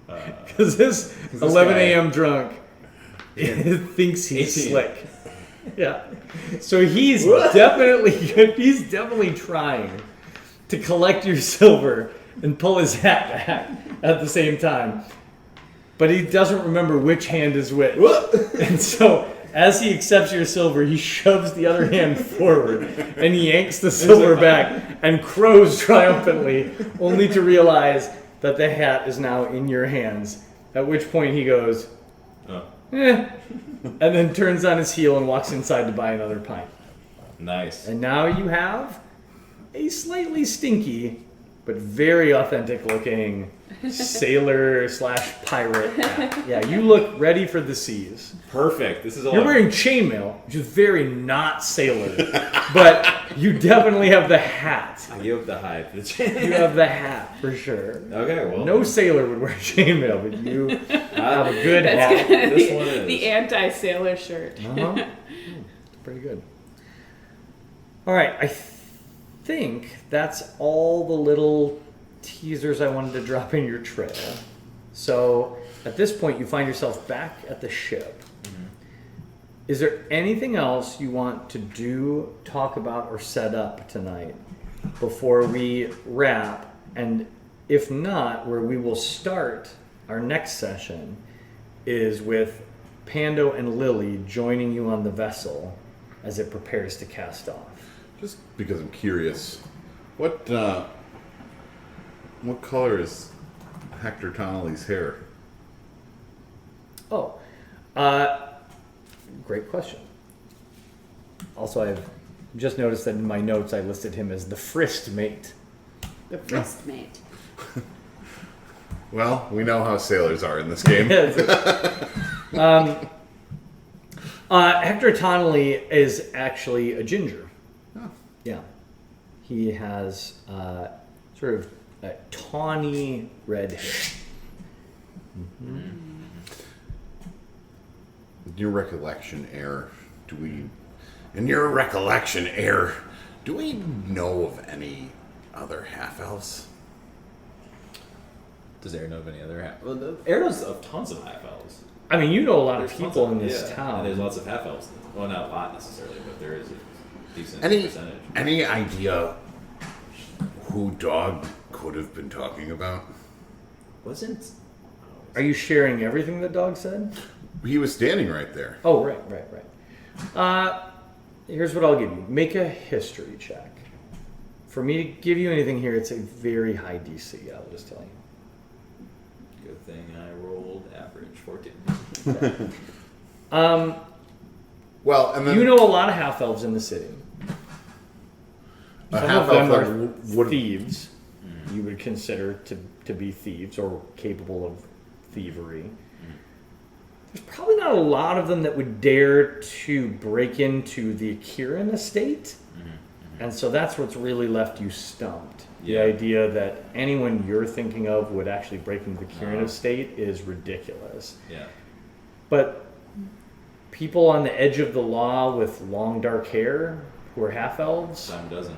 Okay. Because this this 11 guy- a.m. drunk thinks he's 18. slick. Yeah. So he's definitely trying to collect your silver and pull his hat back at the same time. But he doesn't remember which hand is which. And so as he accepts your silver, he shoves the other hand forward and yanks the silver back and crows triumphantly, only to realize that the hat is now in your hands. At which point he goes, Oh, and then turns on his heel and walks inside to buy another pint. nice. And now you have a slightly stinky, but very authentic looking sailor / pirate hat. Yeah, you look ready for the seas. Perfect. This is all. You're wearing chainmail, which is very not sailor, but you definitely have the hat. I give up the hide for the chain. You have the hat for sure. Okay, well. No sailor would wear chainmail, but you have a good That's hat. kind of This the, one is. the anti-sailor shirt. Uh-huh. Pretty good. All right, I think that's all the little teasers I wanted to drop in your trail. So at this point, you find yourself back at the ship. Is there anything else you want to do, talk about, or set up tonight before we wrap, and if not, where we will start our next session is with Pando and Lily joining you on the vessel as it prepares to cast off. Just because I'm curious, what color is Hector Tonnelly's hair? Oh, great question. Also, I've just noticed that in my notes I listed him as the Frist mate. The first mate. Well, we know how sailors are in this game. Hector Tonnelly is actually a ginger. Oh. Yeah. He has sort of a tawny red hair. In your recollection, Air, do we know of any other half-elves? Does Air know of any other half? Well, Air knows of tons of half elves. I mean, you know a lot of There's tons people in this yeah, town. And there's lots of half elves. Well, not a lot necessarily, but there is a decent percentage. Any idea who Dog could have been talking about? Wasn't? Are you sharing everything the dog said? He was standing right there. Oh, right. Here's what I'll give you. Make a history check. For me to give you anything here, it's a very high DC, I'll just tell you. Good thing I rolled average 14. Well, and then You know a lot of half-elves in the city. a Some of half-elf them that are would thieves. You would consider to be thieves or capable of thievery. There's probably not a lot of them that would dare to break into the Akiran estate. And so that's what's really left you stumped. The Yeah. idea that anyone you're thinking of would actually break into the Kirin estate is ridiculous. Yeah. But people on the edge of the law with long dark hair who are half elves, Dime dozen.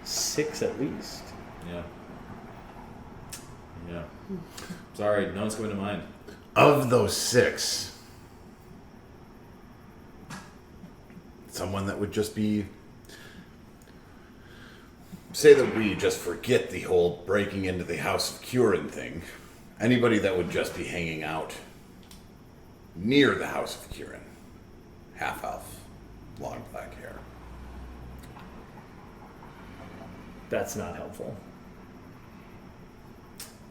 6 at least. Yeah. Yeah. Sorry, no one's coming to mind. of those 6, someone that would just be. Say that we just forget the whole breaking into the House of Curin thing. Anybody that would just be hanging out near the House of Curin. Half elf, long black hair. That's not helpful.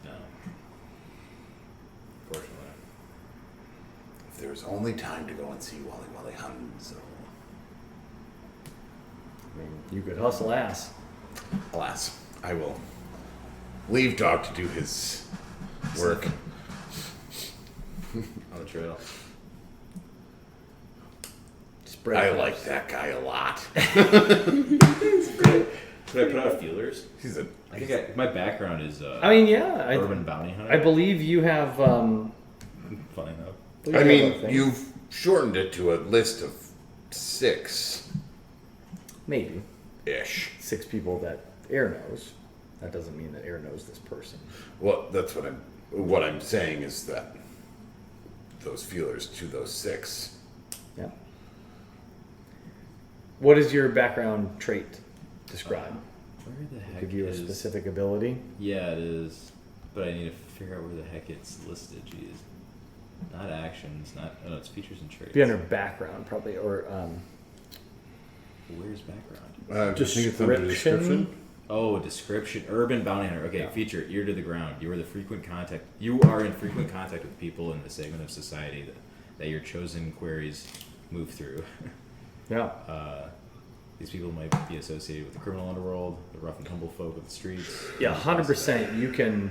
No. Unfortunately. If there was only time to go and see Wally Wally Hanzo. I mean, you could hustle ass. Alas, I will leave Dog to do his work. On the trail. Spread I fast. like that guy a lot. Could I put out feelers? He's a. I think my background is I mean, yeah. urban bounty hunter. I believe you have. Funny enough. I mean, you've shortened it to a list of 6-ish. maybe 6 people that Air knows. That doesn't mean that Air knows this person. Well, that's what I'm saying is that those feelers to those 6. Yeah. What is your background trait describe? Where the heck Give you a is... specific ability. Yeah, it is. But I need to figure out where the heck it's listed. Jeez. Not actions, not... Oh, it's features and traits. Be under background, probably, or Where's background? I think it's under description. Oh, description. Urban bounty hunter. Okay, feature. Ear to the ground. You are in frequent contact with people in the segment of society that your chosen queries move through. yeah. These people might be associated with the criminal underworld, the rough and tumble folk of the streets. Yeah, 100%. You can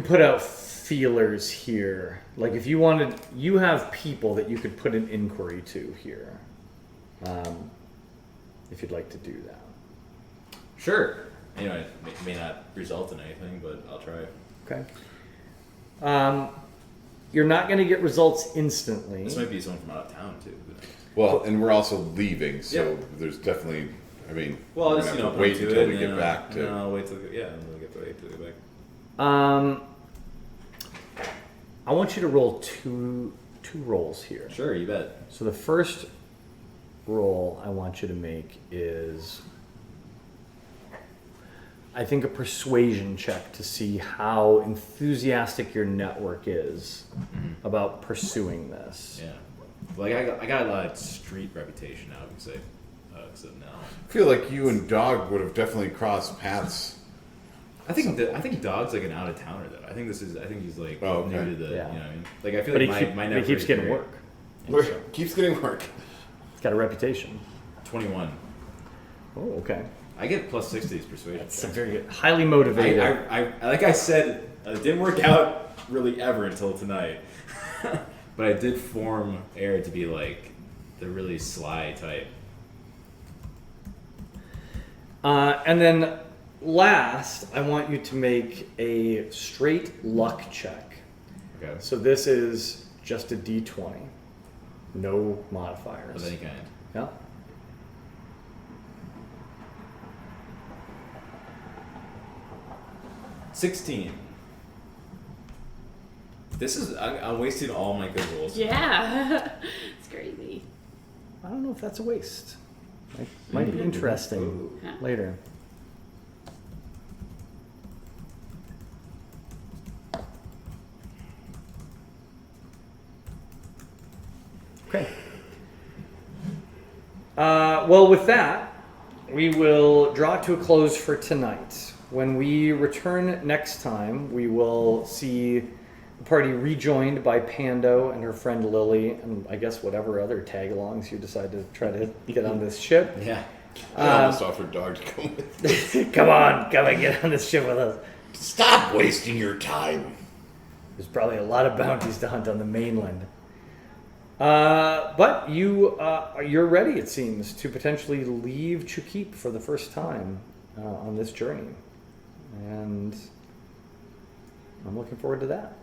put out feelers here. Like if you wanted, you have people that you could put an inquiry to here. If you'd like to do that. Sure. You know, it may not result in anything, but I'll try. Okay. You're not going to get results instantly. This might be someone from out of town too. Who knows? Well, and we're also leaving, so Yep. there's definitely. I mean, Well, we're I'll just gonna have to put wait it to until it, we and get then back to. I'll wait till and then we'll get to wait till we get back. I want you to roll two rolls here. Sure, you bet. So the first roll I want you to make is I think, a persuasion check to see how enthusiastic your network is about pursuing this. Yeah. Like I got a lot of street reputation now because of now. I feel like you and Dog would have definitely crossed paths. I think Dog's like an out of towner though. I think he's like Oh, okay. new to the Yeah. you know what I mean? Like I feel But like my he network keeps is getting very- work. Keeps getting work. He's got a reputation. 21. Oh, okay. I get plus 60's persuasion. That's checks. very good. Highly motivated. I like I said, it didn't work out really ever until tonight. But I did form Air to be like the really sly type. And then last, I want you to make a straight luck check. Okay. So this is just a d20. No modifiers. Of any kind. Yeah. $16. I'm wasting all my good rolls. Yeah, it's crazy. I don't know if that's a waste. Might be interesting later. Okay. Well, with that, we will draw it to a close for tonight. When we return next time, we will see the party rejoined by Pando and her friend Lily, and I guess whatever other tag-alongs you decide to try to get on this ship. Yeah. I almost offered Dog to come with. Come on, get on this ship with us. Stop wasting your time. There's probably a lot of bounties to hunt on the mainland. But you're ready, it seems, to potentially leave Chukip for the first time on this journey. And I'm looking forward to that.